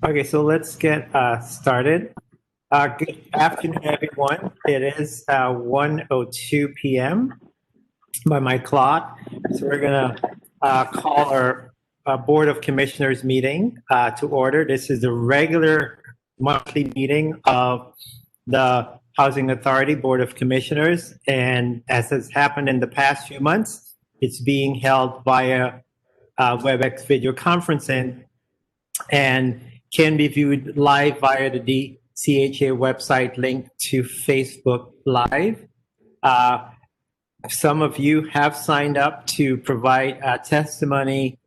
Okay, so let's get started. Good afternoon, everyone. It is 1:02 p.m. by my clock. So we're going to call our Board of Commissioners meeting to order. This is the regular monthly meeting of the Housing Authority Board of Commissioners. And as has happened in the past few months, it's being held via WebEx video conferencing and can be viewed live via the DCHA website linked to Facebook Live. Some of you have signed up to provide testimony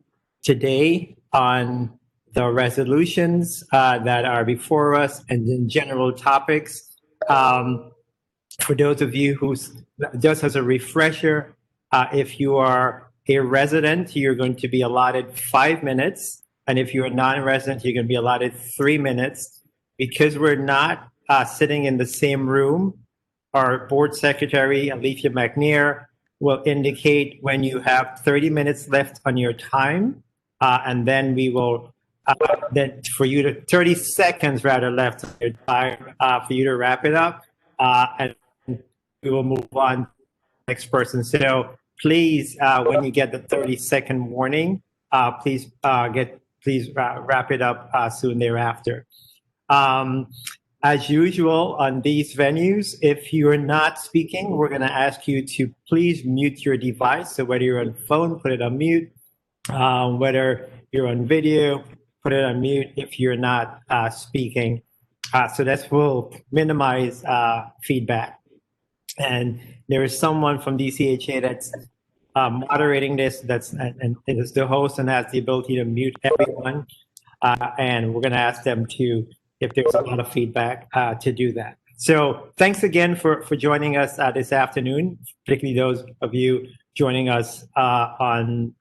today on the resolutions that are before us and in general topics. For those of you just as a refresher, if you are a resident, you're going to be allotted 5 minutes. And if you're a non-resident, you're going to be allotted 3 minutes. Because we're not sitting in the same room, our board secretary, Alethea McNair, will indicate when you have 30 minutes left on your time. And then we will, then for you to, 30 seconds rather left on your time for you to wrap it up. And we will move on to the next person. So please, when you get the 30-second warning, please wrap it up soon thereafter. As usual on these venues, if you're not speaking, we're going to ask you to please mute your device. So whether you're on phone, put it on mute. Whether you're on video, put it on mute if you're not speaking. So that will minimize feedback. And there is someone from DCHA that's moderating this, and is the host and has the ability to mute everyone. And we're going to ask them to, if there's a lot of feedback, to do that. So thanks again for joining us this afternoon, particularly those of you joining us on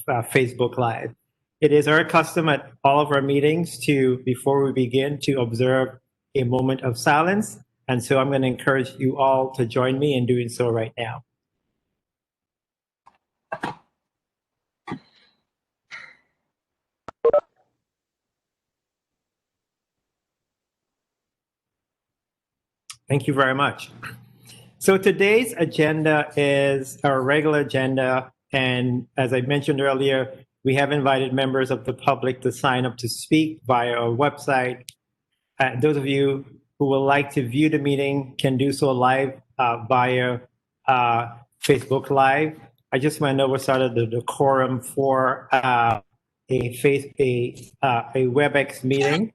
Facebook Live. It is our custom at all of our meetings to, before we begin, to observe a moment of silence. And so I'm going to encourage you all to join me in doing so right now. Thank you very much. So today's agenda is our regular agenda. And as I mentioned earlier, we have invited members of the public to sign up to speak via our website. Those of you who would like to view the meeting can do so live via Facebook Live. I just want to know what started the quorum for a WebEx meeting.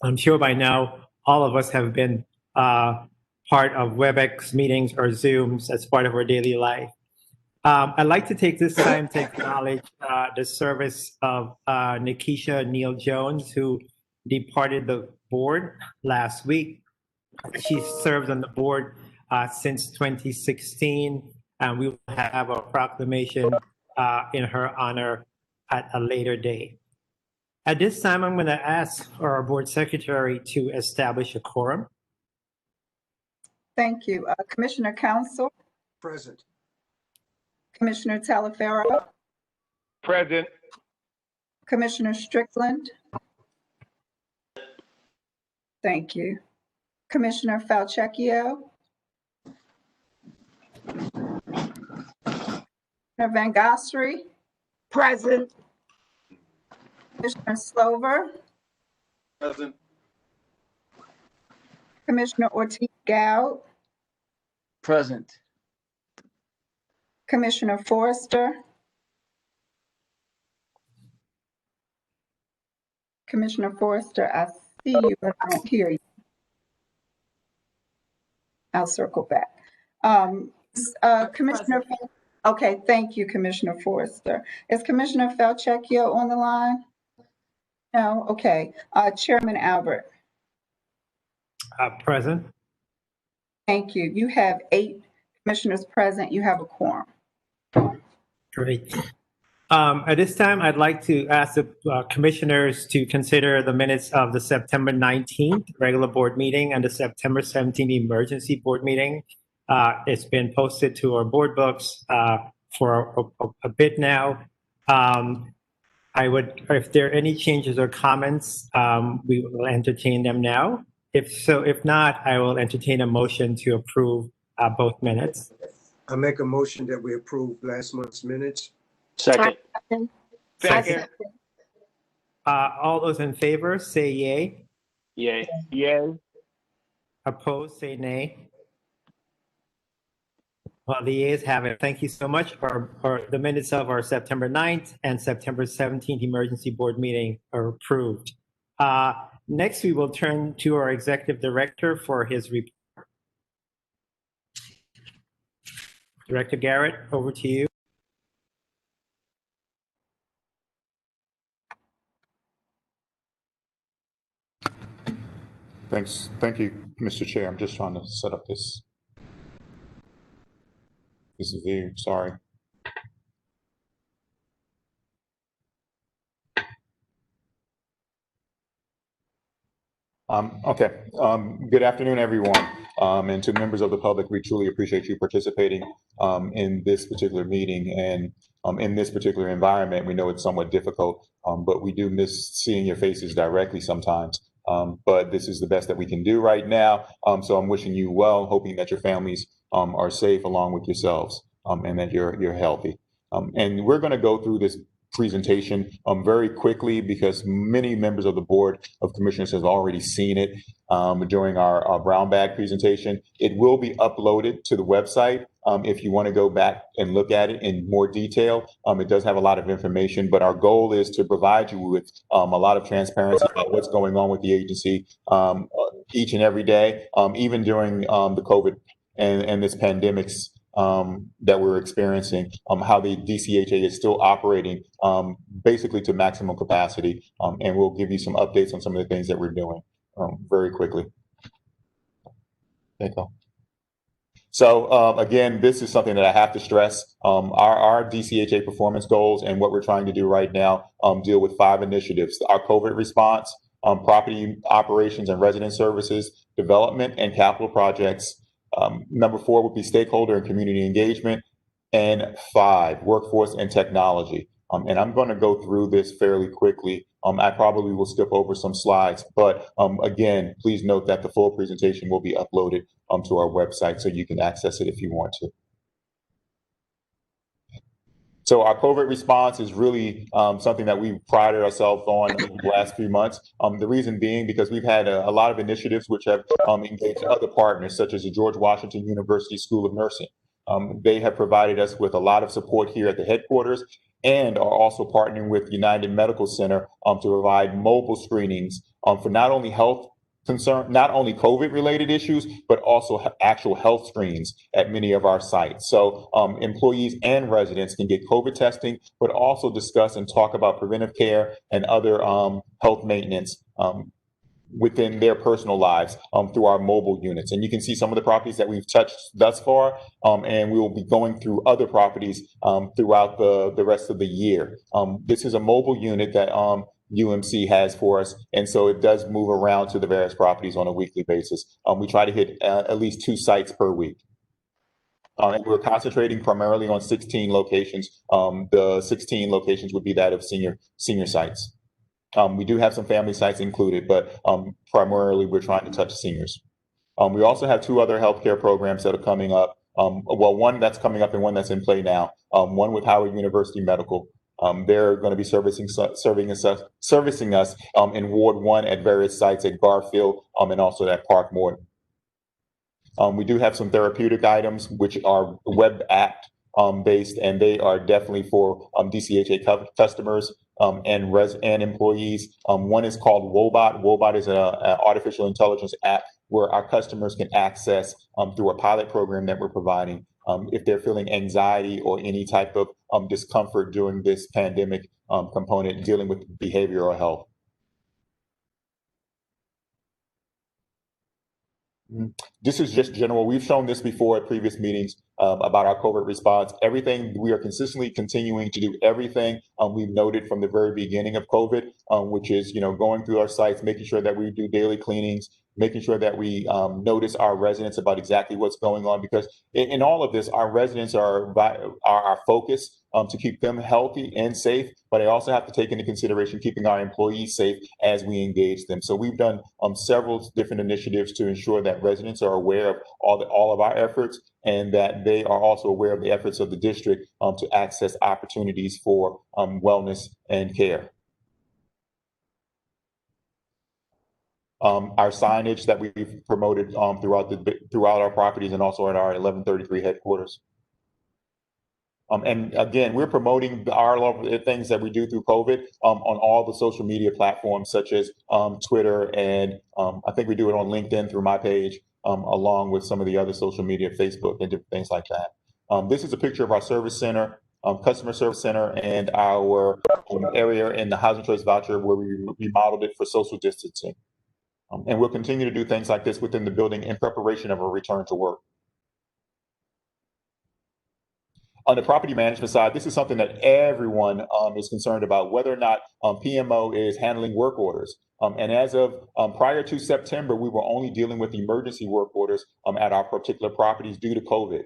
I'm sure by now all of us have been part of WebEx meetings or Zooms as part of our daily life. I'd like to take this time to acknowledge the service of Nikisha Neal Jones, who departed the board last week. She served on the board since 2016, and we will have a proclamation in her honor at a later date. At this time, I'm going to ask our board secretary to establish a quorum. Thank you. Commissioner Council? Present. Commissioner Talaferro? Present. Commissioner Strickland? Thank you. Commissioner Falchecchio? Commissioner Van Gossry? Present. Commissioner Slover? Present. Commissioner Ortiz-Goud? Present. Commissioner Forrester? Commissioner Forrester, I see you, but I don't hear you. I'll circle back. Commissioner, okay, thank you, Commissioner Forrester. Is Commissioner Falchecchio on the line? No, okay. Chairman Albert? Present. Thank you. You have 8 commissioners present. You have a quorum. Great. At this time, I'd like to ask the commissioners to consider the minutes of the September 19th regular board meeting and the September 17th emergency board meeting. It's been posted to our board books for a bit now. if there are any changes or comments, we will entertain them now. If not, I will entertain a motion to approve both minutes. I make a motion that we approve last month's minutes. Second. Second. All those in favor, say yay. Yay. Yay. Opposed, say nay. Well, the yeas have it. Thank you so much. Or the minutes of our September 9th and September 17th emergency board meeting are approved. Next, we will turn to our executive director for his report. Director Garrett, over to you. Thanks. Thank you, Mr. Chair. I'm just trying to set up this view. Sorry. Okay. Good afternoon, everyone. And to members of the public, we truly appreciate you participating in this particular meeting and in this particular environment. We know it's somewhat difficult, but we do miss seeing your faces directly sometimes. But this is the best that we can do right now. So I'm wishing you well, hoping that your families are safe along with yourselves and that you're healthy. And we're going to go through this presentation very quickly because many members of the Board of Commissioners have already seen it during our brown bag presentation. It will be uploaded to the website if you want to go back and look at it in more detail. It does have a lot of information, but our goal is to provide you with a lot of transparency about what's going on with the agency each and every day, even during the COVID and this pandemics that we're experiencing, how the DCHA is still operating basically to maximum capacity. And we'll give you some updates on some of the things that we're doing very quickly. Thank you. So again, this is something that I have to stress. Our DCHA performance goals and what we're trying to do right now deal with 5 initiatives: our COVID response, property operations and resident services, development and capital projects. Number 4 would be stakeholder and community engagement. And 5, workforce and technology. And I'm going to go through this fairly quickly. I probably will skip over some slides, but again, please note that the full presentation will be uploaded to our website so you can access it if you want to. So our COVID response is really something that we've prided ourselves on in the last few months. The reason being because we've had a lot of initiatives which have engaged other partners, such as the George Washington University School of Nursing. They have provided us with a lot of support here at the headquarters and are also partnering with United Medical Center to provide mobile screenings for not only COVID related issues, but also actual health screens at many of our sites. So employees and residents can get COVID testing, but also discuss and talk about preventive care and other health maintenance within their personal lives through our mobile units. And you can see some of the properties that we've touched thus far, and we will be going through other properties throughout the rest of the year. This is a mobile unit that UMC has for us, and so it does move around to the various properties on a weekly basis. We try to hit at least 2 sites per week. And we're concentrating primarily on 16 locations. The 16 locations would be that of senior sites. We do have some family sites included, but primarily we're trying to touch seniors. We also have 2 other healthcare programs that are coming up. Well, one that's coming up and one that's in play now. One with Howard University Medical. They're going to be servicing us in Ward 1 at various sites at Garfield and also at Park Morton. We do have some therapeutic items which are web app based, and they are definitely for DCHA customers and employees. One is called Wobot. Wobot is an artificial intelligence app where our customers can access through a pilot program that we're providing if they're feeling anxiety or any type of discomfort during this pandemic component dealing with behavioral health. This is just general. We've shown this before at previous meetings about our COVID response. Everything, we are consistently continuing to do everything we've noted from the very beginning of COVID, which is, going through our sites, making sure that we do daily cleanings, making sure that we notice our residents about exactly what's going on, because in all of this, our residents are our focus. to keep them healthy and safe, but I also have to take into consideration keeping our employees safe as we engage them. So we've done several different initiatives to ensure that residents are aware of all of our efforts, and that they are also aware of the efforts of the district to access opportunities for wellness and care. Our signage that we've promoted throughout our properties and also at our 1133 headquarters. And again, we're promoting our things that we do through COVID on all the social media platforms, such as Twitter, and I think we do it on LinkedIn through my page, along with some of the other social media, Facebook, and different things like that. This is a picture of our service center, customer service center, and our area in the Housing Choice Voucher where we remodeled it for social distancing. And we'll continue to do things like this within the building in preparation of a return to work. On the property management side, this is something that everyone is concerned about, whether or not PMO is handling work orders. And as of prior to September, we were only dealing with emergency work orders at our particular properties due to COVID.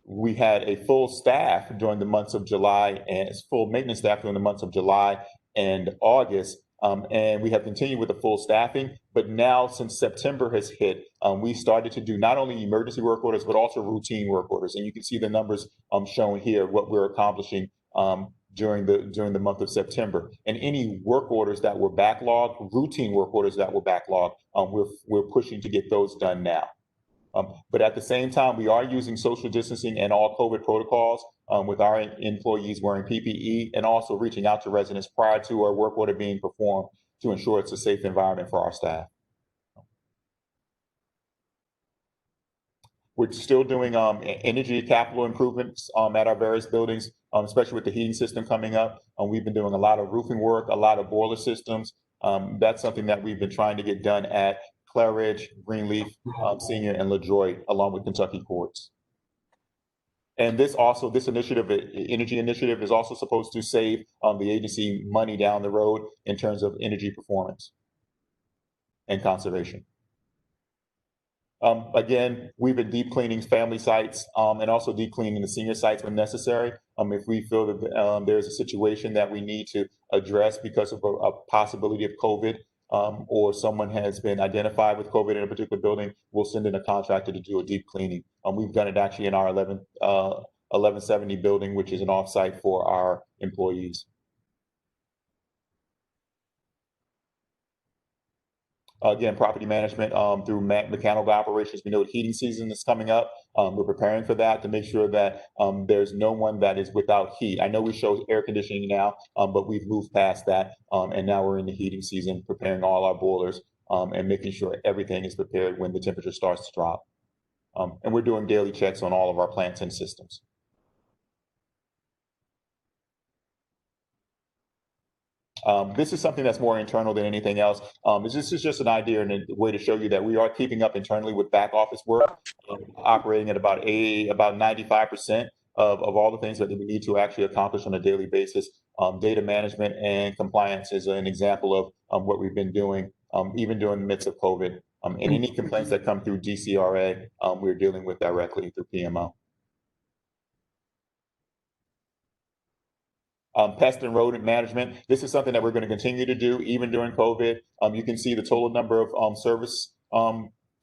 We had a full staff during the months of July, and full maintenance staff during the months of July and August. And we have continued with the full staffing, but now since September has hit, we started to do not only emergency work orders, but also routine work orders. And you can see the numbers shown here, what we're accomplishing during the month of September. And any work orders that were backlogged, routine work orders that were backlogged, we're pushing to get those done now. But at the same time, we are using social distancing and all COVID protocols with our employees wearing PPE, and also reaching out to residents prior to our work order being performed to ensure it's a safe environment for our staff. We're still doing energy capital improvements at our various buildings, especially with the heating system coming up. We've been doing a lot of roofing work, a lot of boiler systems. That's something that we've been trying to get done at Clare Ridge, Greenleaf Senior, and LaDroit, along with Kentucky Courts. And this energy initiative, is also supposed to save the agency money down the road in terms of energy performance and conservation. Again, we've been deep cleaning family sites and also deep cleaning the senior sites when necessary. If we feel that there's a situation that we need to address because of a possibility of COVID, or someone has been identified with COVID in a particular building, we'll send in a contractor to do a deep cleaning. We've done it actually in our 1170 building, which is an offsite for our employees. Again, property management through mechanical operations. We know the heating season is coming up. We're preparing for that to make sure that there's no one that is without heat. I know we show air conditioning now, but we've moved past that. And now we're in the heating season, preparing all our boilers and making sure everything is prepared when the temperature starts to drop. And we're doing daily checks on all of our plants and systems. This is something that's more internal than anything else. This is just an idea and a way to show you that we are keeping up internally with back office work, operating at about 95% of all the things that we need to actually accomplish on a daily basis. Data management and compliance is an example of what we've been doing, even during the midst of COVID. And any complaints that come through DCRA, we're dealing with directly through PMO. Pest and rodent management. This is something that we're going to continue to do even during COVID. You can see the total number of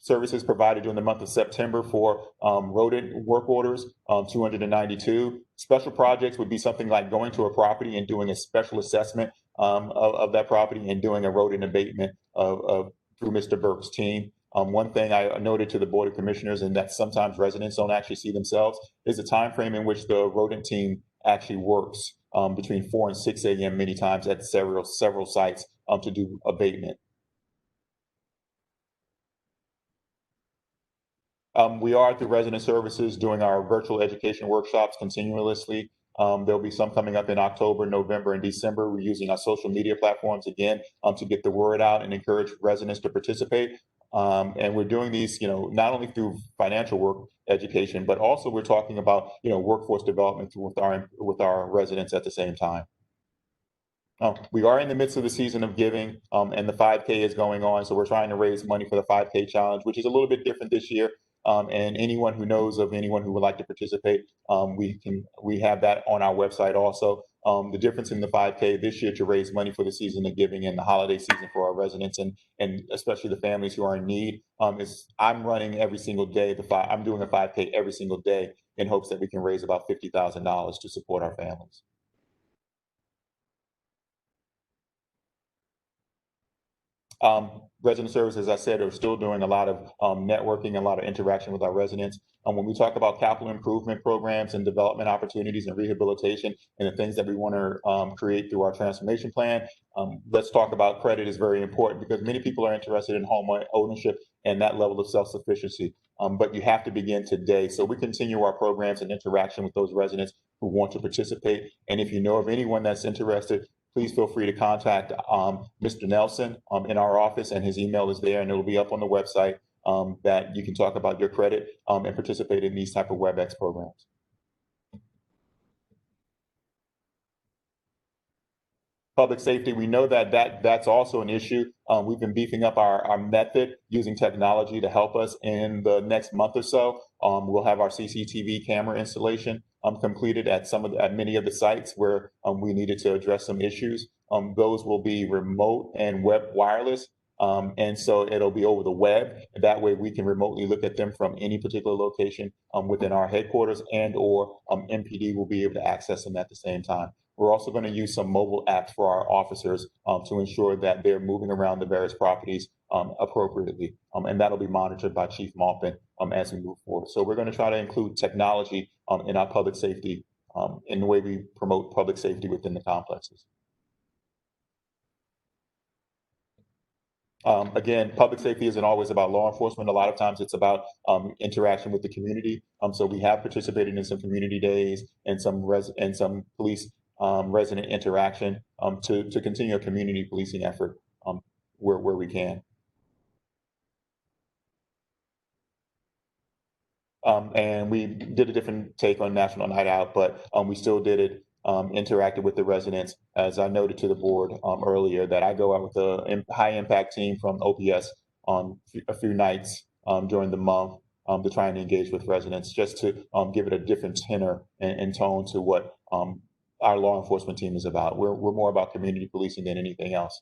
services provided during the month of September for rodent work orders, 292. Special projects would be something like going to a property and doing a special assessment of that property and doing a rodent abatement through Mr. Burke's team. One thing I noted to the Board of Commissioners, and that sometimes residents don't actually see themselves, is the time frame in which the rodent team actually works. Between 4 and 6 a.m. many times at several sites to do abatement. We are through resident services doing our virtual education workshops continuously. There'll be some coming up in October, November, and December. We're using our social media platforms again to get the word out and encourage residents to participate. And we're doing these, not only through financial work education, but also we're talking about, workforce development with our residents at the same time. We are in the midst of the season of giving, and the 5K is going on. So we're trying to raise money for the 5K challenge, which is a little bit different this year. And anyone who knows of anyone who would like to participate, we have that on our website also. The difference in the 5K this year to raise money for the season of giving and the holiday season for our residents and especially the families who are in need is I'm running every single day. I'm doing a 5K every single day in hopes that we can raise about $50,000 to support our families. Resident services, as I said, are still doing a lot of networking, a lot of interaction with our residents. When we talk about capital improvement programs and development opportunities and rehabilitation and the things that we want to create through our transformation plan, let's talk about credit is very important because many people are interested in home ownership and that level of self-sufficiency. But you have to begin today. So we continue our programs and interaction with those residents who want to participate. And if you know of anyone that's interested, please feel free to contact Mr. Nelson in our office, and his email is there, and it'll be up on the website that you can talk about your credit and participate in these type of WebEx programs. Public safety, we know that's also an issue. We've been beefing up our method using technology to help us. In the next month or so, we'll have our CCTV camera installation completed at many of the sites where we needed to address some issues. Those will be remote and web wireless. And so it'll be over the web. That way we can remotely look at them from any particular location within our headquarters, and or MPD will be able to access them at the same time. We're also going to use some mobile apps for our officers to ensure that they're moving around the various properties appropriately. And that'll be monitored by Chief Maupin as we move forward. So we're going to try to include technology in our public safety, in the way we promote public safety within the complexes. Again, public safety isn't always about law enforcement. A lot of times it's about interaction with the community. So we have participated in some community days and some police resident interaction to continue a community policing effort where we can. And we did a different take on National Night Out, but we still did it, interacted with the residents. As I noted to the board earlier, that I go out with a high impact team from OPS on a few nights during the month to try and engage with residents, just to give it a different tenor and tone to what our law enforcement team is about. We're more about community policing than anything else.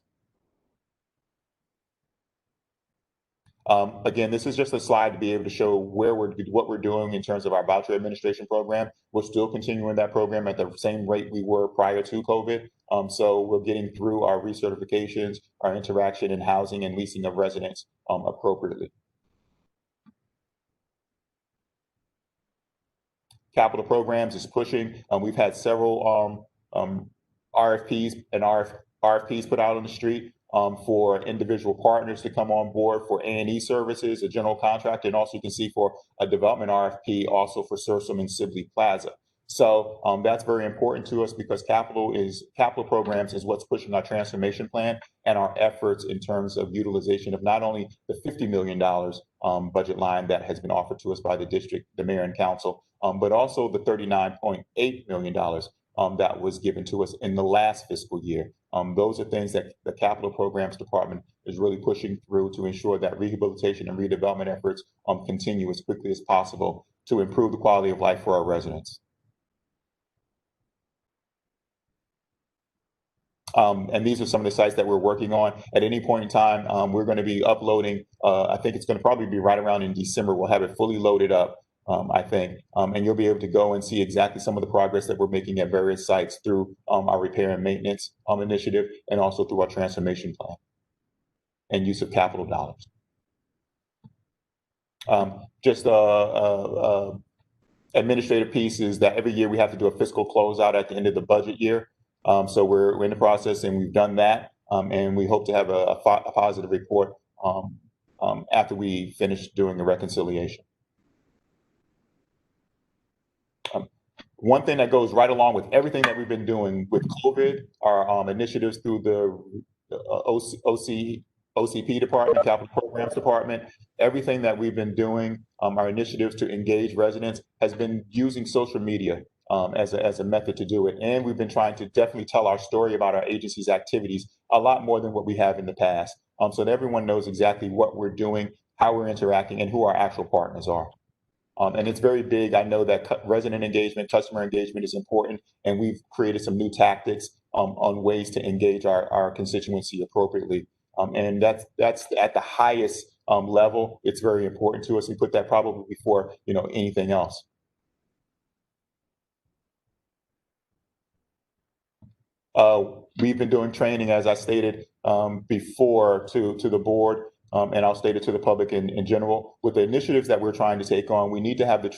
Again, this is just a slide to be able to show what we're doing in terms of our voucher administration program. We're still continuing that program at the same rate we were prior to COVID. So we're getting through our recertifications, our interaction in housing and leasing of residents appropriately. Capital programs is pushing. We've had several RFPs and RFPs put out on the street for individual partners to come on board for A&E services, a general contract, and also you can see for a development RFP also for Sursum and Sibley Plaza. So that's very important to us because capital programs is what's pushing our transformation plan and our efforts in terms of utilization of not only the $50 million budget line that has been offered to us by the district, the mayor and council, but also the $39.8 million that was given to us in the last fiscal year. Those are things that the capital programs department is really pushing through to ensure that rehabilitation and redevelopment efforts continue as quickly as possible to improve the quality of life for our residents. And these are some of the sites that we're working on. At any point in time, we're going to be uploading, I think it's going to probably be right around in December, we'll have it fully loaded up, I think. And you'll be able to go and see exactly some of the progress that we're making at various sites through our repair and maintenance initiative, and also through our transformation plan and use of capital dollars. Just administrative piece is that every year we have to do a fiscal closeout at the end of the budget year. So we're in the process and we've done that. And we hope to have a positive report after we finish doing the reconciliation. One thing that goes right along with everything that we've been doing with COVID, our initiatives through the OCP department, capital programs department, everything that we've been doing, our initiatives to engage residents has been using social media as a method to do it. And we've been trying to definitely tell our story about our agency's activities a lot more than what we have in the past, so that everyone knows exactly what we're doing, how we're interacting, and who our actual partners are. And it's very big. I know that resident engagement, customer engagement is important, and we've created some new tactics on ways to engage our constituency appropriately. And that's at the highest level. It's very important to us. We put that probably before anything else. We've been doing training, as I stated before, to the board. And I'll state it to the public in general. With the initiatives that we're trying to take on, we need to have the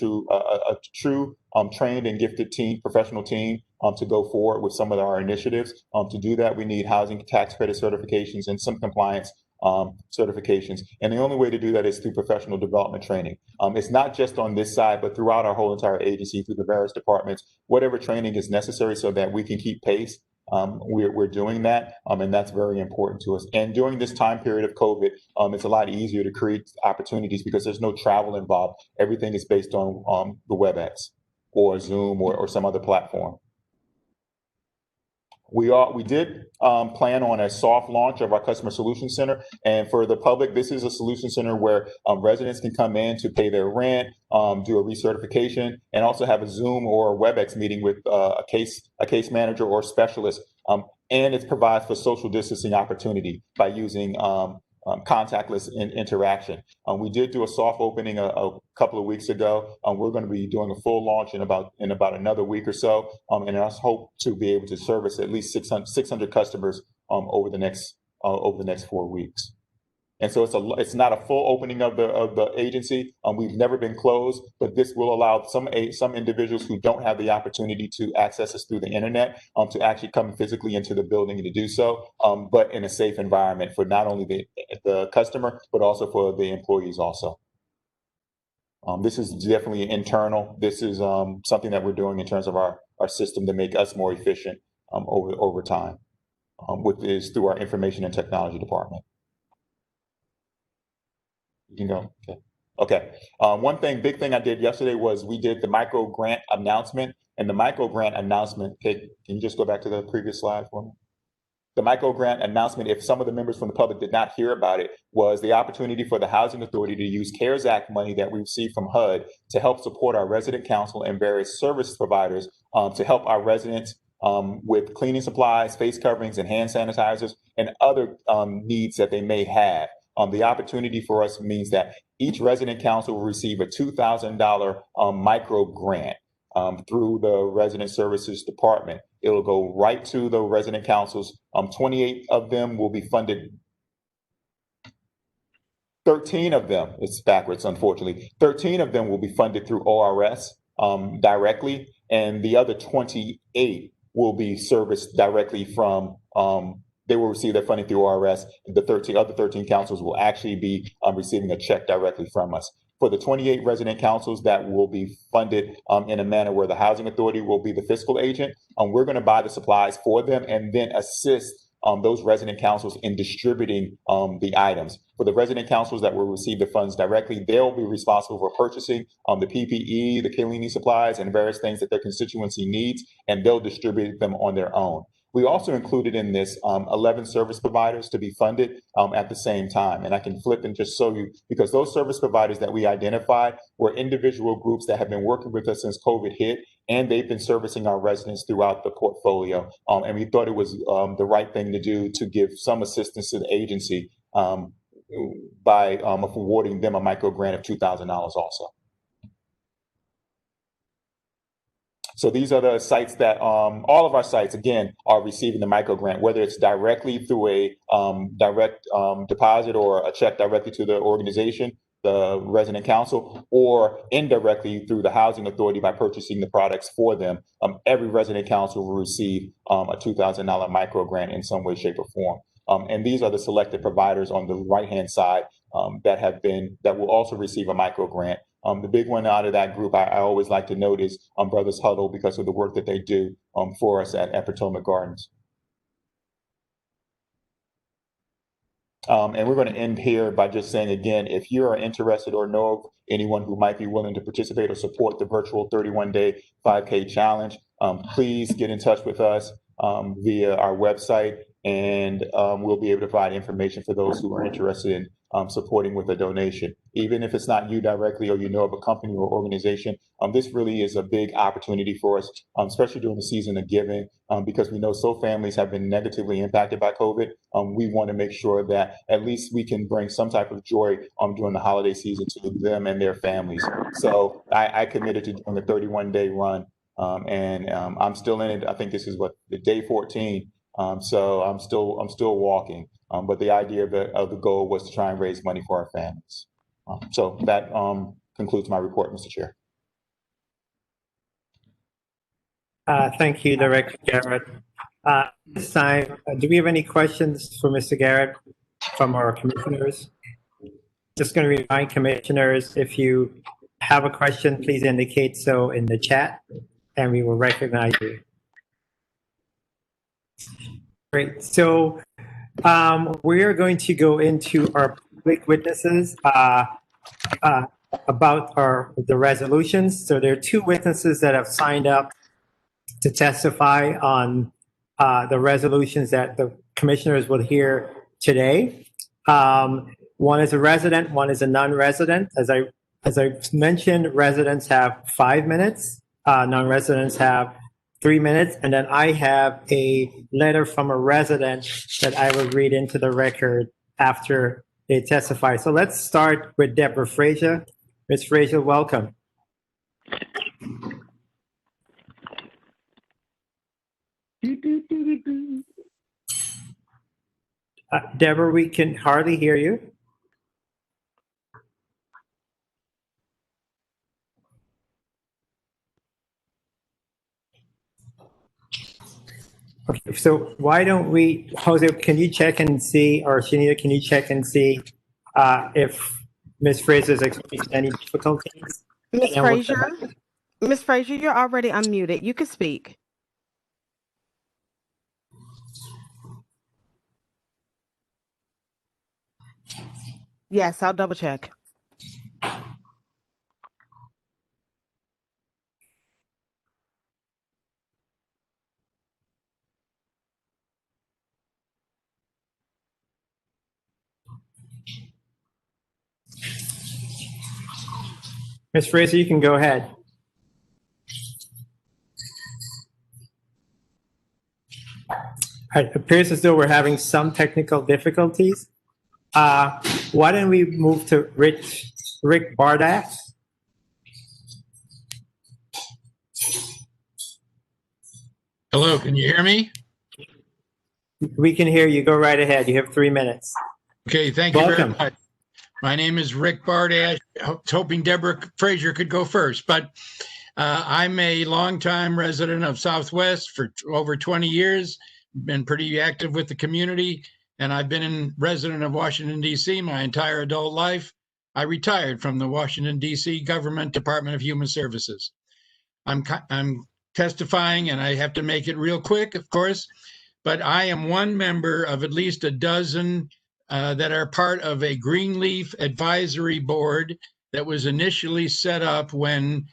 true trained and gifted team, professional team, to go forward with some of our initiatives. To do that, we need housing tax credit certifications and some compliance certifications. And the only way to do that is through professional development training. It's not just on this side, but throughout our whole entire agency, through the various departments, whatever training is necessary so that we can keep pace. We're doing that, and that's very important to us. And during this time period of COVID, it's a lot easier to create opportunities because there's no travel involved. Everything is based on the WebEx or Zoom or some other platform. We did plan on a soft launch of our Customer Solution Center. And for the public, this is a solution center where residents can come in to pay their rent, do a recertification, and also have a Zoom or a WebEx meeting with a case manager or specialist. And it provides for social distancing opportunity by using contactless interaction. We did do a soft opening a couple of weeks ago. We're going to be doing a full launch in about another week or so, and I hope to be able to service at least 600 customers over the next 4 weeks. And so it's not a full opening of the agency. We've never been closed, but this will allow some individuals who don't have the opportunity to access us through the internet to actually come physically into the building to do so, but in a safe environment for not only the customer, but also for the employees also. This is definitely internal. This is something that we're doing in terms of our system to make us more efficient over time, which is through our information and technology department. You can go. Okay. Big thing I did yesterday was we did the micro grant announcement. And the micro grant announcement, can you just go back to the previous slide for me? The micro grant announcement, if some of the members from the public did not hear about it, was the opportunity for the Housing Authority to use CARES Act money that we received from HUD to help support our resident council and various service providers to help our residents with cleaning supplies, face coverings, and hand sanitizers, and other needs that they may have. The opportunity for us means that each resident council will receive a $2,000 micro grant through the Resident Services Department. It'll go right to the resident councils. 28 of them will be funded. 13 of them, it's backwards, unfortunately. 13 of them will be funded through ORS directly, and the other 28 will be serviced directly from they will receive their funding through ORS. The other 13 councils will actually be receiving a check directly from us. For the 28 resident councils that will be funded in a manner where the Housing Authority will be the fiscal agent, we're going to buy the supplies for them and then assist those resident councils in distributing the items. For the resident councils that will receive the funds directly, they'll be responsible for purchasing the PPE, the cleaning supplies, and various things that their constituency needs, and they'll distribute them on their own. We also included in this 11 service providers to be funded at the same time. And I can flip and just show you, because those service providers that we identified were individual groups that have been working with us since COVID hit, and they've been servicing our residents throughout the portfolio. And we thought it was the right thing to do to give some assistance to the agency by awarding them a micro grant of $2,000 also. So these are the sites that all of our sites, again, are receiving the micro grant, whether it's directly through a direct deposit or a check directly to the organization, the resident council, or indirectly through the Housing Authority by purchasing the products for them. Every resident council will receive a $2,000 micro grant in some way, shape, or form. And these are the selected providers on the right-hand side that will also receive a micro grant. The big one out of that group I always like to note is Brothers Huddle, because of the work that they do for us at Potomac Gardens. And we're going to end here by just saying, again, if you are interested or know of anyone who might be willing to participate or support the virtual 31-day 5K challenge, please get in touch with us via our website and we'll be able to provide information for those who are interested in supporting with a donation. Even if it's not you directly or you know of a company or organization, this really is a big opportunity for us, especially during the season of giving, because we know so families have been negatively impacted by COVID. We want to make sure that at least we can bring some type of joy during the holiday season to them and their families. So I committed to doing a 31-day run, and I'm still in it. I think this is the day 14. So I'm still walking. But the idea of the goal was to try and raise money for our families. So that concludes my report, Mr. Chair. Thank you, Director Garrett. This time, do we have any questions for Mr. Garrett from our commissioners? Just going to remind commissioners, if you have a question, please indicate so in the chat, and we will recognize you. Great. So we are going to go into our public witnesses about the resolutions. So there are two witnesses that have signed up to testify on the resolutions that the commissioners will hear today. One is a resident, one is a non-resident. As I mentioned, residents have 5 minutes, non-residents have 3 minutes, and then I have a letter from a resident that I will read into the record after they testify. So let's start with Deborah Frazier. Ms. Frazier, welcome. Deborah, we can hardly hear you. Okay, so why don't we, Jose, can you check and see, or Shanita, can you check and see if Ms. Fraser is experiencing any difficulties? Ms. Frazier, you're already unmuted. You can speak. Yes, I'll double check. Ms. Fraser, you can go ahead. It appears as though we're having some technical difficulties. Why don't we move to Rick Bardack? Hello, can you hear me? We can hear you. Go right ahead. You have 3 minutes. Okay, thank you very Welcome. much. My name is Rick Bardash. I was hoping Deborah Frazier could go first, but I'm a longtime resident of Southwest for over 20 years, been pretty active with the community, and I've been a resident of Washington, D.C. my entire adult life. I retired from the Washington, D.C. Government Department of Human Services. I'm testifying, and I have to make it real quick, of course, but I am one member of at least a dozen that are part of a Greenleaf Advisory Board that was initially set up when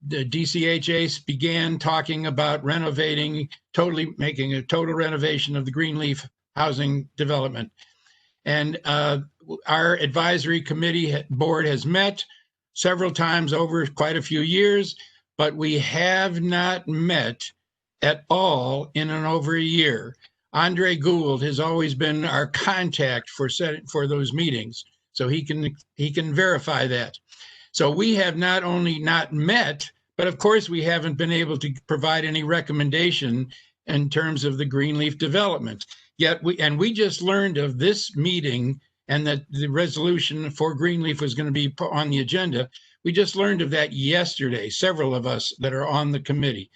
the DCHA began talking about making a total renovation of the Greenleaf housing development. And our advisory committee board has met several times over quite a few years, but we have not met at all in over a year. Andre Gould has always been our contact for those meetings, so he can verify that. So we have not only not met, but of course we haven't been able to provide any recommendation in terms of the Greenleaf development. Yet we just learned of this meeting and that the resolution for Greenleaf was going to be put on the agenda. We just learned of that yesterday, several of us that are on the committee.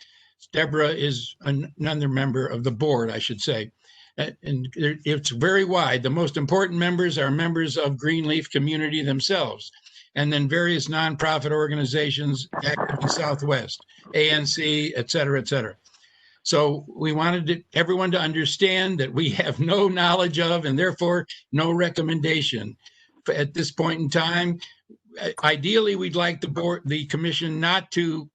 Deborah is another member of the board, I should say. And it's very wide. The most important members are members of Greenleaf community themselves, and then various nonprofit organizations active in Southwest, ANC, et cetera, et cetera. So we wanted everyone to understand that we have no knowledge of and therefore no recommendation at this point in time. Ideally, we'd like the commission not to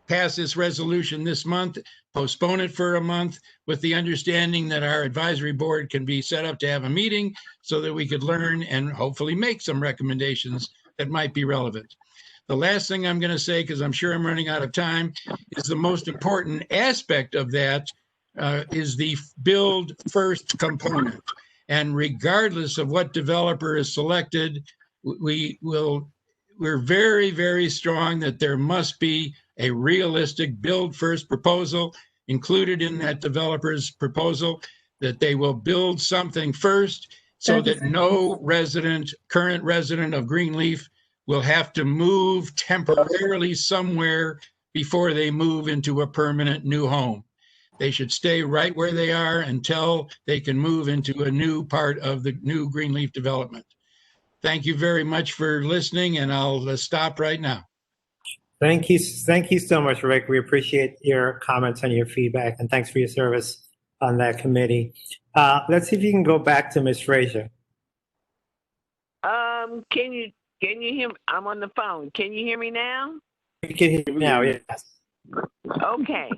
pass this resolution this month, postpone it for a month with the understanding that our advisory board can be set up to have a meeting so that we could learn and hopefully make some recommendations that might be relevant. The last thing I'm going to say, because I'm sure I'm running out of time, is the most important aspect of that is the build first component. And regardless of what developer is selected, we're very, very strong that there must be a realistic build first proposal included in that developer's proposal, that they will build something first so that no current resident of Greenleaf will have to move temporarily somewhere before they move into a permanent new home. They should stay right where they are until they can move into a new part of the new Greenleaf development. Thank you very much for listening, and I'll stop right now. Thank you so much, Rick. We appreciate your comments and your feedback, and thanks for your service on that committee. Let's see if you can go back to Ms. Frazier. Can you hear me? I'm on the phone. Can you hear me now? You can hear me now, yes. Okay.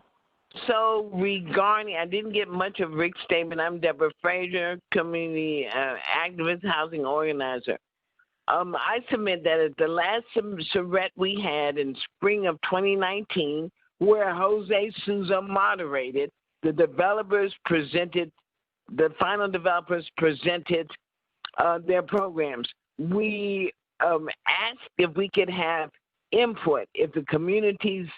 So regarding, I didn't get much of Rick's statement. I'm Deborah Frazier, community activist, housing organizer. I submit that at the last charrette we had in spring of 2019, where Jose Souza moderated, the final developers presented their programs. We asked if we could have input, if the community's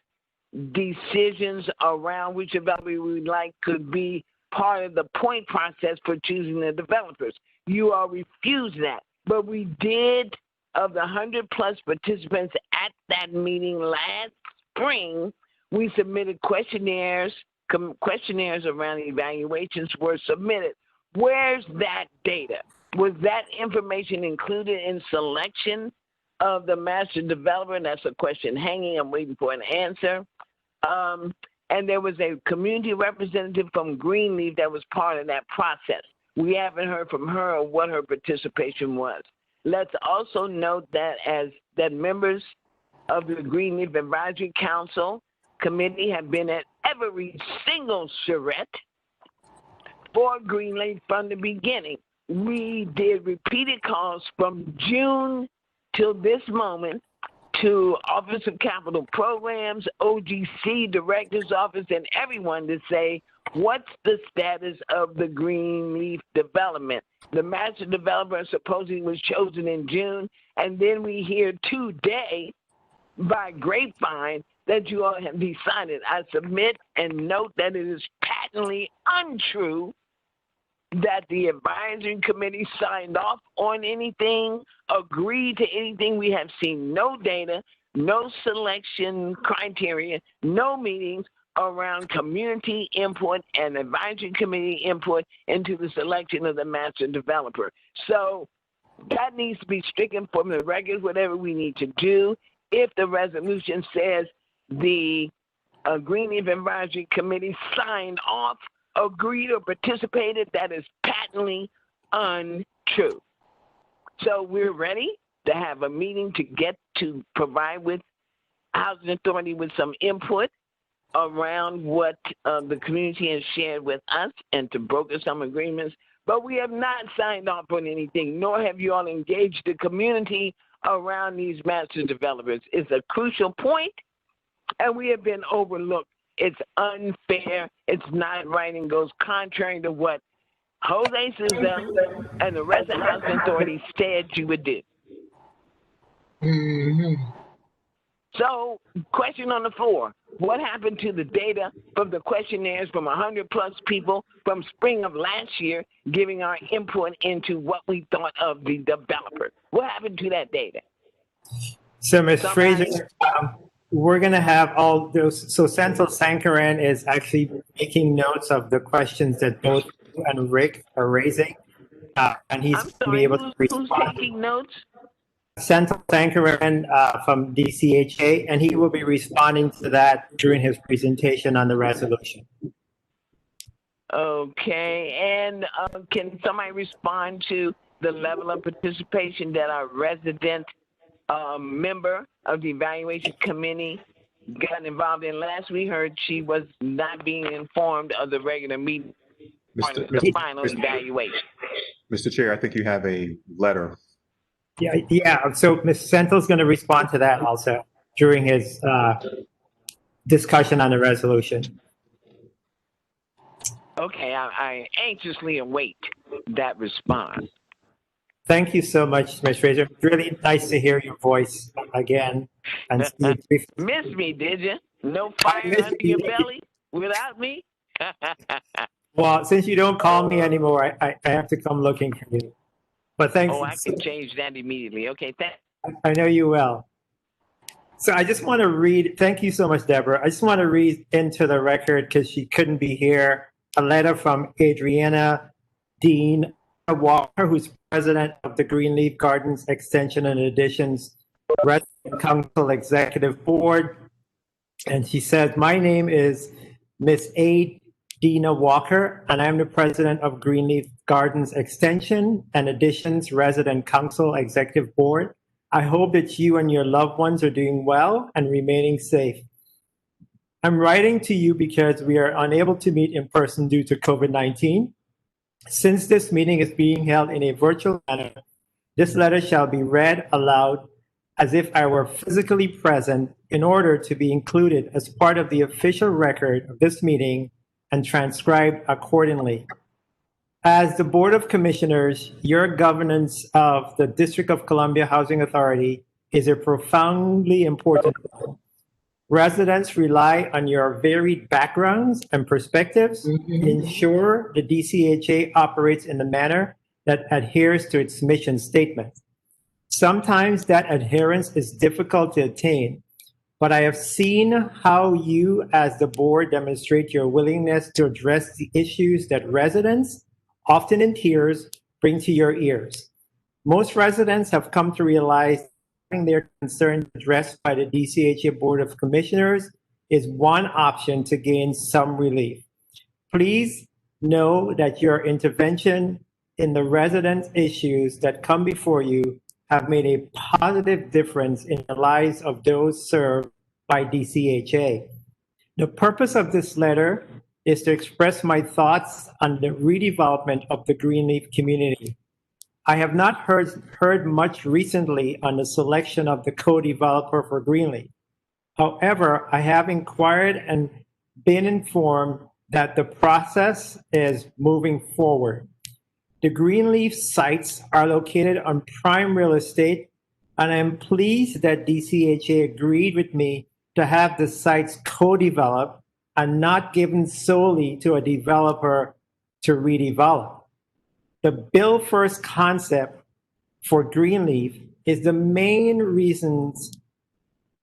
decisions around which developer we would like could be part of the point process for choosing the developers. You all refused that. But we did, of the 100+ participants at that meeting last spring, we submitted questionnaires around evaluations were submitted. Where's that data? Was that information included in selection of the master developer? And that's a question hanging. I'm waiting for an answer. And there was a community representative from Greenleaf that was part of that process. We haven't heard from her or what her participation was. Let's also note that members of the Greenleaf Advisory Council Committee have been at every single charrette for Greenleaf from the beginning. We did repeated calls from June till this moment to Office of Capital Programs, OGC, Director's Office, and everyone to say, what's the status of the Greenleaf development? The master developer supposedly was chosen in June, and then we hear today by grapevine that you all have decided. I submit and note that it is patently untrue that the advisory committee signed off on anything, agreed to anything. We have seen no data, no selection criteria, no meetings around community input and advisory committee input into the selection of the master developer. So that needs to be stricken from the record, whatever we need to do. If the resolution says the Greenleaf Advisory Committee signed off, agreed or participated, that is patently untrue. So we're ready to have a meeting to provide with Housing Authority with some input around what the community has shared with us and to broker some agreements. But we have not signed off on anything, nor have you all engaged the community around these master developers. It's a crucial point, and we have been overlooked. It's unfair, it's not right, and goes contrary to what Jose Souza and the rest of the Housing Authority said you would do. So, question on the floor. What happened to the data from the questionnaires from 100+ people from spring of last year, giving our input into what we thought of the developer? What happened to that data? So, Ms. Frazier, we're going to have all those. So Central Sankaran is actually making notes of the questions that both you and Rick are raising. And he's going to be able to respond. Who's taking notes? Central Sankaran from DCHA, and he will be responding to that during his presentation on the resolution. Okay, and can somebody respond to the level of participation that our resident member of the evaluation committee got involved in. Last we heard, she was not being informed of the regular meeting on the final evaluation. Mr. Chair, I think you have a letter. Yeah. So Mr. Senthil's going to respond to that also during his discussion on the resolution. Okay, I anxiously await that response. Thank you so much, Ms. Fraser. Really nice to hear your voice again. And see you briefly. Missed me, did you? No fire missed under you. your belly without me? Well, since you don't call me anymore, I have to come looking for you. But thanks. Oh, I can change that immediately. Okay, I know you will. So I just want to read, thank you so much, Deborah. I just want to read into the record, because she couldn't be here, a letter from Adriana Dean Walker, who's president of the Greenleaf Gardens Extension and Additions Resident Council Executive Board. And she says, my name is Miss A. Dina Walker, and I'm the president of Greenleaf Gardens Extension and Additions Resident Council Executive Board. I hope that you and your loved ones are doing well and remaining safe. I'm writing to you because we are unable to meet in person due to COVID-19. Since this meeting is being held in a virtual manner, this letter shall be read aloud as if I were physically present in order to be included as part of the official record of this meeting and transcribed accordingly. As the Board of Commissioners, your governance of the District of Columbia Housing Authority is a profoundly important one. Residents rely on your varied backgrounds and perspectives to ensure the DCHA operates in a manner that adheres to its mission statement. Sometimes that adherence is difficult to attain, but I have seen how you as the board demonstrate your willingness to address the issues that residents, often in tears, bring to your ears. Most residents have come to realize having their concerns addressed by the DCHA Board of Commissioners is one option to gain some relief. Please know that your intervention in the residents' issues that come before you have made a positive difference in the lives of those served by DCHA. The purpose of this letter is to express my thoughts on the redevelopment of the Greenleaf community. I have not heard much recently on the selection of the co-developer for Greenleaf. However, I have inquired and been informed that the process is moving forward. The Greenleaf sites are located on prime real estate, and I am pleased that DCHA agreed with me to have the sites co-developed and not given solely to a developer to redevelop. The Bill First concept for Greenleaf is the main reasons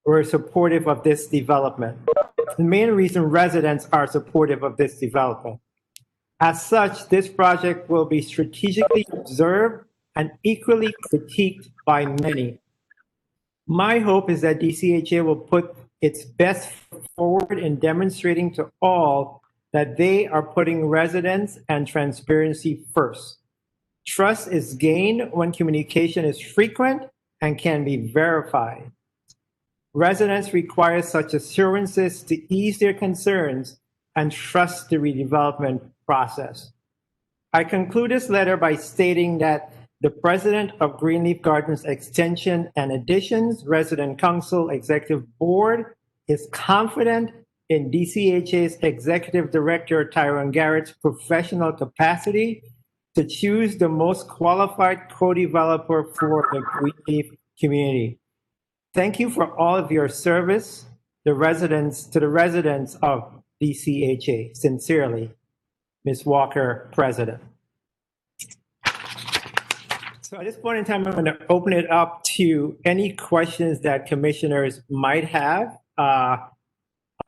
we're supportive of this development. The main reason residents are supportive of this development. As such, this project will be strategically observed and equally critiqued by many. My hope is that DCHA will put its best foot forward in demonstrating to all that they are putting residents and transparency first. Trust is gained when communication is frequent and can be verified. Residents require such assurances to ease their concerns and trust the redevelopment process. I conclude this letter by stating that the president of Greenleaf Gardens Extension and Additions Resident Council Executive Board is confident in DCHA's Executive Director Tyrone Garrett's professional capacity to choose the most qualified co-developer for the Greenleaf community. Thank you for all of your service, to the residents of DCHA. Sincerely, Ms. Walker, President. So at this point in time, I'm going to open it up to any questions that commissioners might have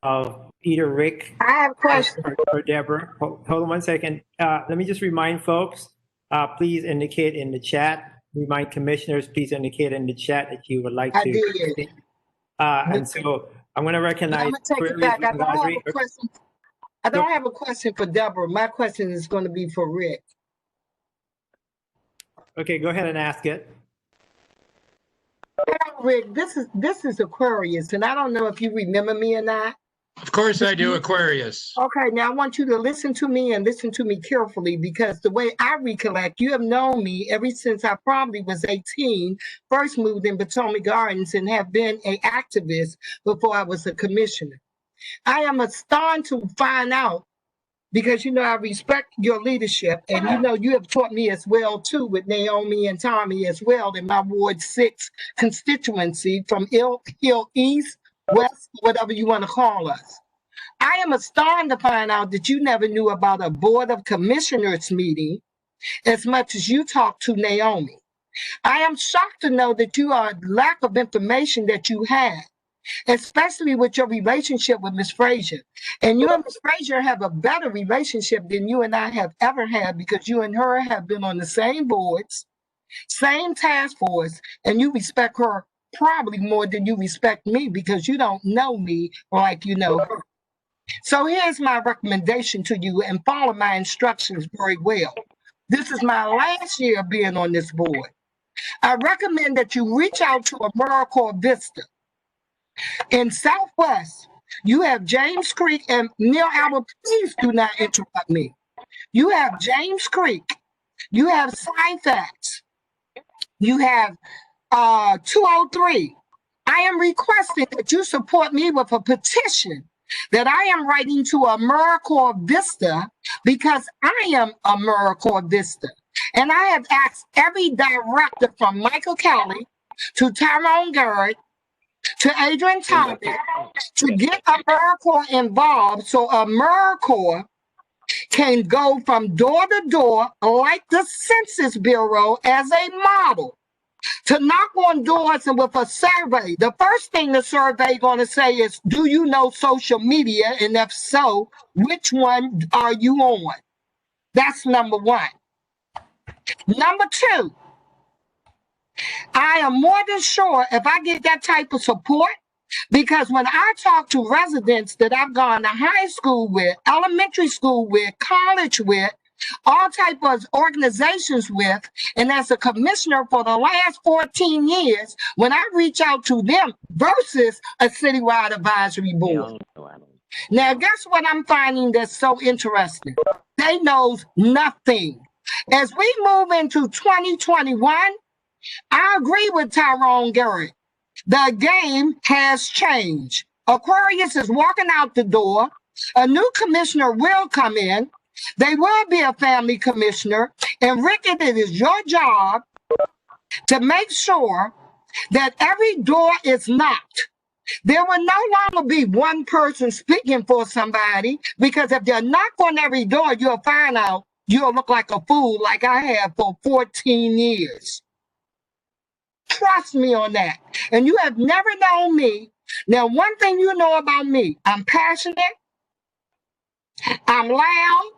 of either Rick. I have a question. Or Deborah. Hold on one second. Let me just remind folks, please indicate in the chat. Remind commissioners, please indicate in the chat that you would like to. I did. speak. And so I'm going to recognize. I'm gonna take it back. I don't have a question. I don't have a question for Deborah. My question is going to be for Rick. Okay, go ahead and ask it. I have Rick, this is Aquarius, and I don't know if you remember me or not. Of course I do, Aquarius. Okay, now I want you to listen to me and listen to me carefully, because the way I recollect, you have known me ever since I probably was 18, first moved in Potomac Gardens, and have been an activist before I was a commissioner. I am astonished to find out, because I respect your leadership, and you have taught me as well too, with Naomi and Tommy as well, in my Ward 6 constituency from Hill East, West, whatever you want to call us. I am astonished to find out that you never knew about a Board of Commissioners meeting as much as you talked to Naomi. I am shocked to know that you are lack of information that you have, especially with your relationship with Ms. Frazier. And you and Ms. Frazier have a better relationship than you and I have ever had, because you and her have been on the same boards, same task force, and you respect her probably more than you respect me, because you don't know me like you know her. So here's my recommendation to you, and follow my instructions very well. This is my last year of being on this board. I recommend that you reach out to AmeriCorps Vista. In Southwest, you have James Creek and Neil Albert. Please do not interrupt me. You have James Creek. You have Syfax. You have 203. I am requesting that you support me with a petition that I am writing to AmeriCorps Vista, because I am AmeriCorps Vista. And I have asked every director from Michael Kelly to Tyrone Garrett to Adrian Thomas to get AmeriCorps involved, so AmeriCorps can go from door to door like the Census Bureau as a model, to knock on doors and with a survey. The first thing the survey going to say is, do you know social media? And if so, which one are you on? That's number one. Number two, I am more than sure if I get that type of support, because when I talk to residents that I've gone to high school with, elementary school with, college with, all type of organizations with, and as a commissioner for the last 14 years, when I reach out to them versus a citywide advisory board. Now, guess what I'm finding that's so interesting? They knows nothing. As we move into 2021, I agree with Tyrone Garrett. The game has changed. Aquarius is walking out the door. A new commissioner will come in. They will be a family commissioner. And Rick, it is your job to make sure that every door is knocked. There will no longer be one person speaking for somebody, because if you knock on every door, you'll find out you'll look like a fool, like I have for 14 years. Trust me on that. And you have never known me. Now, one thing you know about me, I'm passionate, I'm loud,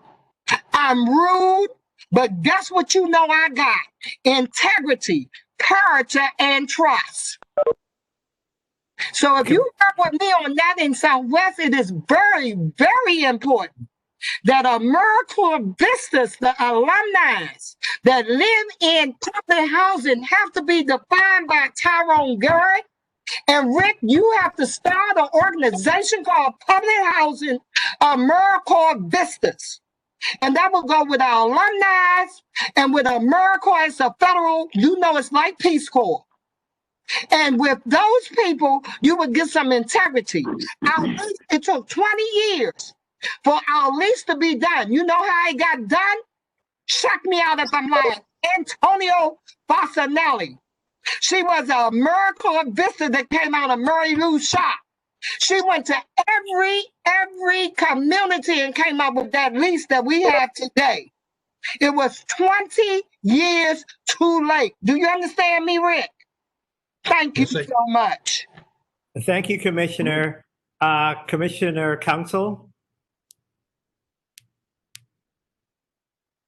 I'm rude, but guess what you know I got? Integrity, character, and trust. So if you work with me on that in Southwest, it is very, very important that AmeriCorps Vistas, the alumni that live in public housing, have to be defined by Tyrone Garrett. And Rick, you have to start an organization called Public Housing AmeriCorps Vistas. And that will go with our alumni and with AmeriCorps as a federal, it's like Peace Corps. And with those people, you would get some integrity. It took 20 years for our lease to be done. You know how it got done? Check me out if I'm lying. Antonio Fasanelli. She was a AmeriCorps Vista that came out of Murray Lou's shop. She went to every community and came up with that lease that we have today. It was 20 years too late. Do you understand me, Rick? Thank you so much. Thank you, Commissioner. Commissioner Council?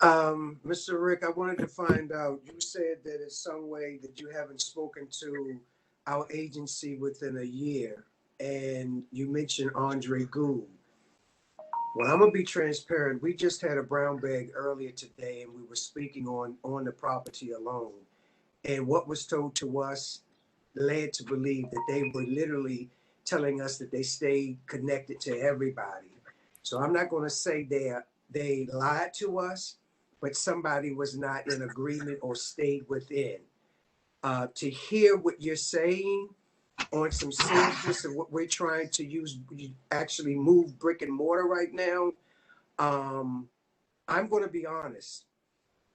Mr. Rick, I wanted to find out, you said that in some way that you haven't spoken to our agency within a year, and you mentioned Andre Gould. Well, I'm gonna be transparent. We just had a brown bag earlier today, and we were speaking on the property alone. And what was told to us led to believe that they were literally telling us that they stayed connected to everybody. So I'm not going to say they lied to us, but somebody was not in agreement or stayed within. To hear what you're saying on some seriousness of what we're trying to use, actually move brick and mortar right now. I'm going to be honest.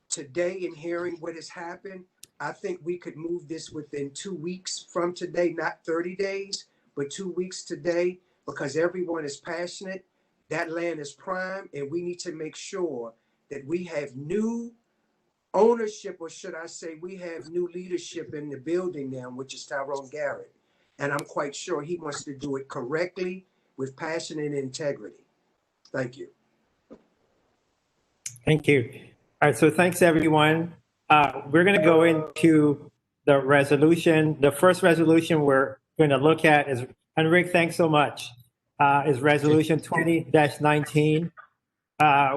Today, in hearing what has happened, I think we could move this within 2 weeks from today, not 30 days, but 2 weeks today, because everyone is passionate. That land is prime, and we need to make sure that we have new ownership, or should I say, we have new leadership in the building now, which is Tyrone Garrett. And I'm quite sure he wants to do it correctly with passion and integrity. Thank you. Thank you. All right, so thanks, everyone. We're going to go into the resolution. The first resolution we're going to look at is, and Rick, thanks so much, is Resolution 20-19,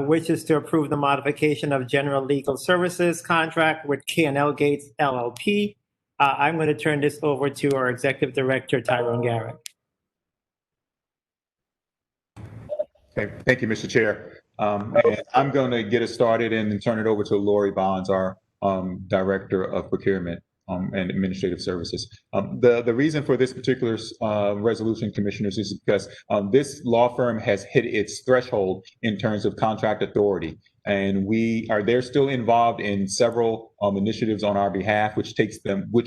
which is to approve the modification of general legal services contract with K&L Gates LLP. I'm going to turn this over to our Executive Director, Tyrone Garrett. Okay, thank you, Mr. Chair. And I'm going to get us started and then turn it over to Lori Bonds, our Director of Procurement and Administrative Services. The reason for this particular resolution, Commissioners, is because this law firm has hit its threshold in terms of contract authority. And they're still involved in several initiatives on our behalf, which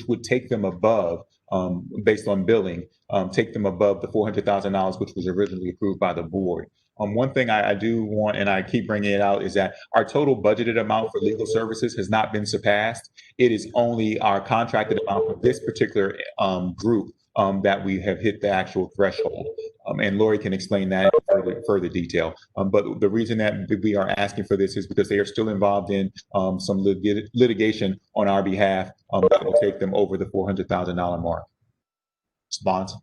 would take them above, based on billing, take them above the $400,000, which was originally approved by the board. One thing I do want, and I keep bringing it out, is that our total budgeted amount for legal services has not been surpassed. It is only our contracted amount for this particular group that we have hit the actual threshold. And Lori can explain that in further detail. But the reason that we are asking for this is because they are still involved in some litigation on our behalf that will take them over the $400,000 mark. Bonds.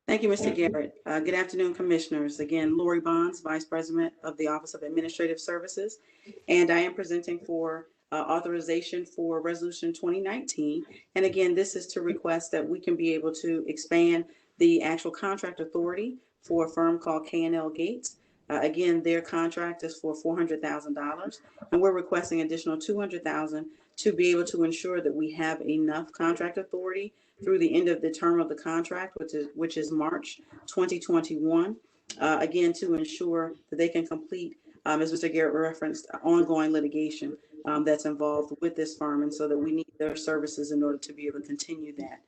Thank you, Mr. Garrett. Good afternoon, Commissioners. Again, Lori Bonds, Vice President of the Office of Administrative Services, and I am presenting for authorization for Resolution 2019. And again, this is to request that we can be able to expand the actual contract authority for a firm called K&L Gates. Again, their contract is for $400,000, and we're requesting additional $200,000 to be able to ensure that we have enough contract authority through the end of the term of the contract, which is March 2021, again, to ensure that they can complete, as Mr. Garrett referenced, ongoing litigation that's involved with this firm, and so that we need their services in order to be able to continue that.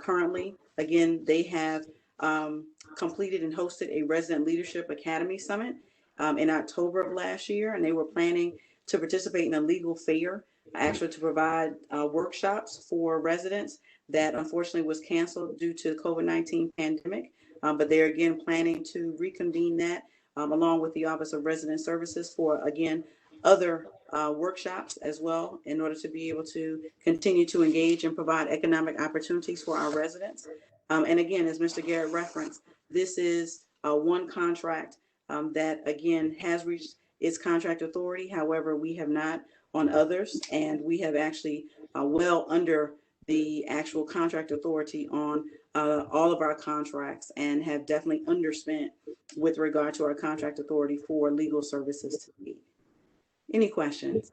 Currently, again, they have completed and hosted a Resident Leadership Academy Summit in October of last year, and they were planning to participate in a legal fair, actually to provide workshops for residents that unfortunately was canceled due to the COVID-19 pandemic. But they're again planning to reconvene that along with the Office of Resident Services for, again, other workshops as well, in order to be able to continue to engage and provide economic opportunities for our residents. And again, as Mr. Garrett referenced, this is one contract that again has reached its contract authority. However, we have not on others, and we have actually well under the actual contract authority on all of our contracts, and have definitely underspent with regard to our contract authority for legal services to me. Any questions?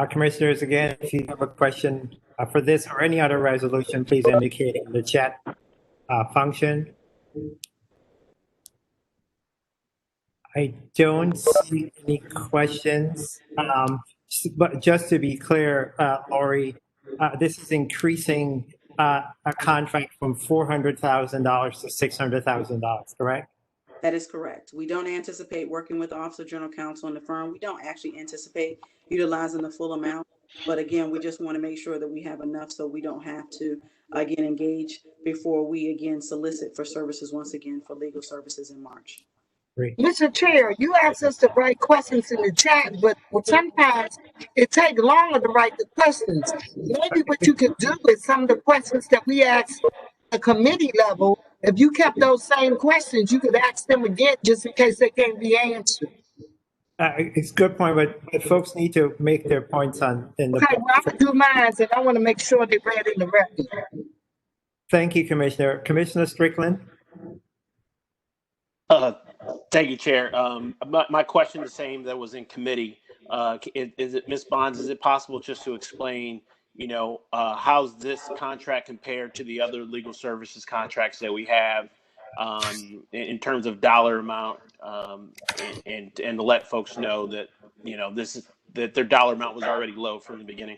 Commissioners, again, if you have a question for this or any other resolution, please indicate in the chat function. I don't see any questions. But just to be clear, Lori, this is increasing a contract from $400,000 to $600,000, correct? That is correct. We don't anticipate working with the Office of General Counsel in the firm. We don't actually anticipate utilizing the full amount. But again, we just want to make sure that we have enough so we don't have to, again, engage before we, again, solicit for services once again for legal services in March. Great. Mr. Chair, you asked us to write questions in the chat, but sometimes it takes longer to write the questions. Maybe what you could do is some of the questions that we asked at committee level, if you kept those same questions, you could ask them again just in case they can't be answered. It's a good point, but folks need to make their points on in the. Okay, well, I'm gonna do mine, and I want to make sure they read in the record. Thank you, Commissioner. Commissioner Strickland? Uh, Thank you, Chair. My question is the same that was in committee. Is it, Ms. Bonds, is it possible just to explain, how's this contract compared to the other legal services contracts that we have in terms of dollar amount, and to let folks know that, that their dollar amount was already low from the beginning?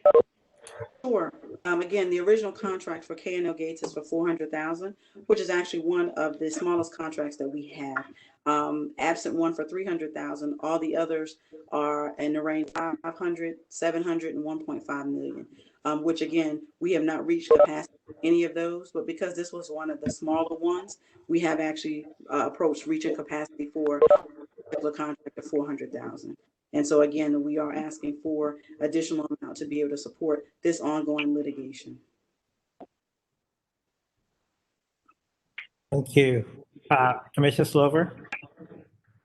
Sure. Again, the original contract for K&L Gates is for $400,000, which is actually one of the smallest contracts that we have. Absent one for $300,000, all the others are in the range of $500,000, $700,000, and $1.5 million. Which again, we have not reached capacity in any of those, but because this was one of the smaller ones, we have actually approached reaching capacity for a contract of $400,000. And so again, we are asking for additional amount to be able to support this ongoing litigation. Thank you. Commissioner Slover?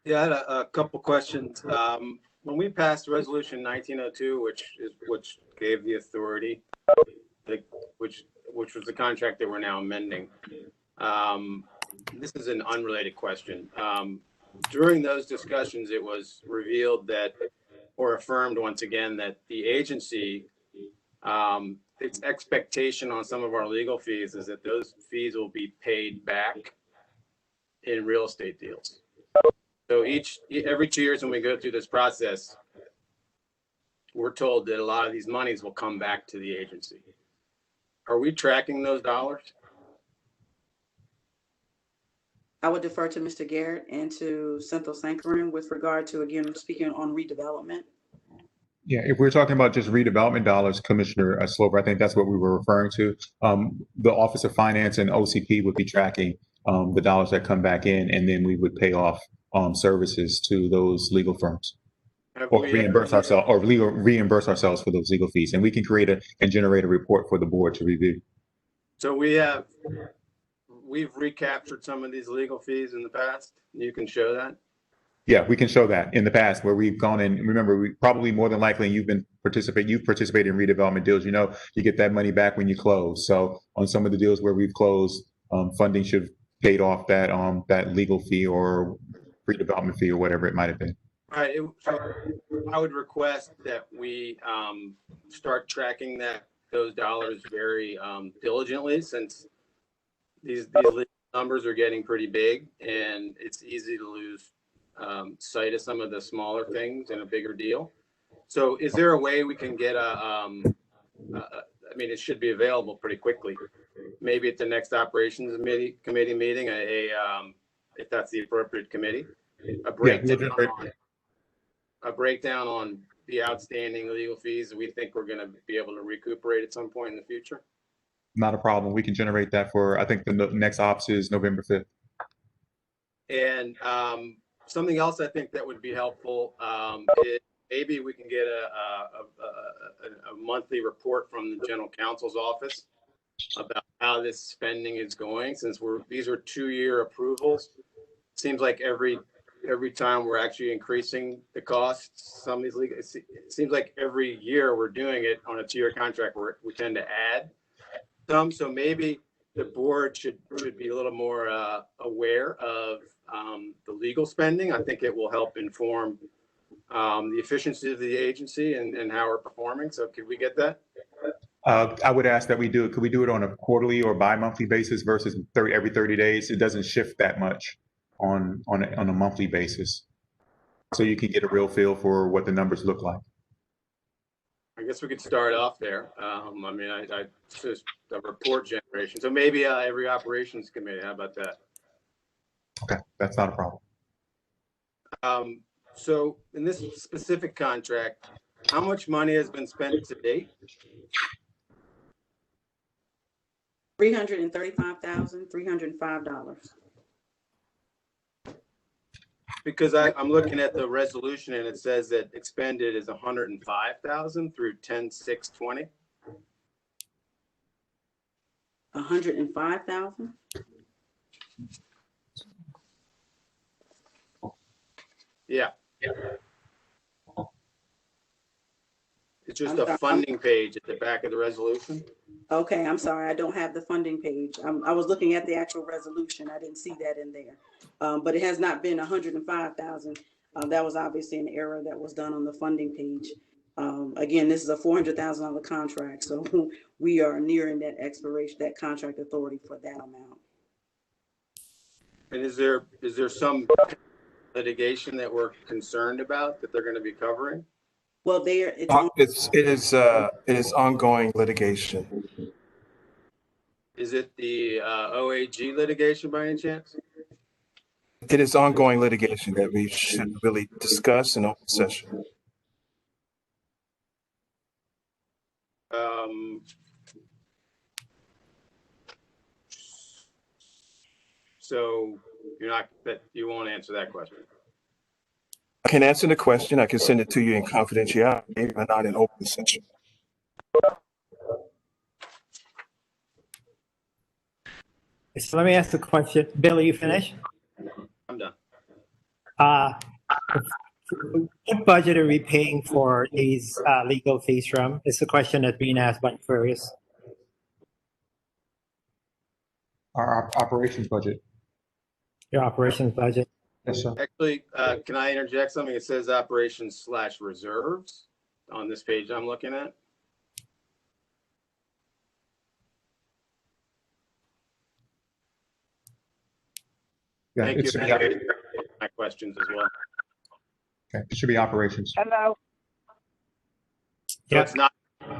Yeah, I had a couple questions. When we passed Resolution 1902, which gave the authority, which was the contract that we're now amending, this is an unrelated question. During those discussions, it was revealed that, or affirmed once again, that the agency, its expectation on some of our legal fees is that those fees will be paid back in real estate deals. So every 2 years when we go through this process, we're told that a lot of these monies will come back to the agency. Are we tracking those dollars? I would defer to Mr. Garrett and to Cynthia Sankaran with regard to, again, speaking on redevelopment. Yeah, if we're talking about just redevelopment dollars, Commissioner Slover, I think that's what we were referring to. The Office of Finance and OCP would be tracking the dollars that come back in, and then we would pay off services to those legal firms, or reimburse ourselves for those legal fees, and we can create and generate a report for the board to review. So we've recaptured some of these legal fees in the past. You can show that. Yeah, we can show that in the past where we've gone in. Remember, we probably more than likely you've participated in redevelopment deals. You get that money back when you close. So on some of the deals where we've closed, funding should have paid off that legal fee or redevelopment fee or whatever it might have been. All right. So I would request that we start tracking those dollars very diligently, since these numbers are getting pretty big, and it's easy to lose sight of some of the smaller things in a bigger deal. So is there a way we can get I mean, it should be available pretty quickly, maybe at the next operations committee meeting, if that's the appropriate committee, a breakdown on the outstanding legal fees that we think we're going to be able to recuperate at some point in the future? Not a problem. We can generate that for, I think the next ops is November 5th. And something else I think that would be helpful is maybe we can get a monthly report from the general counsel's office about how this spending is going, since these are 2-year approvals. Seems like every time we're actually increasing the costs, some of these legal, it seems like every year we're doing it on a 2-year contract where we tend to add some. So maybe the board should be a little more aware of the legal spending. I think it will help inform the efficiency of the agency and how we're performing. So could we get that? I would ask that we do it. Could we do it on a quarterly or bi-monthly basis versus every 30 days? It doesn't shift that much on a monthly basis. So you can get a real feel for what the numbers look like. I guess we could start off there. I mean, I just a report generation. So maybe every operations committee. How about that? Okay, that's not a problem. So in this specific contract, how much money has been spent to date? $335,305. Because I'm looking at the resolution and it says that expended is $105,000 through 10/6/20. 105,000. Yeah. It's just I'm a sorry. funding page at the back of the resolution. Okay, I'm sorry, I don't have the funding page. I was looking at the actual resolution. I didn't see that in there. But it has not been 105,000. That was obviously an error that was done on the funding page. Again, this is a $400,000 contract, so we are nearing that expiration, that contract authority for that amount. And is there some litigation that we're concerned about that they're going to be covering? Well, It is ongoing litigation. Is it the OAG litigation by any chance? It is ongoing litigation that we should really discuss in open session. So you won't answer that question. I can answer the question. I can send it to you in confidentiality, but not in open session. So let me ask the question. Bill, are you finished? I'm done. What budget are we paying for these legal fees from? It's a question that's being asked by Aquarius. Our operations budget. Your operations budget. Yes, sir. Actually, can I interject something? It says operations/reserves on this page I'm looking at. Yeah, Thank you. My questions as well. Okay, it should be operations. Hello. So it's not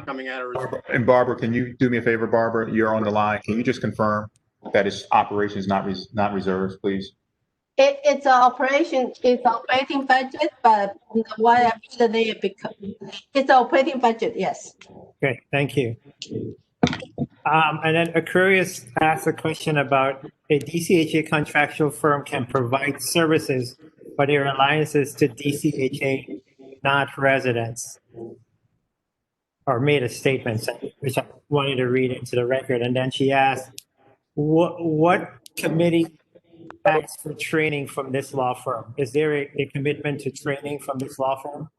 coming out of reserve. And Barbara, can you do me a favor, Barbara? You're on the line. Can you just confirm that it's operations, not reserves, please? It's operating budget, but why I put the name because it's operating budget, yes. Okay, thank you. And then Aquarius asked a question about a DCHA contractual firm can provide services for their alliances to DCHA, not residents, or made a statement, which I wanted to read into the record. And then she asked, what committee asks for training from this law firm? Is there a commitment to training from this law firm?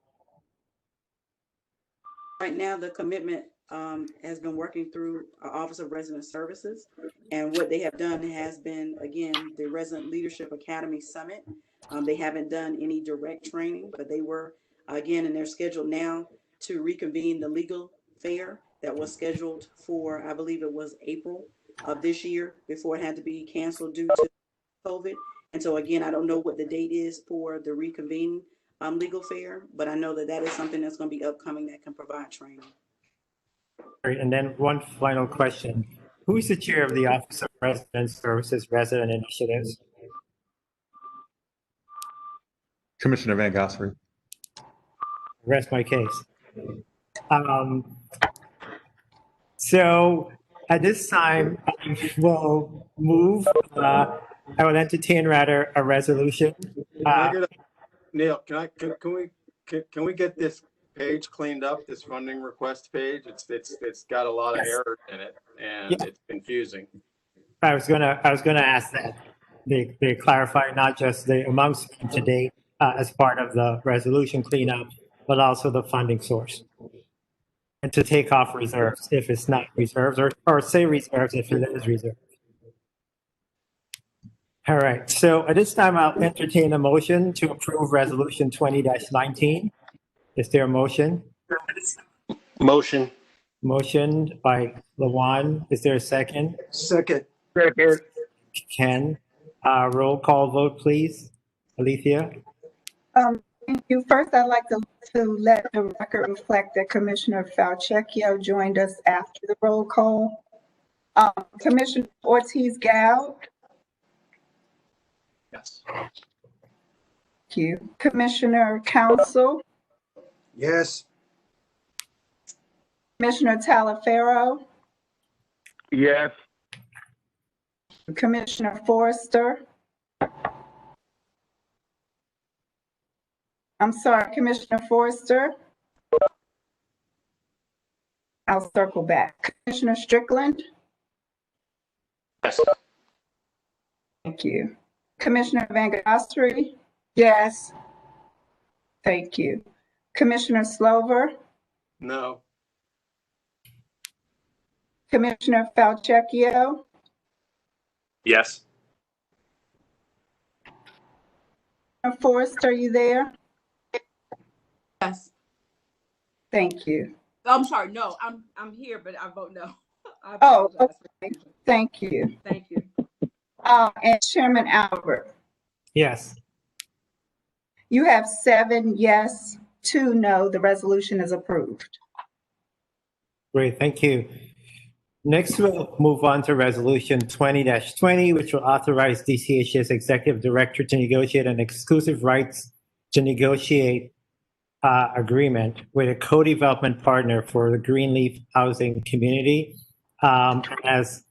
Right now, the commitment has been working through our Office of Resident Services. And what they have done has been, again, the Resident Leadership Academy Summit. They haven't done any direct training, but they were, again, and they're scheduled now to reconvene the legal fair that was scheduled for, I believe it was April of this year, before it had to be canceled due to COVID. And so, again, I don't know what the date is for the reconvene legal fair, but I know that that is something that's going to be upcoming that can provide training. Great. And then one final question. Who's the chair of the Office of Resident Services Resident Initiatives? Commissioner Van Gosford. Rest my case. So at this time, I will move. I will entertain rather a resolution. Neil, can we get this page cleaned up? This funding request page. It's got a lot of errors in it, and it's confusing. I was gonna ask that they clarify not just the amounts to date as part of the resolution cleanup, but also the funding source, and to take off reserves if it's not reserves, or say reserves if it is reserved. All right. So at this time, I'll entertain a motion to approve Resolution 20-19. Is there a motion? Motion. Motion by Lawan. Is there a second? Second. Ken. Roll call vote, please. Alethea. Thank you. First, I'd like to let the record reflect that Commissioner Falchecchio joined us after the roll call. Commissioner Ortiz-Gal. Yes. Thank you. Commissioner Council. Yes. Commissioner Talaferro. Yes. Commissioner Forrester. I'm sorry, Commissioner Forrester. I'll circle back. Commissioner Strickland. Yes. Thank you. Commissioner Van Gosford. Yes. Thank you. Commissioner Slover. No. Commissioner Falchecchio, Yes. Forrest, are you there? Yes. Thank you. I'm sorry. No, I'm here, but I vote no. I Oh, apologize. okay. Thank you. Thank you. And Chairman Albert, Yes. you have 7 yes, 2 no. The resolution is approved. Great, thank you. Next, we'll move on to Resolution 20-20, which will authorize DCHA's Executive Director to negotiate an exclusive rights to negotiate agreement with a co-development partner for the Greenleaf housing community. As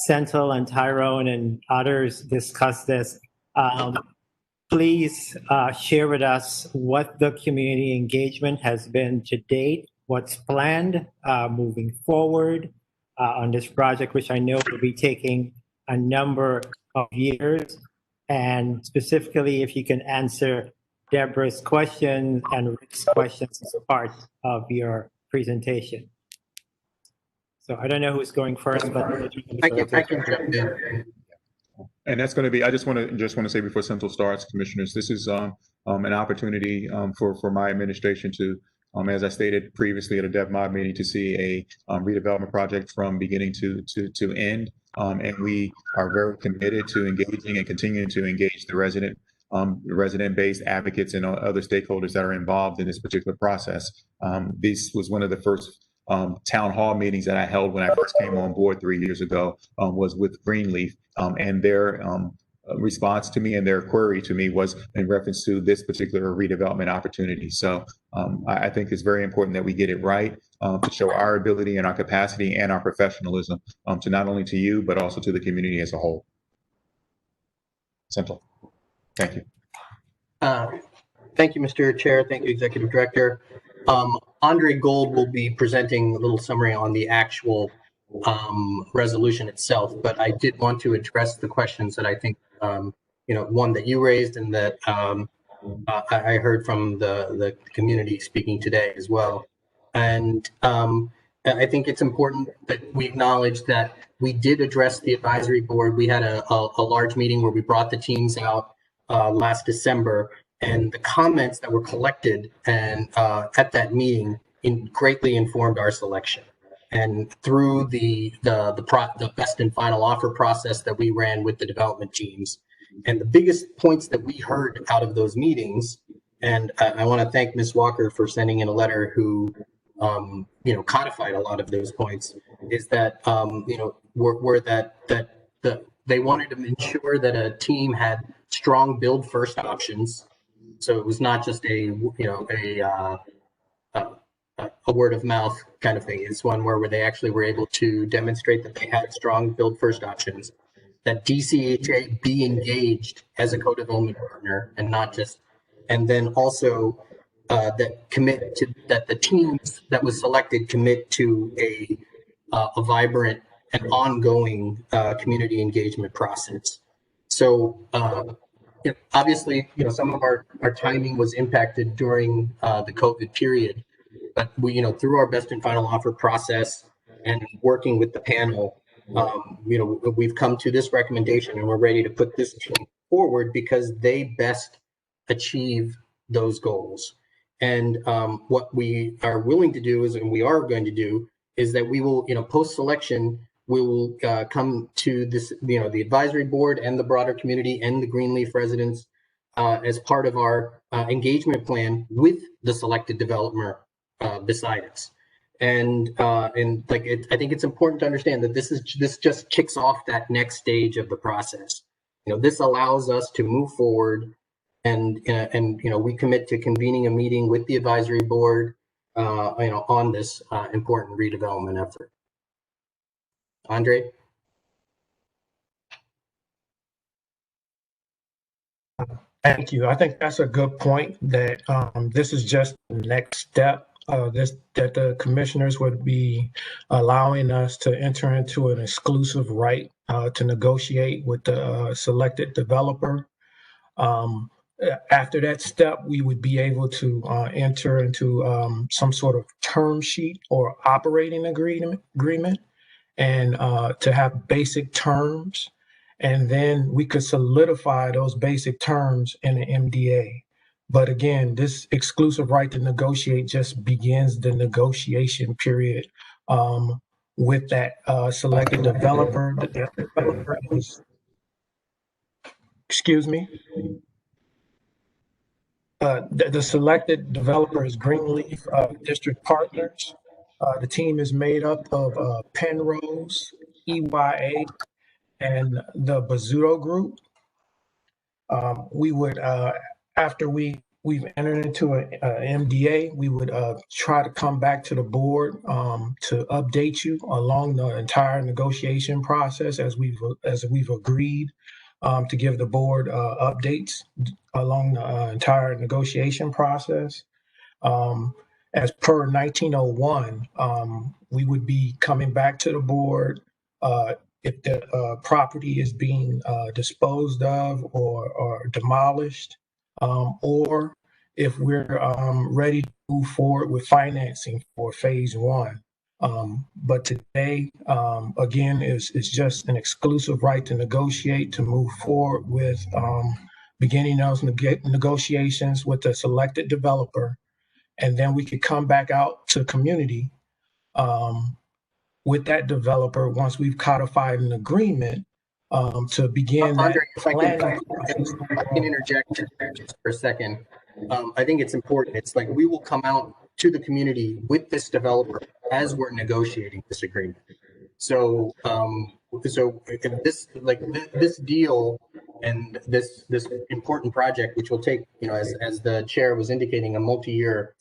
Senthil and Tyrone and others discuss this, please share with us what the community engagement has been to date, what's planned moving forward on this project, which I know will be taking a number of years. And specifically, if you can answer Deborah's question and Rick's questions as part of your presentation. So I don't know who's going first, but I can jump in. And that's going to be, I just want to say before Senthil starts, commissioners, this is an opportunity for my administration to, as I stated previously at a DevMod meeting, to see a redevelopment project from beginning to end. And we are very committed to engaging and continuing to engage the resident-based advocates and other stakeholders that are involved in this particular process. This was one of the first town hall meetings that I held when I first came on board 3 years ago, was with Greenleaf, and their response to me and their query to me was in reference to this particular redevelopment opportunity. So I think it's very important that we get it right to show our ability and our capacity and our professionalism to not only to you, but also to the community as a whole. Senthil. Thank you. Thank you, Mr. Chair. Thank you, Executive Director. Andre Gold will be presenting a little summary on the actual resolution itself, but I did want to address the questions that I think, one that you raised and that I heard from the community speaking today as well. And I think it's important that we acknowledge that we did address the advisory board. We had a large meeting where we brought the teams out last December, and the comments that were collected and at that meeting greatly informed our selection. And through the best and final offer process that we ran with the development teams, and the biggest points that we heard out of those meetings, and I want to thank Ms. Walker for sending in a letter who codified a lot of those points, is that were that they wanted to ensure that a team had strong build first options. So it was not just a word of mouth kind of thing. It's one where they actually were able to demonstrate that they had strong build first options, that DCHA be engaged as a co-development partner and not just, and then also that the teams that was selected commit to a vibrant and ongoing community engagement process. So obviously, some of our timing was impacted during the COVID period, but we, through our best and final offer process and working with the panel, we've come to this recommendation and we're ready to put this team forward because they best achieve those goals. And what we are willing to do is, and we are going to do, is that we will, post-selection, we will come to this, the advisory board and the broader community and the Greenleaf residents as part of our engagement plan with the selected developer beside us. And I think it's important to understand that this just kicks off that next stage of the process. This allows us to move forward, and we commit to convening a meeting with the advisory board, on this important redevelopment effort. Andre? Thank you. I think that's a good point, that this is just the next step. That the commissioners would be allowing us to enter into an exclusive right to negotiate with the selected developer. after that step, we would be able to enter into some sort of term sheet or operating agreement and to have basic terms. And then we could solidify those basic terms in an MDA. But again, this exclusive right to negotiate just begins the negotiation period with that selected developer. The developer is, excuse me. The selected developer is Greenleaf District Partners. The team is made up of Penrose, EYA, and the Bazzuto Group. We would, after we've entered into an MDA, we would try to come back to the board to update you along the entire negotiation process as we've agreed to give the board updates along the entire negotiation process. As per 1901, we would be coming back to the board if the property is being disposed of or demolished, or if we're ready to move forward with financing for phase one. But today, again, is just an exclusive right to negotiate, to move forward with beginning those negotiations with the selected developer. And then we could come back out to community with that developer once we've codified an agreement to begin that Andre, if I planning. can interject just for a second. I think it's important. It's like we will come out to the community with this developer as we're negotiating this agreement. So, if this deal and this important project, which will take, as the chair was indicating, a multi-year,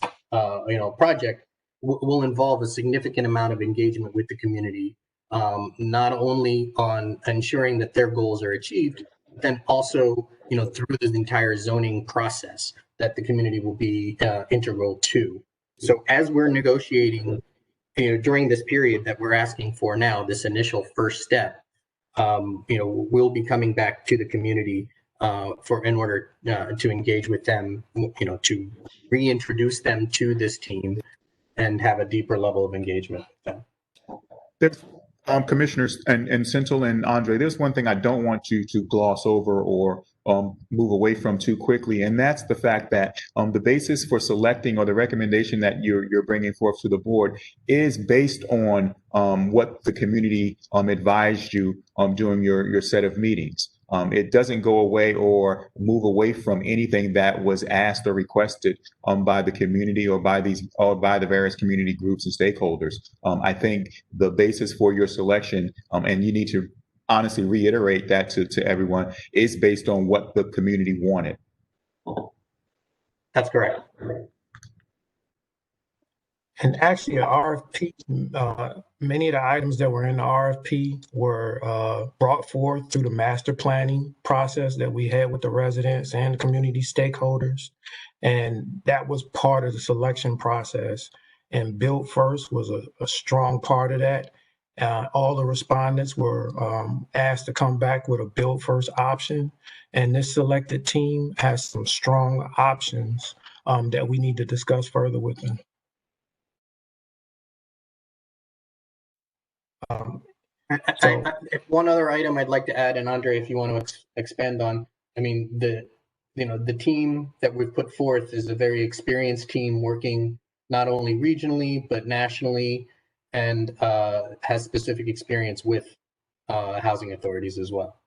project, will involve a significant amount of engagement with the community, not only on ensuring that their goals are achieved, but then also, through the entire zoning process that the community will be integral to. So as we're negotiating, during this period that we're asking for now, this initial first step, we'll be coming back to the community in order to engage with them, to reintroduce them to this team and have a deeper level of engagement with them. Commissioners and Centil and Andre, there's one thing I don't want you to gloss over or move away from too quickly, and that's the fact that the basis for selecting or the recommendation that you're bringing forth to the board is based on what the community advised you during your set of meetings. It doesn't go away or move away from anything that was asked or requested by the community or by the various community groups and stakeholders. I think the basis for your selection, and you need to honestly reiterate that to everyone, is based on what the community wanted. That's correct. And actually, an RFP, many of the items that were in the RFP were brought forth through the master planning process that we had with the residents and community stakeholders. And that was part of the selection process. And Build First was a strong part of that. All the respondents were asked to come back with a Build First option. And this selected team has some strong options that we need to discuss further with them. One other item I'd like to add, and Andre, if you want to expand on, the team that we've put forth is a very experienced team working not only regionally but nationally, and has specific experience with housing authorities as well.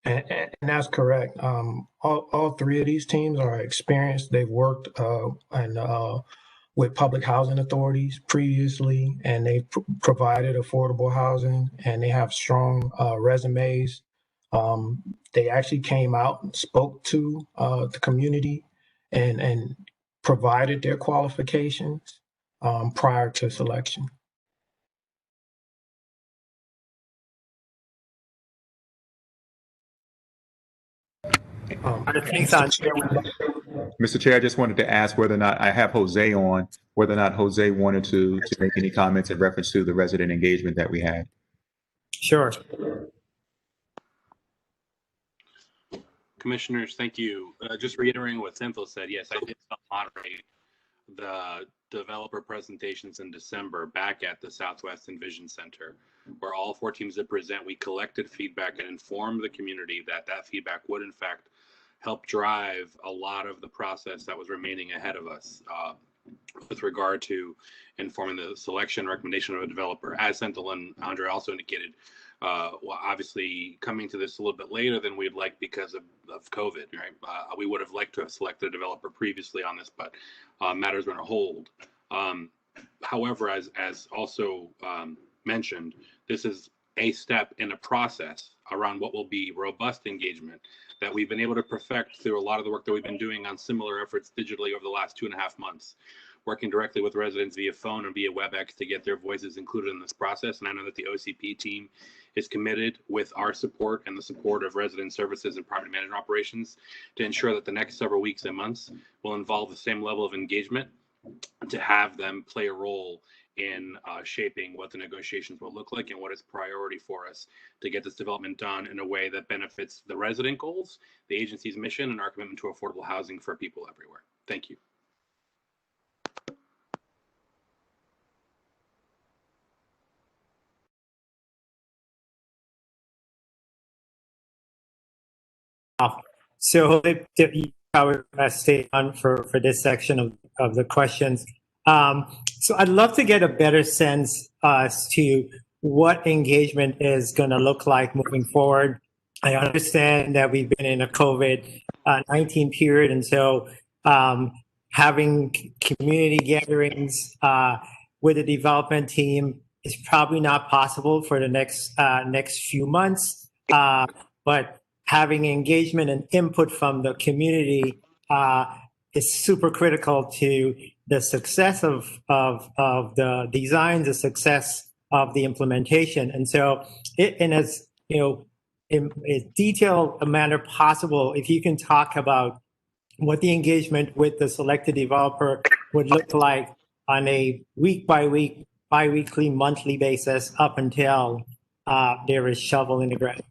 And that's correct. All three of these teams are experienced. They've worked with public housing authorities previously, and they provided affordable housing, and they have strong resumes. They actually came out and spoke to the community and provided their qualifications prior to selection. Mr. Chair, I just wanted to ask whether or not I have Jose on, whether or not Jose wanted to make any comments in reference to the resident engagement that we had. Sure. Commissioners, thank you. Just reiterating what Cynthia said, yes, I did moderate the developer presentations in December back at the Southwest Envision Center, where all 4 teams that present, we collected feedback and informed the community that that feedback would in fact help drive a lot of the process that was remaining ahead of us with regard to informing the selection and recommendation of a developer. As Cynthia and Andre also indicated, well, obviously coming to this a little bit later than we'd like because of COVID, right? We would have liked to have selected a developer previously on this, but matters were on hold. However, as also mentioned, this is a step in a process around what will be robust engagement that we've been able to perfect through a lot of the work that we've been doing on similar efforts digitally over the last 2.5 months, working directly with residents via phone and via WebEx to get their voices included in this process. And I know that the OCP team is committed with our support and the support of resident services and property management operations to ensure that the next several weeks and months will involve the same level of engagement to have them play a role in shaping what the negotiations will look like and what is priority for us to get this development done in a way that benefits the resident goals, the agency's mission, and our commitment to affordable housing for people everywhere. Thank you. So you probably stay on for this section of the questions. So I'd love to get a better sense as to what engagement is going to look like moving forward. I understand that we've been in a COVID-19 period, and so having community gatherings with the development team is probably not possible for the next few months. But having engagement and input from the community is super critical to the success of the designs, the success of the implementation. And so, in as in as detailed a manner possible, if you can talk about what the engagement with the selected developer would look like on a week by week, bi-weekly, monthly basis up until there is shovel in the ground.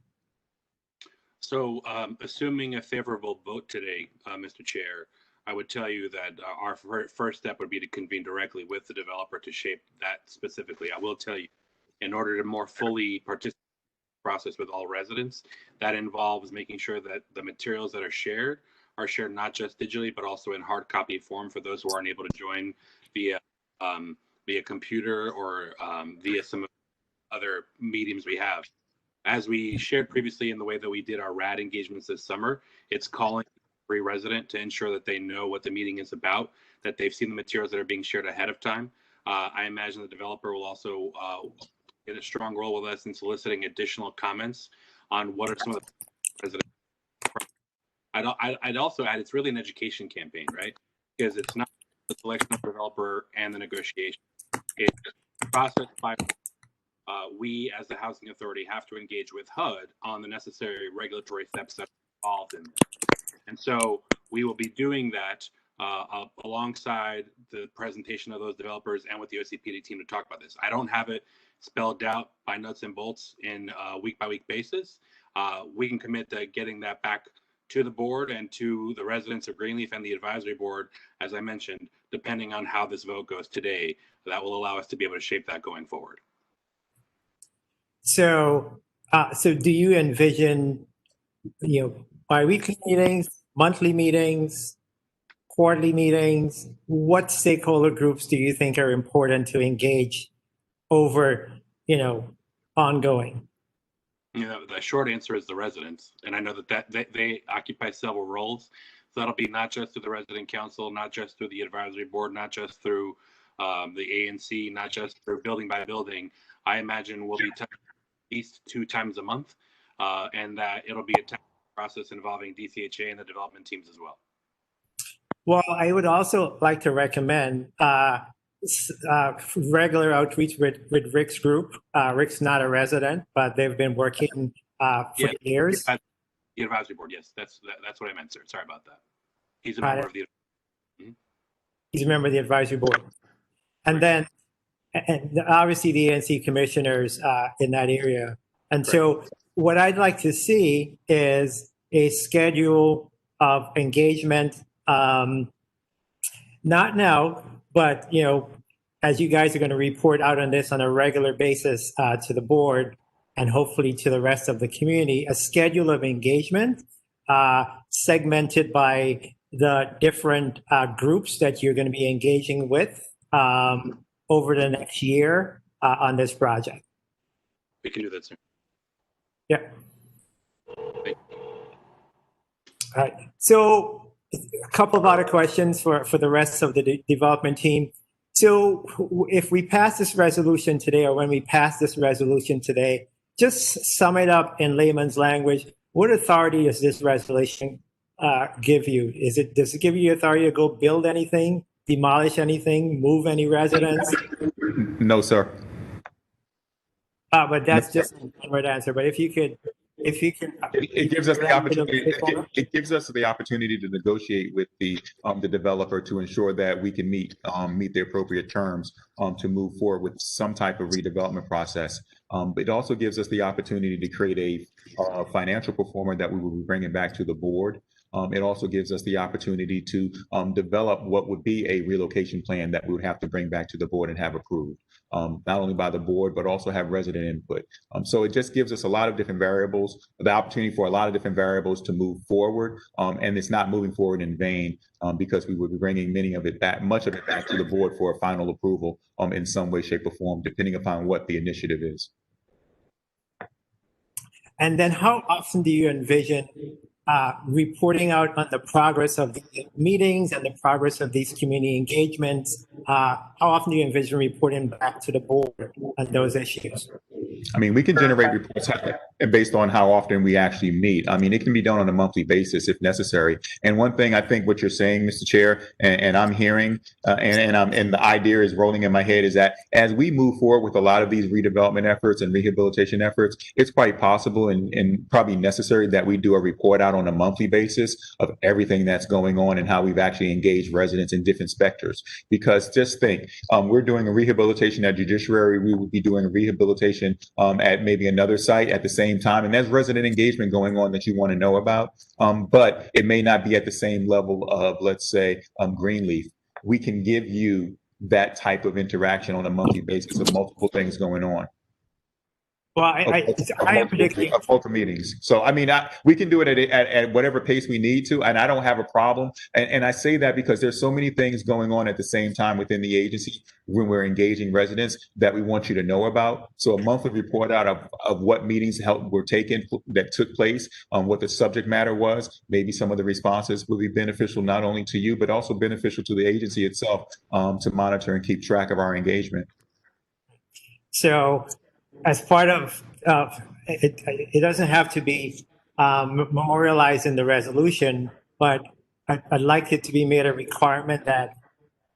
So assuming a favorable vote today, Mr. Chair, I would tell you that our first step would be to convene directly with the developer to shape that specifically. I will tell you, in order to more fully participate in the process with all residents, that involves making sure that the materials that are shared not just digitally, but also in hard copy form for those who aren't able to join via computer or via some of the other mediums we have. As we shared previously in the way that we did our RAD engagements this summer, it's calling every resident to ensure that they know what the meeting is about, that they've seen the materials that are being shared ahead of time. I imagine the developer will also get a strong role with us in soliciting additional comments on what are some of the residents. I'd also add, it's really an education campaign, right? Because it's not the selection of the developer and the negotiation. It's a process by we, as the Housing Authority, have to engage with HUD on the necessary regulatory steps that are involved in. And so we will be doing that alongside the presentation of those developers and with the OCPD team to talk about this. I don't have it spelled out by nuts and bolts in a week-by-week basis. We can commit to getting that back to the board and to the residents of Greenleaf and the advisory board, as I mentioned, depending on how this vote goes today. That will allow us to be able to shape that going forward. So, so do you envision, bi-weekly meetings, monthly meetings, quarterly meetings? What stakeholder groups do you think are important to engage over, ongoing? The short answer is the residents, and I know that they occupy several roles. So that'll be not just through the resident council, not just through the advisory board, not just through the ANC, not just through building by building. I imagine we'll be at least 2 times a month, and that it'll be a process involving DCHA and the development teams as well. Well, I would also like to recommend regular outreach with Rick's group. Rick's not a resident, but they've been working for years. The advisory board, yes, that's what I meant, sir. Sorry about that. He's a member of the. He's a member of the advisory board, and then and obviously the ANC commissioners in that area. And so what I'd like to see is a schedule of engagement. Not now, but as you guys are going to report out on this on a regular basis to the board and hopefully to the rest of the community, a schedule of engagement segmented by the different groups that you're going to be engaging with over the next year on this project. We can do that, sir. Yeah. All right. So a couple of other questions for the rest of the development team. So if we pass this resolution today, or when we pass this resolution today, just sum it up in layman's language. What authority does this resolution give you? Does it give you authority to go build anything, demolish anything, move any residents? No, sir. But that's just a one-word answer. But if you can. It gives us the opportunity. It gives us the opportunity to negotiate with the developer to ensure that we can meet the appropriate terms to move forward with some type of redevelopment process. But it also gives us the opportunity to create a financial performer that we will be bringing back to the board. It also gives us the opportunity to develop what would be a relocation plan that we would have to bring back to the board and have approved, not only by the board, but also have resident input. So it just gives us a lot of different variables, the opportunity for a lot of different variables to move forward. And it's not moving forward in vain because we would be bringing much of it back to the board for a final approval in some way, shape, or form, depending upon what the initiative is. And then how often do you envision reporting out on the progress of the meetings and the progress of these community engagements? How often do you envision reporting back to the board on those issues? I mean, we can generate reports based on how often we actually meet. I mean, it can be done on a monthly basis if necessary. And one thing I think what you're saying, Mr. Chair, and I'm hearing, and the idea is rolling in my head is that as we move forward with a lot of these redevelopment efforts and rehabilitation efforts, it's quite possible and probably necessary that we do a report out on a monthly basis of everything that's going on and how we've actually engaged residents in different specters. Because just think, we're doing a rehabilitation at Judiciary, we would be doing a rehabilitation at maybe another site at the same time. And there's resident engagement going on that you want to know about, but it may not be at the same level of, let's say, Greenleaf. We can give you that type of interaction on a monthly basis of multiple things going on. Well, I am predicting multiple meetings. So, I mean, we can do it at whatever pace we need to, and I don't have a problem. And I say that because there's so many things going on at the same time within the agency when we're engaging residents that we want you to know about. So a monthly report out of what meetings were taken that took place, what the subject matter was, maybe some of the responses will be beneficial not only to you, but also beneficial to the agency itself to monitor and keep track of our engagement. So, as part of it doesn't have to be memorialized in the resolution, but I'd like it to be made a requirement that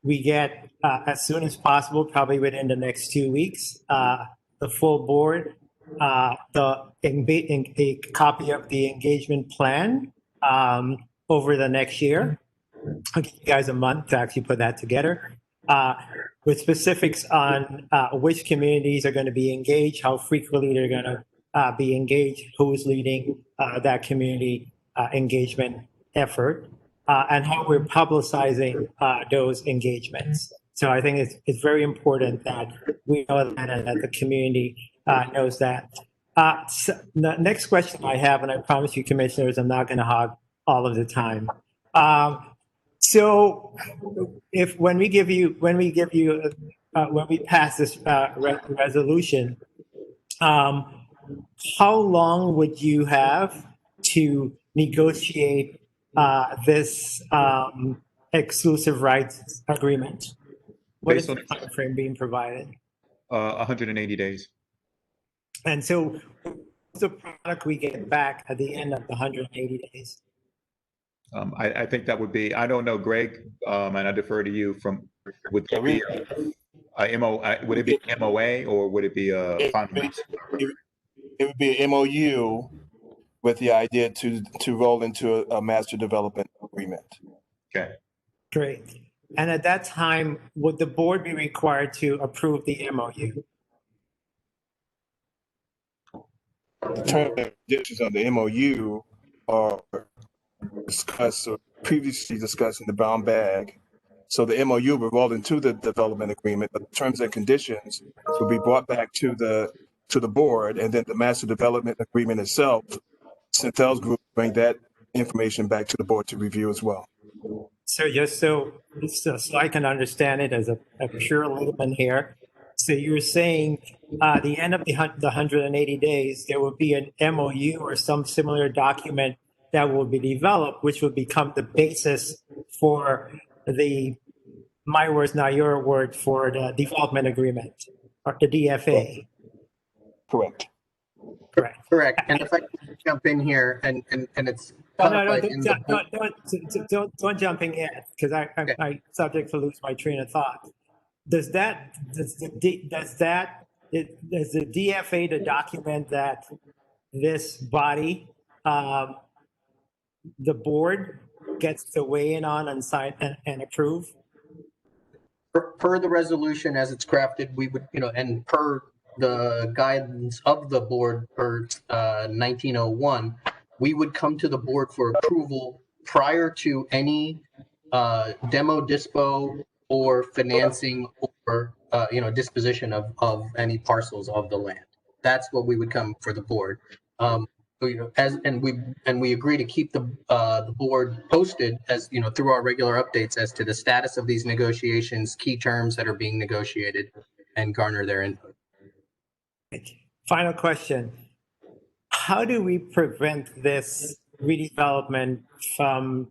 we get as soon as possible, probably within the next 2 weeks, the full board, a copy of the engagement plan over the next year. I'll give you guys a month to actually put that together. With specifics on which communities are going to be engaged, how frequently they're going to be engaged, who's leading that community engagement effort, and how we're publicizing those engagements. So I think it's very important that we know that and that the community knows that. So the next question I have, and I promise you, commissioners, I'm not going to hog all of the time. So, when we pass this resolution, how long would you have to negotiate this exclusive rights agreement? What is the time frame being provided? 180 days. And so, what's the product we get back at the end of the 180 days? I think that would be, I don't know, Greg, and I defer to you would it be would it be MOA or would it be a final? It would be an MOU with the idea to roll into a master development agreement. Okay. Great. And at that time, would the board be required to approve the MOU? The terms and conditions of the MOU are discussed or previously discussed in the brown bag. So the MOU will roll into the development agreement, but the terms and conditions will be brought back to the board, and then the master development agreement itself, Cynthel's group bring that information back to the board to review as well. So just so I can understand it as a pure layman here. So you're saying the end of the 180 days, there will be an MOU or some similar document that will be developed, which will become the basis for the, my words, not your word, for the development agreement, or the DFA. Correct. Correct. And if I can jump in here, and it's No, don't jump in yet, because I'm subject to lose my train of thought. Does the DFA the document that this body, the board, gets to weigh in on and sign and approve? Per the resolution as it's crafted, we would, and per the guidance of the board per 1901, we would come to the board for approval prior to any demo dispo or financing or disposition of any parcels of the land. That's what we would come for the board. We agree to keep the board posted as through our regular updates as to the status of these negotiations, key terms that are being negotiated, and garner their input. Final question. How do we prevent this redevelopment from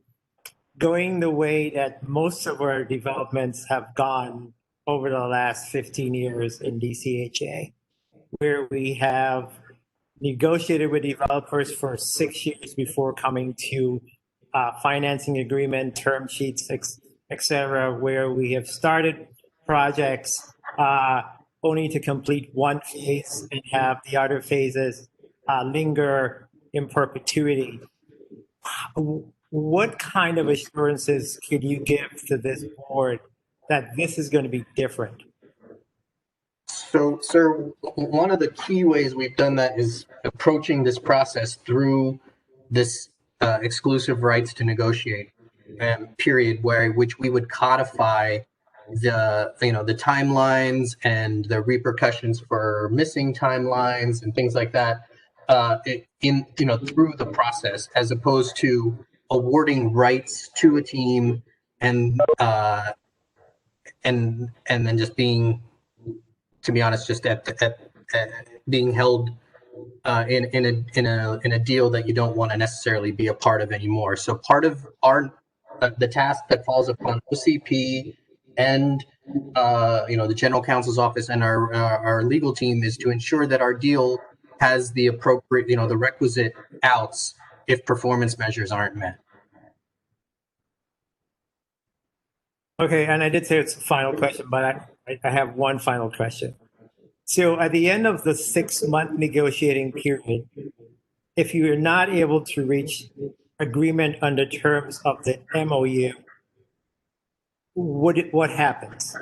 going the way that most of our developments have gone over the last 15 years in DCHA, where we have negotiated with developers for 6 years before coming to financing agreement, term sheets, etc., where we have started projects only to complete one phase and have the other phases linger in perpetuity. What kind of assurances could you give to this board that this is going to be different? So, sir, one of the key ways we've done that is approaching this process through this exclusive rights to negotiate period, which we would codify the timelines and the repercussions for missing timelines and things like that through the process, as opposed to awarding rights to a team and then just being, to be honest, just at being held in a deal that you don't want to necessarily be a part of anymore. So part of our the task that falls upon OCP and the general counsel's office and our legal team is to ensure that our deal has the appropriate, the requisite outs if performance measures aren't met. Okay, and I did say it's a final question, but I have one final question. So at the end of the 6-month negotiating period, if you are not able to reach agreement on the terms of the MOU, what happens?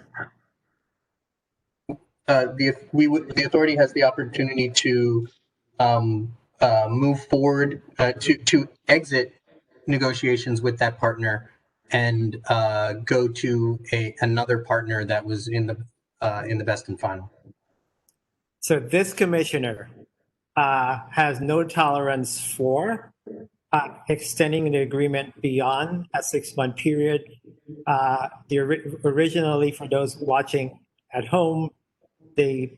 The authority has the opportunity to move forward to exit negotiations with that partner and go to another partner that was in the best and final. So this commissioner has no tolerance for extending the agreement beyond a 6-month period. Originally, for those watching at home, the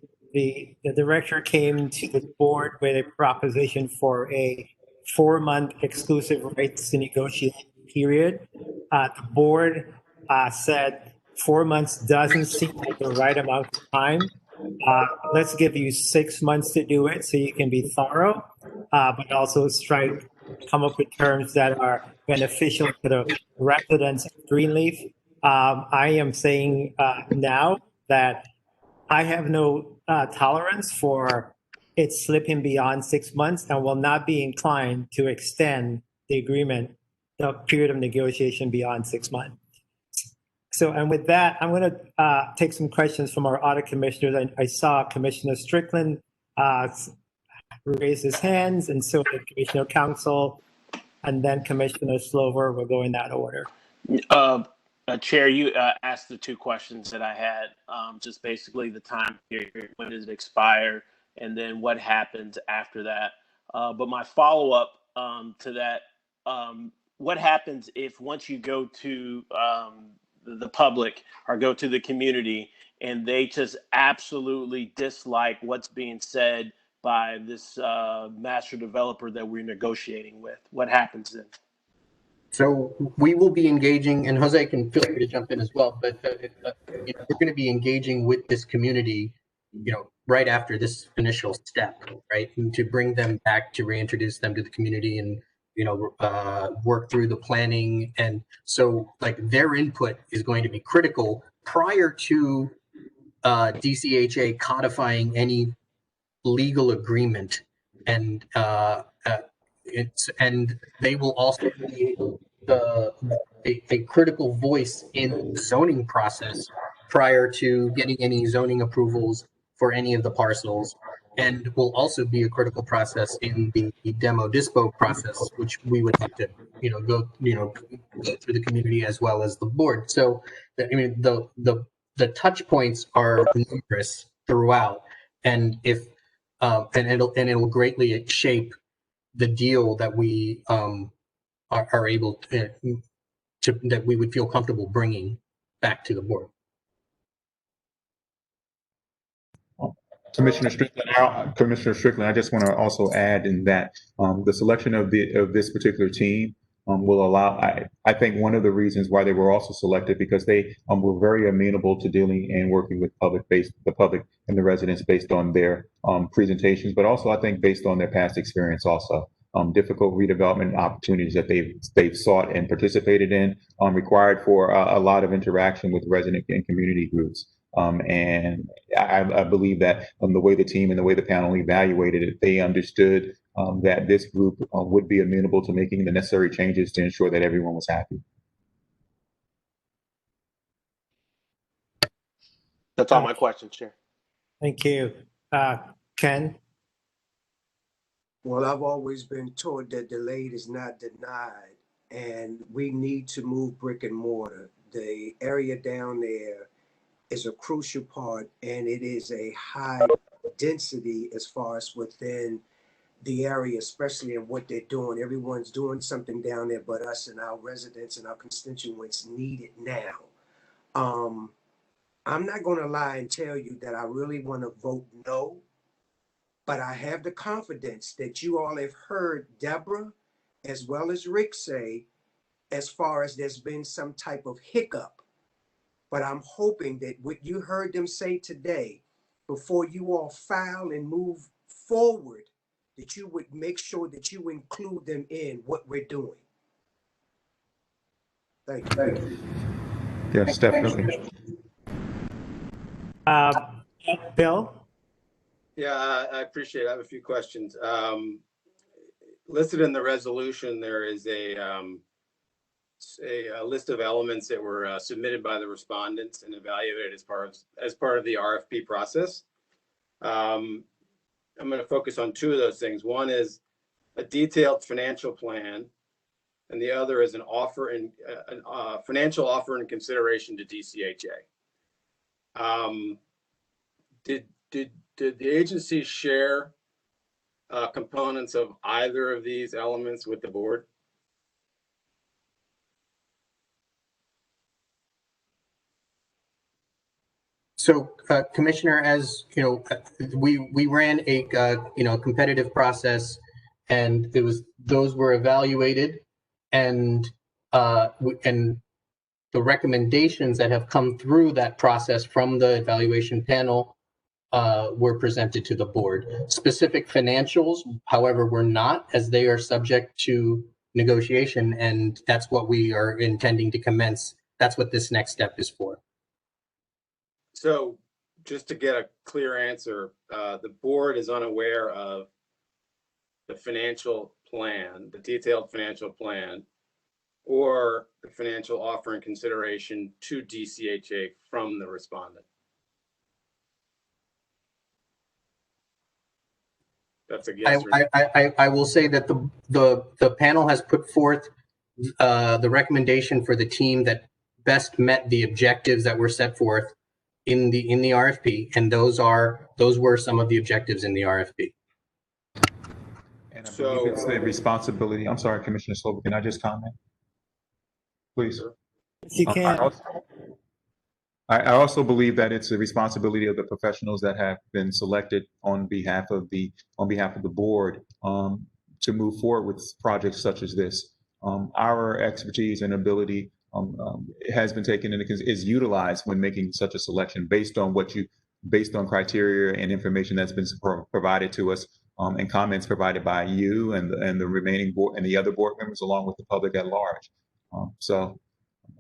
director came to the board with a proposition for a 4-month exclusive rights to negotiate period. The board said 4 months doesn't seem like the right amount of time. Let's give you 6 months to do it so you can be thorough, but also come up with terms that are beneficial to the residents of Greenleaf. I am saying now that I have no tolerance for it slipping beyond 6 months and will not be inclined to extend the agreement, the period of negotiation beyond 6 months. So, and with that, I'm going to take some questions from our audit commissioners. I saw Commissioner Strickland raise his hands, and so did Commissioner Council. and then Commissioner Slover will go in that order. Chair, you asked the two questions that I had, just basically the time period, when does it expire, and then what happens after that. But my follow-up to that, what happens if once you go to the public or go to the community and they just absolutely dislike what's being said by this master developer that we're negotiating with? What happens then? So we will be engaging, and Jose can feel free to jump in as well, but we're going to be engaging with this community, right after this initial step, right? And to bring them back, to reintroduce them to the community and, work through the planning. And so like their input is going to be critical prior to DCHA codifying any legal agreement, and they will also be a critical voice in the zoning process prior to getting any zoning approvals for any of the parcels, and will also be a critical process in the demo dispo process, which we would have to go through the community as well as the board. So the touch points are numerous throughout, and if it'll greatly shape the deal that we are able to that we would feel comfortable bringing back to the board. Commissioner Strickland, I just want to also add in that the selection of this particular team will allow. I think one of the reasons why they were also selected, because they were very amenable to dealing and working with the public and the residents based on their presentations, but also I think based on their past experience also. Difficult redevelopment opportunities that they've sought and participated in required for a lot of interaction with resident and community groups. And I believe that the way the team and the way the panel evaluated it, they understood that this group would be amenable to making the necessary changes to ensure that everyone was happy. That's all my questions, Chair. Thank you. Ken? Well, I've always been taught that delayed is not denied, and we need to move brick and mortar. The area down there is a crucial part, and it is a high density as far as within the area, especially in what they're doing. Everyone's doing something down there but us, and our residents and our constituents need it now. I'm not going to lie and tell you that I really want to vote no, but I have the confidence that you all have heard Deborah as well as Rick say, as far as there's been some type of hiccup. But I'm hoping that what you heard them say today, before you all file and move forward, that you would make sure that you include them in what we're doing. Thank you. Yeah, Steph. Okay. Bill? Yeah, I appreciate it. I have a few questions. Listed in the resolution, there is a list of elements that were submitted by the respondents and evaluated as part of the RFP process. I'm going to focus on two of those things. One is a detailed financial plan, and the other is an financial offer and consideration to DCHA. Did the agency share components of either of these elements with the board? So, Commissioner, as you know, we ran a competitive process, and those were evaluated, and the recommendations that have come through that process from the evaluation panel were presented to the board. Specific financials, however, were not, as they are subject to negotiation, and that's what we are intending to commence. That's what this next step is for. So just to get a clear answer, the board is unaware of the financial plan, the detailed financial plan, or the financial offer and consideration to DCHA from the respondent. That's a yes or no. I will say that the panel has put forth the recommendation for the team that best met the objectives that were set forth in the RFP, and those were some of the objectives in the RFP. And I believe it's the responsibility. I'm sorry, Commissioner Slover, can I just comment? Please. Yes, you can. I also believe that it's the responsibility of the professionals that have been selected on behalf of the board to move forward with projects such as this. Our expertise and ability has been taken into is utilized when making such a selection based on criteria and information that's been provided to us and comments provided by you and the remaining board and the other board members along with the public at large. So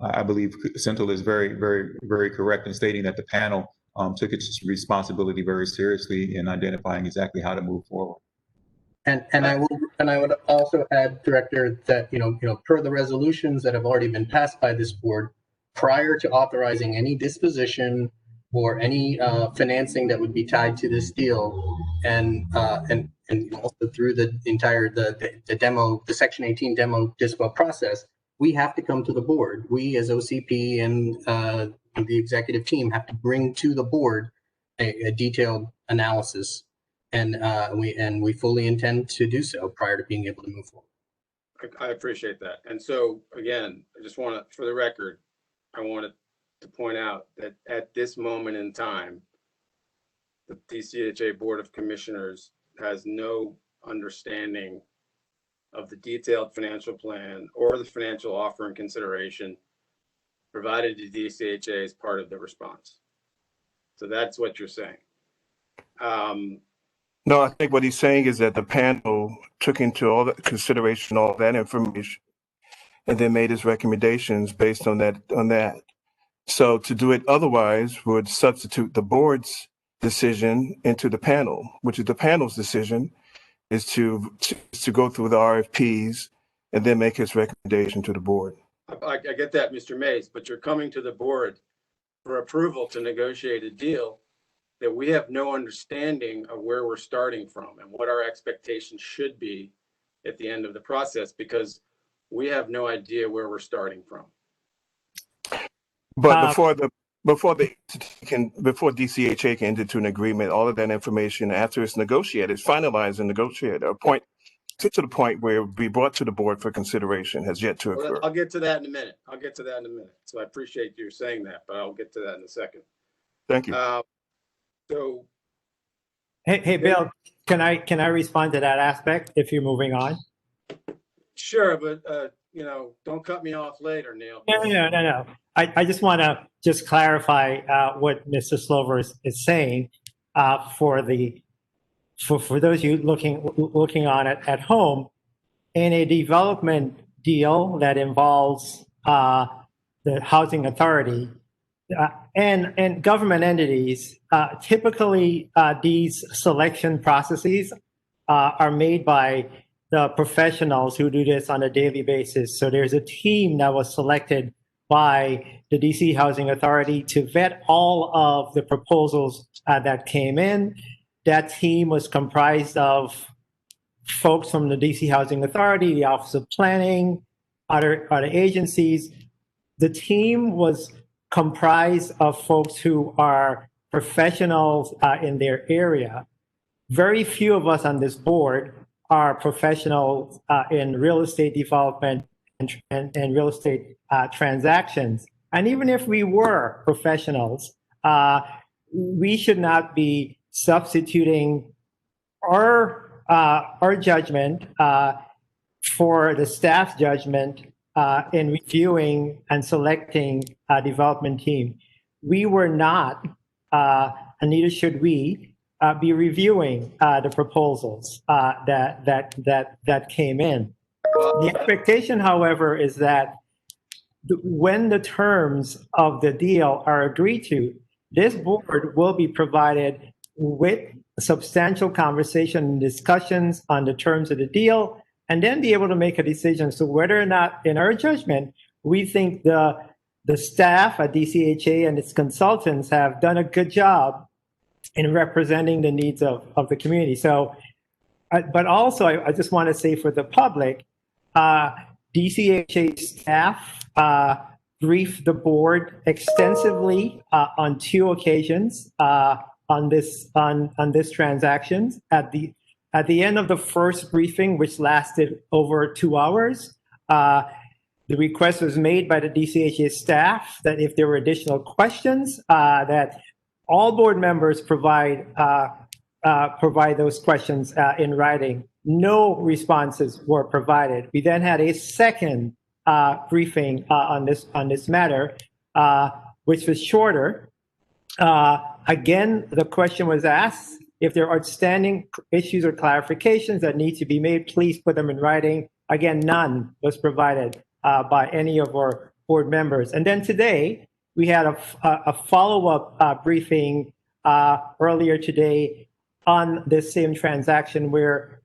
I believe Central is very, very, very correct in stating that the panel took its responsibility very seriously in identifying exactly how to move forward. And I would also add, Director, that per the resolutions that have already been passed by this board, prior to authorizing any disposition or any financing that would be tied to this deal, and also through the entire the demo, the Section 18 demo dispo process, we have to come to the board. We as OCP and the executive team have to bring to the board a detailed analysis, and we fully intend to do so prior to being able to move forward. I appreciate that. And so again, I just want to, for the record, I wanted to point out that at this moment in time, the DCHA Board of Commissioners has no understanding of the detailed financial plan or the financial offer and consideration provided to DCHA as part of the response. So that's what you're saying. No, I think what he's saying is that the panel took into all the consideration, all that information, and then made his recommendations based on that. So to do it otherwise would substitute the board's decision into the panel, which is the panel's decision is to go through the RFPs and then make his recommendation to the board. I get that, Mr. Mays, but you're coming to the board for approval to negotiate a deal that we have no understanding of where we're starting from and what our expectations should be at the end of the process, because we have no idea where we're starting from. But before DCHA can enter into an agreement, all of that information after it's negotiated, it's finalized and negotiated, to the point where it will be brought to the board for consideration has yet to occur. I'll get to that in a minute. So I appreciate you saying that, but I'll get to that in a second. Thank you. So, Hey, Bill, can I respond to that aspect if you're moving on? Sure, but don't cut me off later, Neil. No. I just want to clarify what Mr. Slover is saying for those of you looking on it at home. In a development deal that involves the housing authority and government entities, typically these selection processes are made by the professionals who do this on a daily basis. So there's a team that was selected by the DC Housing Authority to vet all of the proposals that came in. That team was comprised of folks from the DC Housing Authority, the Office of Planning, other agencies. The team was comprised of folks who are professionals in their area. Very few of us on this board are professionals in real estate development and real estate transactions. And even if we were professionals, we should not be substituting our judgment for the staff's judgment in reviewing and selecting a development team. We were not, and neither should we, be reviewing the proposals that came in. The expectation, however, is that when the terms of the deal are agreed to, this board will be provided with substantial conversation and discussions on the terms of the deal, and then be able to make a decision. So whether or not, in our judgment, we think the staff at DCHA and its consultants have done a good job in representing the needs of the community. So but also, I just want to say for the public, DCHA staff briefed the board extensively on 2 occasions on this transaction. At the end of the first briefing, which lasted over 2 hours, the request was made by the DCHA staff that if there were additional questions, that all board members provide those questions in writing. No responses were provided. We then had a second briefing on this matter, which was shorter. Again, the question was asked, if there are outstanding issues or clarifications that need to be made, please put them in writing. Again, none was provided by any of our board members. And then today, we had a follow-up briefing earlier today on this same transaction where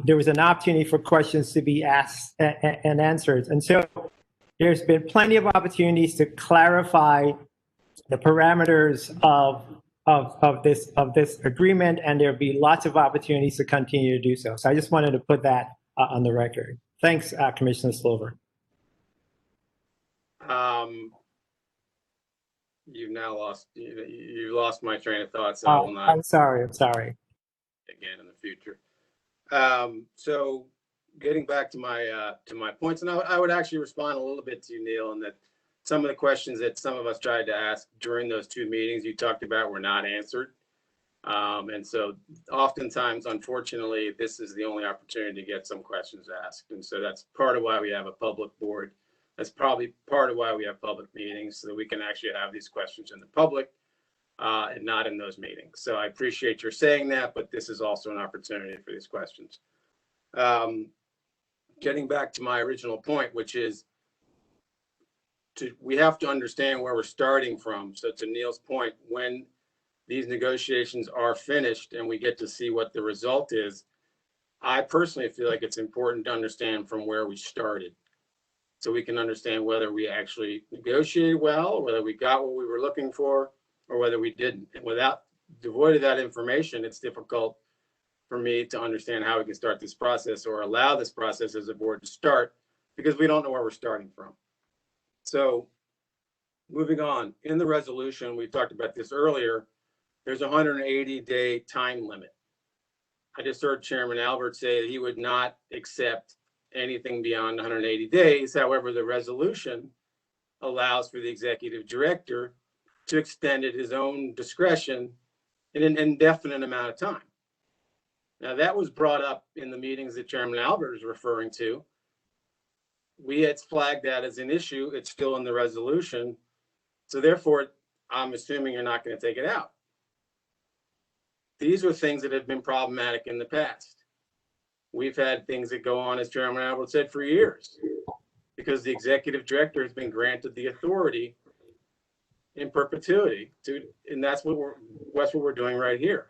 there was an opportunity for questions to be asked and answered. And so there's been plenty of opportunities to clarify the parameters of this agreement, and there'll be lots of opportunities to continue to do so. So I just wanted to put that on the record. Thanks, Commissioner Slover. You've now lost, you lost my train of thought, so I will not. I'm sorry. Again in the future. So getting back to my points, and I would actually respond a little bit to you, Neil, and that some of the questions that some of us tried to ask during those 2 meetings you talked about were not answered. And so oftentimes, unfortunately, this is the only opportunity to get some questions asked. And so that's part of why we have a public board. That's probably part of why we have public meetings, so that we can actually have these questions in the public and not in those meetings. So I appreciate your saying that, but this is also an opportunity for these questions. Getting back to my original point, which is we have to understand where we're starting from. So to Neil's point, when these negotiations are finished and we get to see what the result is, I personally feel like it's important to understand from where we started, so we can understand whether we actually negotiated well, whether we got what we were looking for, or whether we didn't. And without, devoid of that information, it's difficult for me to understand how we can start this process or allow this process as a board to start, because we don't know where we're starting from. So moving on, in the resolution, we talked about this earlier, there's a 180-day time limit. I just heard Chairman Albert say that he would not accept anything beyond 180 days. However, the resolution allows for the executive director to extend at his own discretion in an indefinite amount of time. Now, that was brought up in the meetings that Chairman Albert is referring to. We had flagged that as an issue. It's still in the resolution. So therefore, I'm assuming you're not going to take it out. These are things that have been problematic in the past. We've had things that go on, as Chairman Albert said, for years, because the executive director has been granted the authority in perpetuity to, and that's what we're doing right here.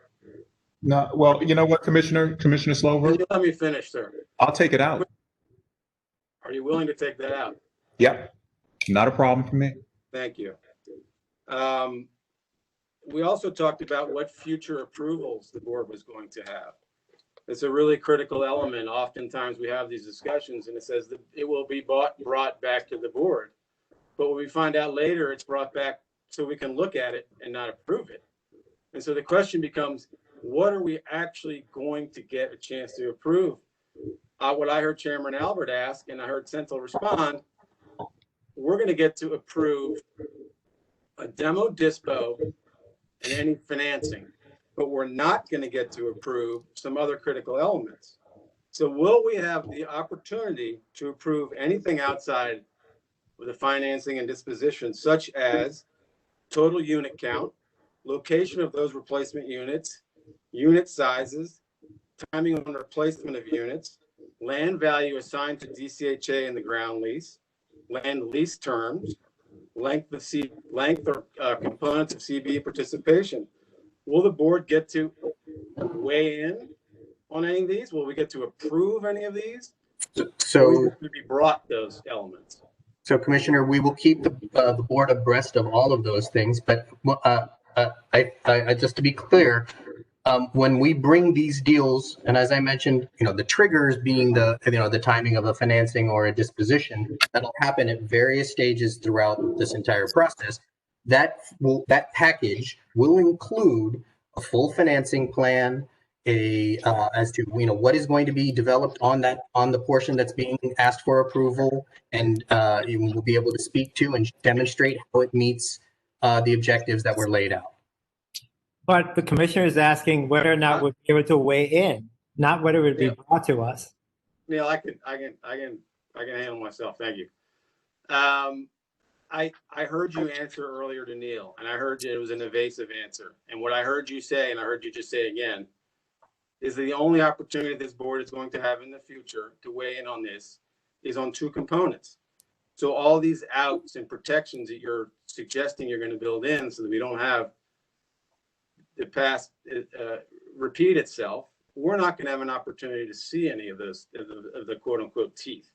No, well, you know what, Commissioner Slover? Can you let me finish, sir? I'll take it out. Are you willing to take that out? Yep, not a problem for me. Thank you. We also talked about what future approvals the board was going to have. It's a really critical element. Oftentimes we have these discussions and it says that it will be brought back to the board. But when we find out later, it's brought back so we can look at it and not approve it. And so the question becomes, what are we actually going to get a chance to approve? What I heard Chairman Albert ask, and I heard Central respond, we're going to get to approve a demo dispo and any financing, but we're not going to get to approve some other critical elements. So will we have the opportunity to approve anything outside of the financing and disposition, such as total unit count, location of those replacement units, unit sizes, timing on replacement of units, land value assigned to DCHA in the ground lease, land lease terms, length or components of CBE participation? Will the board get to weigh in on any of these? Will we get to approve any of these? So will we be brought those elements? So, Commissioner, we will keep the board abreast of all of those things. But I just to be clear, when we bring these deals, and as I mentioned, the triggers being the timing of a financing or a disposition that'll happen at various stages throughout this entire process. That package will include a full financing plan, as to what is going to be developed on the portion that's being asked for approval, and you will be able to speak to and demonstrate how it meets the objectives that were laid out. But the commissioner is asking whether or not we'll be able to weigh in, not whether it would be brought to us. Neil, I can handle myself. Thank you. I heard you answer earlier to Neil, and I heard it was an evasive answer. And what I heard you say, and I heard you just say again, is the only opportunity this board is going to have in the future to weigh in on this is on two components. So all these outs and protections that you're suggesting you're going to build in so that we don't have the past repeat itself, we're not going to have an opportunity to see any of those, of the quote unquote teeth.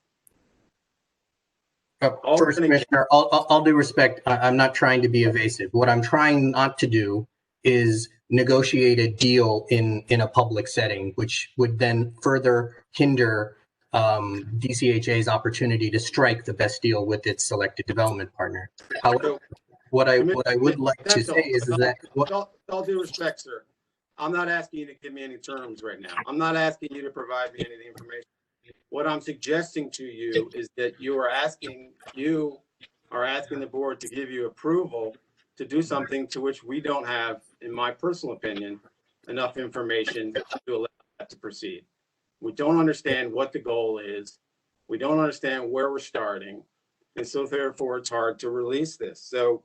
First, Commissioner, all due respect, I'm not trying to be evasive. What I'm trying not to do is negotiate a deal in a public setting, which would then further hinder DCHA's opportunity to strike the best deal with its selected development partner. However, what I would like to say is that with all due respect, sir, I'm not asking you to give me any terms right now. I'm not asking you to provide me any of the information. What I'm suggesting to you is that you are asking the board to give you approval to do something to which we don't have, in my personal opinion, enough information to allow that to proceed. We don't understand what the goal is. We don't understand where we're starting. And so therefore it's hard to release this. So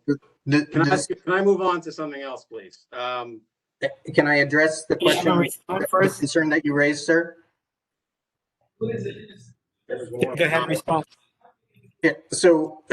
can I move on to something else, please? Can I address the question, the concern that you raised, sir? Go ahead, respond. Yeah, so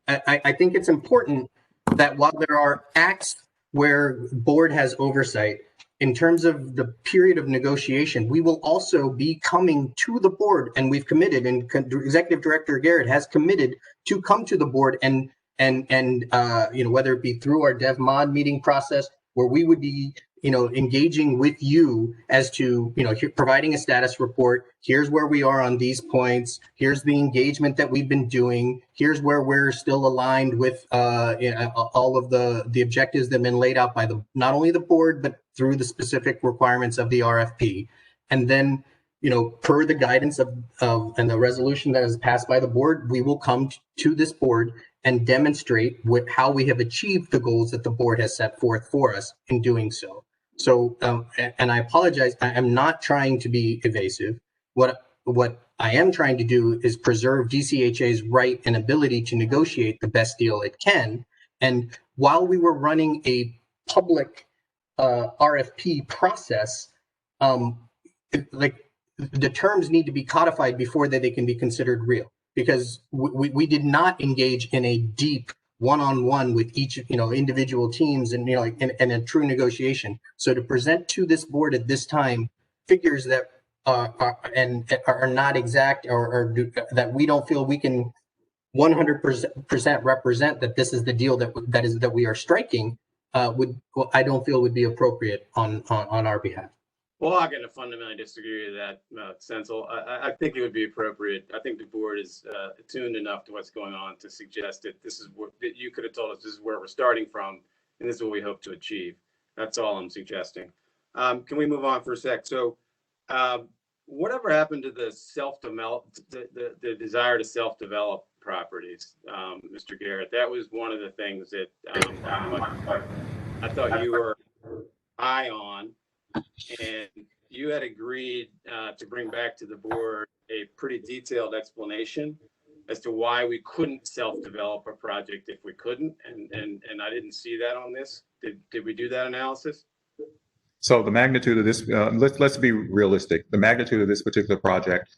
I think it's important that while there are acts where board has oversight, in terms of the period of negotiation, we will also be coming to the board, and we've committed, and Executive Director Garrett has committed to come to the board and whether it be through our DevMod meeting process, where we would be engaging with you as to providing a status report. Here's where we are on these points. Here's the engagement that we've been doing. Here's where we're still aligned with all of the objectives that have been laid out by not only the board but through the specific requirements of the RFP. And then per the guidance of and the resolution that is passed by the board, we will come to this board and demonstrate how we have achieved the goals that the board has set forth for us in doing so. So, and I apologize, I am not trying to be evasive. What I am trying to do is preserve DCHA's right and ability to negotiate the best deal it can. And while we were running a public RFP process, the terms need to be codified before they can be considered real, because we did not engage in a deep one-on-one with each individual teams and in a true negotiation. So to present to this board at this time figures that are not exact or that we don't feel we can 100% represent that this is the deal that we are striking I don't feel would be appropriate on our behalf. Well, I'm going to fundamentally disagree with that, Sensel. I think it would be appropriate. I think the board is attuned enough to what's going on to suggest that this is that you could have told us this is where we're starting from, and this is what we hope to achieve. That's all I'm suggesting. Can we move on for a sec? So, whatever happened to the the desire to self-develop properties, Mr. Garrett? That was one of the things that I thought you were high on. And you had agreed to bring back to the board a pretty detailed explanation as to why we couldn't self-develop a project if we couldn't, and I didn't see that on this. Did we do that analysis? So the magnitude of this, let's be realistic. The magnitude of this particular project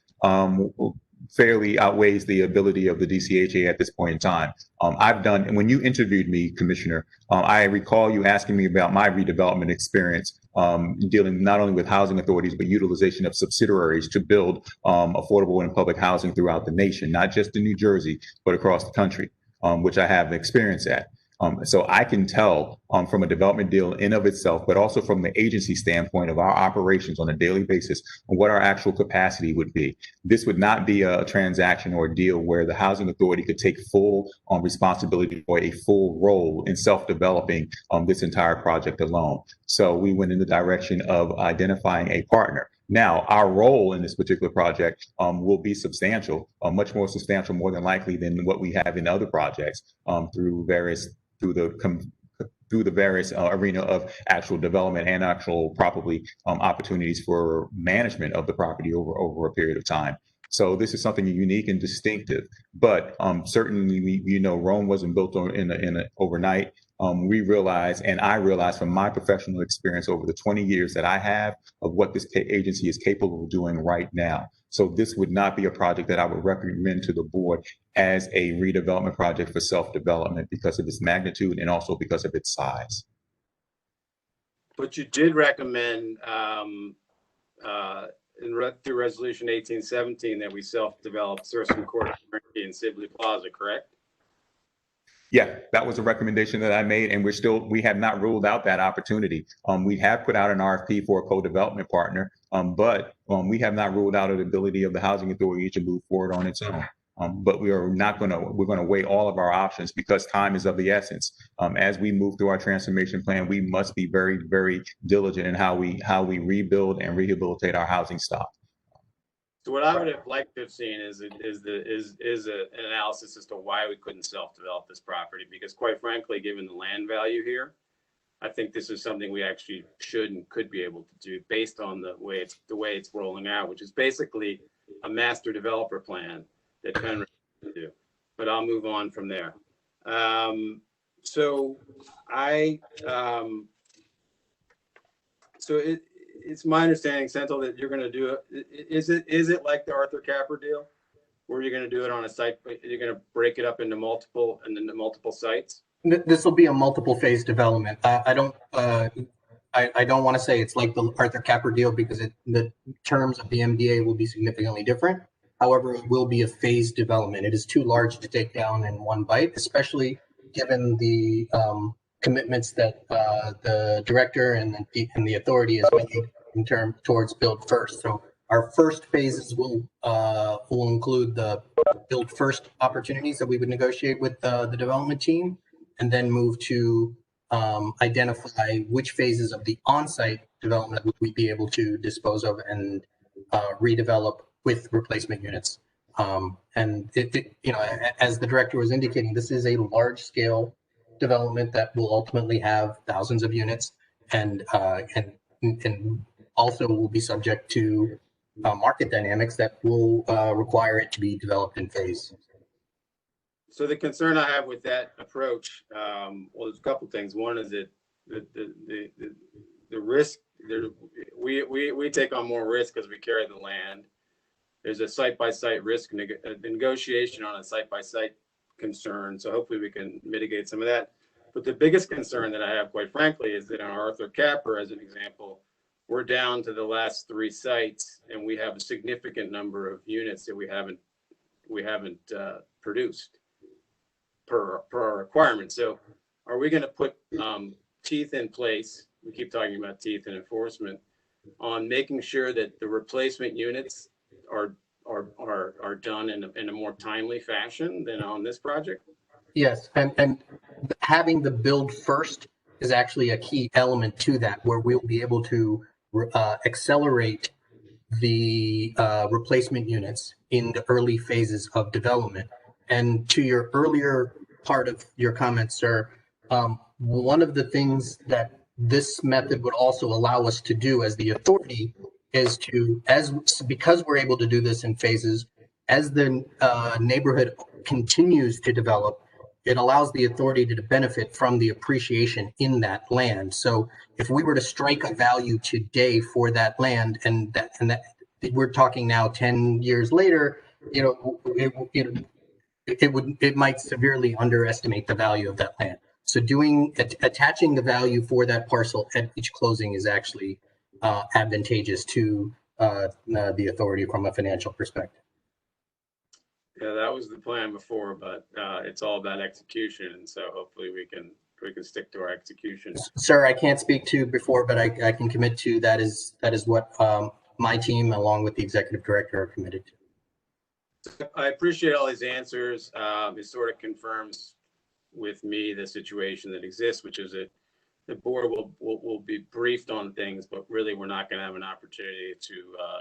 fairly outweighs the ability of the DCHA at this point in time. And when you interviewed me, Commissioner, I recall you asking me about my redevelopment experience, dealing not only with housing authorities, but utilization of subsidiaries to build affordable and public housing throughout the nation, not just in New Jersey, but across the country, which I have experience at. So I can tell from a development deal in of itself, but also from the agency standpoint of our operations on a daily basis, what our actual capacity would be. This would not be a transaction or a deal where the housing authority could take full responsibility or a full role in self-developing this entire project alone. So we went in the direction of identifying a partner. Now, our role in this particular project will be substantial, much more substantial, more than likely than what we have in other projects through the various arena of actual development and actual probably opportunities for management of the property over a period of time. So this is something unique and distinctive, but certainly Rome wasn't built overnight. We realize, and I realize from my professional experience over the 20 years that I have of what this agency is capable of doing right now. So this would not be a project that I would recommend to the board as a redevelopment project for self-development because of its magnitude and also because of its size. But you did recommend through Resolution 1817 that we self-develop Thurston Court and Sibley Plaza, correct? Yeah, that was a recommendation that I made, and we have not ruled out that opportunity. We have put out an RFP for a co-development partner, but we have not ruled out the ability of the housing authority to move forward on its own. But we're going to weigh all of our options because time is of the essence. As we move through our transformation plan, we must be very, very diligent in how we rebuild and rehabilitate our housing stock. So what I would have liked to have seen is an analysis as to why we couldn't self-develop this property. Because quite frankly, given the land value here, I think this is something we actually should and could be able to do based on the way it's rolling out, which is basically a master developer plan that Penn can do. But I'll move on from there. It's my understanding, Central, that you're going to do it. Is it like the Arthur Capper deal, where you're going to do it on a site, but you're going to break it up into multiple sites? This will be a multiple phase development. I don't want to say it's like the Arthur Capper deal because the terms of the MDA will be significantly different. However, it will be a phased development. It is too large to take down in one bite, especially given the commitments that the director and the authority is making in terms towards build first. So our first phases will include the build first opportunities that we would negotiate with the development team, and then move to identify which phases of the on-site development would we be able to dispose of and redevelop with replacement units. And as the director was indicating, this is a large scale development that will ultimately have thousands of units and also will be subject to market dynamics that will require it to be developed in phase. So the concern I have with that approach, well, there's a couple of things. One is that the risk, we take on more risk because we carry the land. There's a site-by-site risk, negotiation on a site-by-site concern. So hopefully we can mitigate some of that. But the biggest concern that I have, quite frankly, is that on Arthur Capper, as an example, we're down to the last 3 sites, and we have a significant number of units that we haven't produced per our requirements. So are we going to put teeth in place? We keep talking about teeth and enforcement on making sure that the replacement units are done in a more timely fashion than on this project? Yes, and having the build first is actually a key element to that, where we'll be able to accelerate the replacement units in the early phases of development. And to your earlier part of your comments, sir, one of the things that this method would also allow us to do as the authority is to, because we're able to do this in phases, as the neighborhood continues to develop, it allows the authority to benefit from the appreciation in that land. So if we were to strike a value today for that land, and that we're talking now 10 years later, it might severely underestimate the value of that land. So attaching the value for that parcel at each closing is actually advantageous to the authority from a financial perspective. Yeah, that was the plan before, but it's all about execution, and so hopefully we can stick to our execution. Sir, I can't speak to before, but I can commit to that is what my team, along with the executive director, are committed to. I appreciate all these answers. It sort of confirms with me the situation that exists, which is that the board will be briefed on things, but really we're not going to have an opportunity to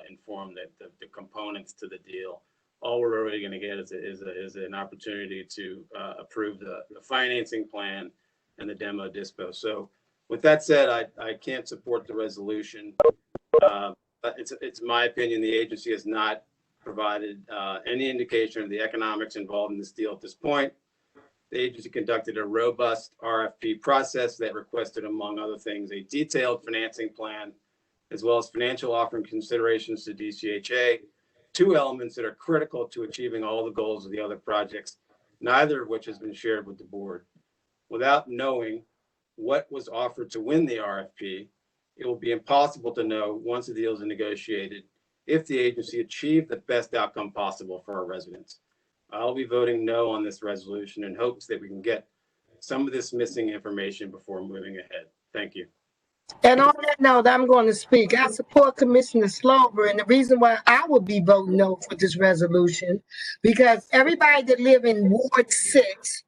inform the components to the deal. All we're really going to get is an opportunity to approve the financing plan and the demo dispo. So with that said, I can't support the resolution. It's my opinion the agency has not provided any indication of the economics involved in this deal at this point. The agency conducted a robust RFP process that requested, among other things, a detailed financing plan, as well as financial offering considerations to DCHA, two elements that are critical to achieving all the goals of the other projects, neither of which has been shared with the board. Without knowing what was offered to win the RFP, it will be impossible to know, once the deals are negotiated, if the agency achieved the best outcome possible for our residents. I'll be voting no on this resolution in hopes that we can get some of this missing information before moving ahead. Thank you. And on that note, I'm going to speak. I support Commissioner Slover, and the reason why I would be voting no for this resolution, because everybody that live in Ward 6,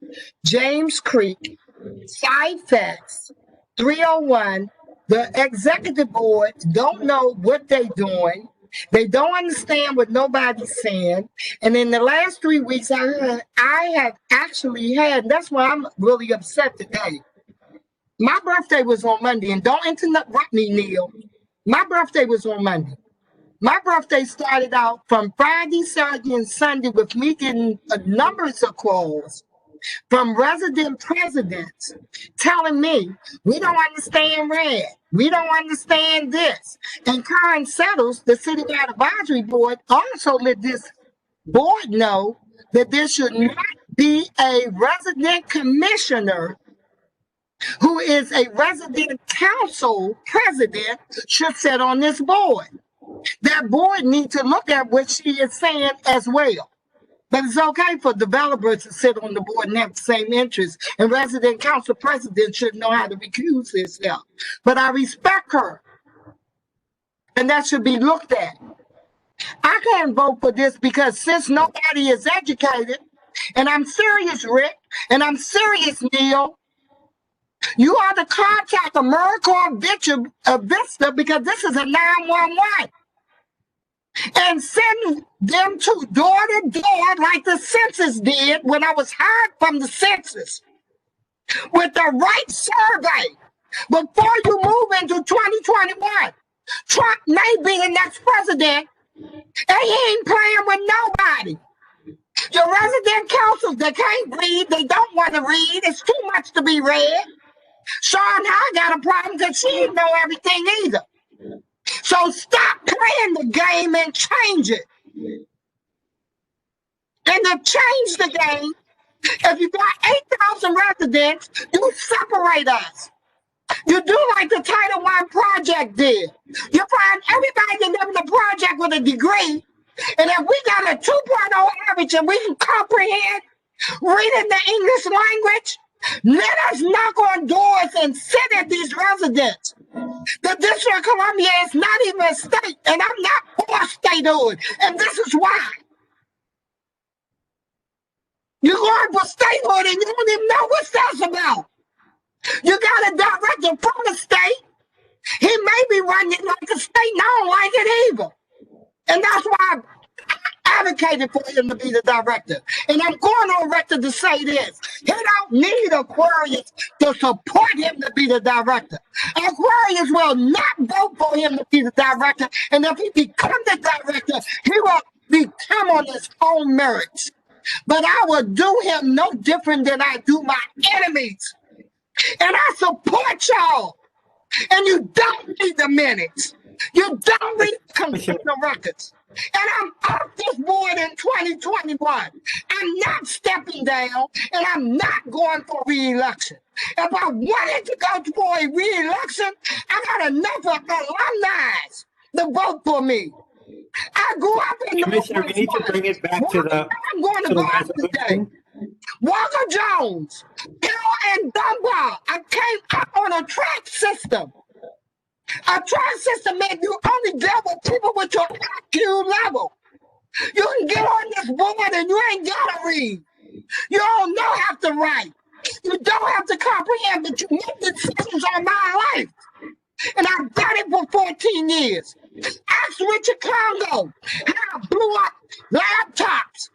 James Creek, Syfax, 301, the executive board don't know what they're doing. They don't understand what nobody's saying. And in the last 3 weeks, I have actually had, that's why I'm really upset today. My birthday was on Monday, and don't interrupt me, Neil. My birthday was on Monday. My birthday started out from Friday, Saturday, and Sunday with me getting numbers of calls from resident presidents telling me, we don't understand red. We don't understand this. And Karen Settles, the Citywide Advisory Board, also let this board know that there should not be a resident commissioner who is a resident council president should sit on this board. That board needs to look at what she is saying as well. But it's okay for developers to sit on the board and have the same interests, and resident council president should know how to recuse himself. But I respect her, and that should be looked at. I can't vote for this because since nobody is educated, and I'm serious, Rick, and I'm serious, Neil, you are to contact AmeriCorps Vista because this is a 911. And send them to door like the census did when I was hired from the census with the right survey before you move into 2021. Trump may be the next president, and he ain't playing with nobody. Your resident councils, they can't read, they don't want to read, it's too much to be read. Sean I got a problem because she didn't know everything either. So stop playing the game and change it. And to change the game, if you got 8,000 residents, you separate us. You do like the Title I project did. You find everybody that live in the project with a degree, and if we got a 2.0 average and we can comprehend reading the English language, let us knock on doors and sit at these residents. The District of Columbia is not even a state, and I'm not for statehood, and this is why. You're going for statehood and you don't even know what that's about. You got a director from the state. He may be running like a state, and I don't like it either. And that's why I advocated for him to be the director. And I'm going on record to say this. He don't need Aquarius to support him to be the director. Aquarius will not vote for him to be the director. And if he becomes the director, he will become on his own merits. But I will do him no different than I do my enemies. And I support y'all. And you don't need the minutes. You don't need computer records. And I'm off this board in 2021. I'm not stepping down, and I'm not going for re-election. If I wanted to go for a re-election, I got enough of alumni to vote for me. I grew up in Commissioner, we need to bring it back to the I'm going to Boston today. resolution. Walker Jones, Carroll and Dunbar. I came up on a track system. A track system meant you only deal with people with your IQ level. You can get on this board and you ain't gotta read. You don't know how to write. You don't have to comprehend, but you make decisions on my life. And I've done it for 14 years. Ask Richard Congo how I blew up laptops,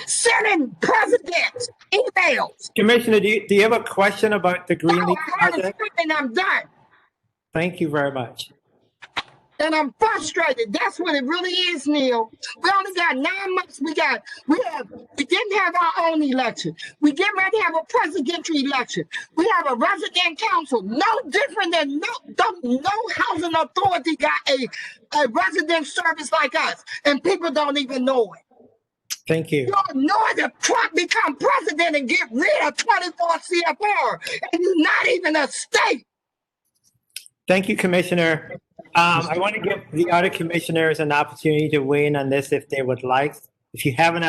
sending presidents emails. Commissioner, do you have a question about the Greenleaf project? And I'm done. Thank you very much. And I'm frustrated. That's what it really is, Neil. We only got 9 months. We didn't have our own election. We get ready to have a presidential election. We have a resident council, no different than no housing authority got a resident service like us, and people don't even know it. Thank you. You don't know it if Trump become president and get rid of 24 CFR, and you're not even a state. Thank you, Commissioner. I want to give the other commissioners an opportunity to weigh in on this if they would like. If you haven't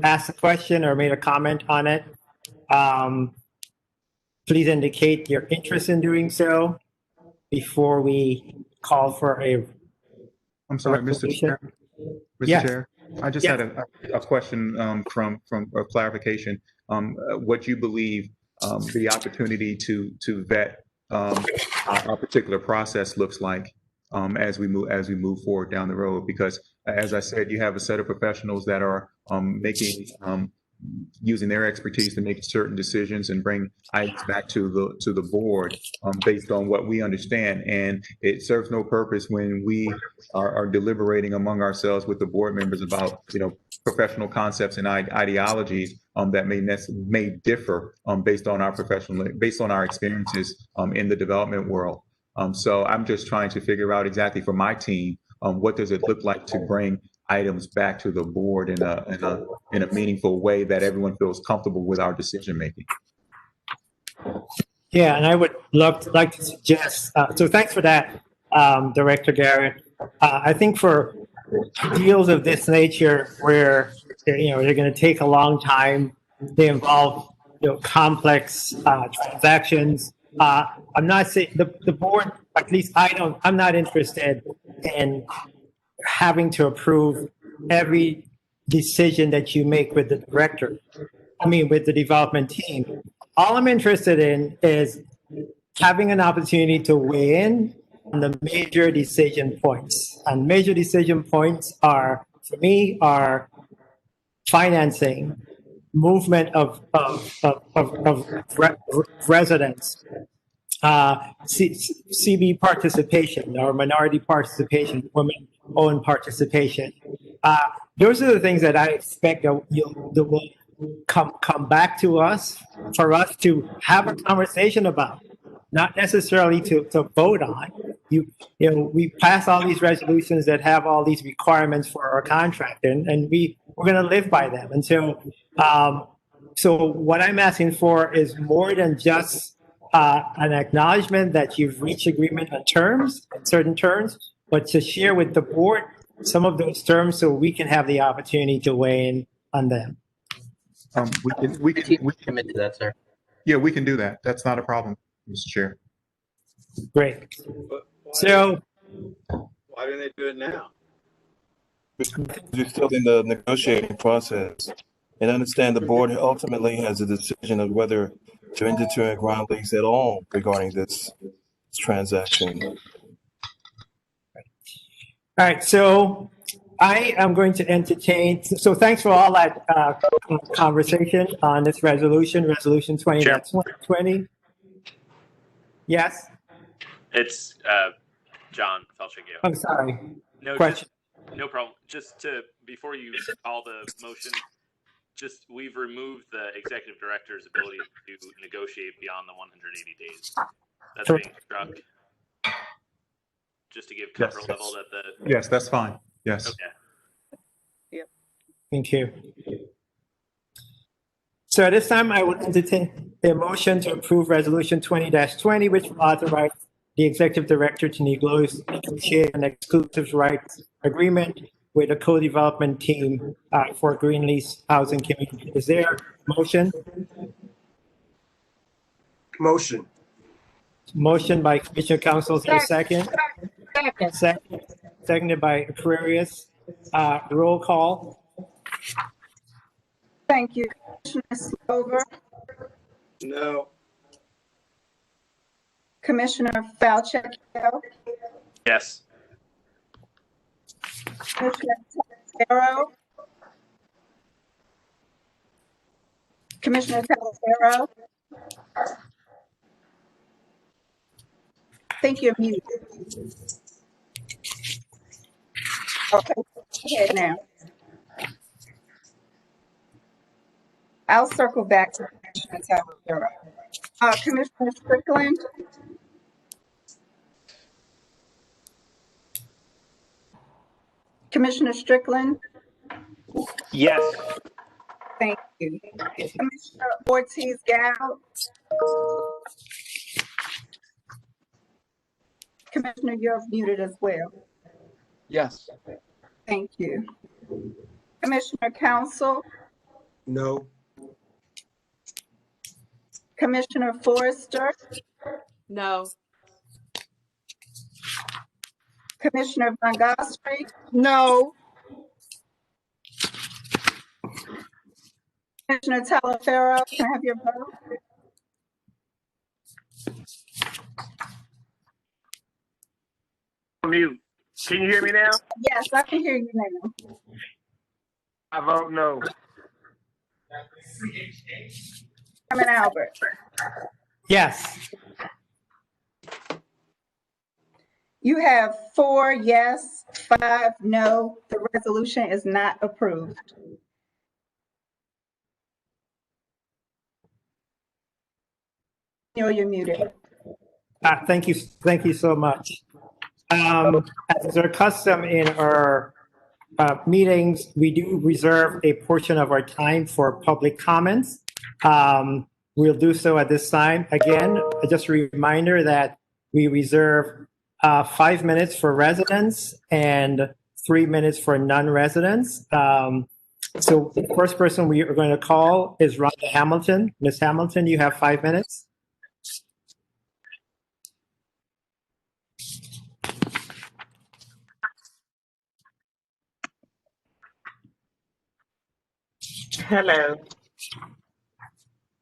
asked a question or made a comment on it, please indicate your interest in doing so before we call for a. I'm sorry, Mr. Chair. Mr. Yes. Chair, I just had a question from a clarification. What you believe the opportunity to vet our particular process looks like as we move forward down the road, because as I said, you have a set of professionals that are using their expertise to make certain decisions and bring items back to the board based on what we understand. And it serves no purpose when we are deliberating among ourselves with the board members about professional concepts and ideologies that may differ based on our experiences in the development world. So I'm just trying to figure out exactly for my team, what does it look like to bring items back to the board in a meaningful way that everyone feels comfortable with our decision making. Yeah, and I would like to suggest. So thanks for that, Director Garrett. I think for deals of this nature, where they're going to take a long time, they involve complex transactions. I'm not saying the board, at least I'm not interested in having to approve every decision that you make with the director. With the development team. All I'm interested in is having an opportunity to weigh in on the major decision points. And major decision points are, for me, are financing, movement of residents, CB participation or minority participation, women-owned participation. Those are the things that I expect that will come back to us for us to have a conversation about, not necessarily to vote on. We pass all these resolutions that have all these requirements for our contract, and we're going to live by them. And so what I'm asking for is more than just an acknowledgement that you've reached agreement on terms, certain terms, but to share with the board some of those terms so we can have the opportunity to weigh in on them. We can commit to that, sir. Yeah, we can do that. That's not a problem, Mr. Chair. Great. So why didn't they do it now? You're still in the negotiating process, and understand the board ultimately has a decision of whether to enter into a ground lease at all regarding this transaction. All right, so I am going to entertain. So thanks for all that conversation on this resolution 20-20. Yes. It's John Felchigio. I'm sorry. No question. No problem. Just before you call the motion, we've removed the executive director's ability to negotiate beyond the 180 days. That's being struck. Just to give comfort level that the. Yes, that's fine. Yes. Okay. Yep. Thank you. So at this time, I would entertain a motion to approve resolution 20-20, which will authorize the executive director to negotiate an exclusive rights agreement with a co-development team for Greenleaf Housing Community. Is there a motion? Motion. Motion by Commissioner Council, is there a second? Seconded by Aquarius. Roll call. Thank you. Commissioner Slover, No. Commissioner Falchecchio, Yes. Commissioner Talentaro, Commissioner Talentaro. I think you're muted. Okay, go ahead now. I'll circle back to Commissioner Talentaro. Commissioner Strickland, Commissioner Strickland, Yes. thank you. Commissioner Ortiz-Gal, Commissioner, you're muted as well. Yes. Thank you. Commissioner Council, No. Commissioner Forrester, No. Commissioner Von Gosry, No. Commissioner Talentaro, can I have your vote? Mute. Can you hear me now? Yes, I can hear you now. I vote no. Chairman Albert. Yes. You have 4 yes, 5 no. The resolution is not approved. You're muted. Thank you so much. As is our custom in our meetings, we do reserve a portion of our time for public comments. We'll do so at this time. Again, just a reminder that we reserve 5 minutes for residents and 3 minutes for non-residents. So the first person we are going to call is Rhonda Hamilton. Ms. Hamilton, you have 5 minutes. Hello.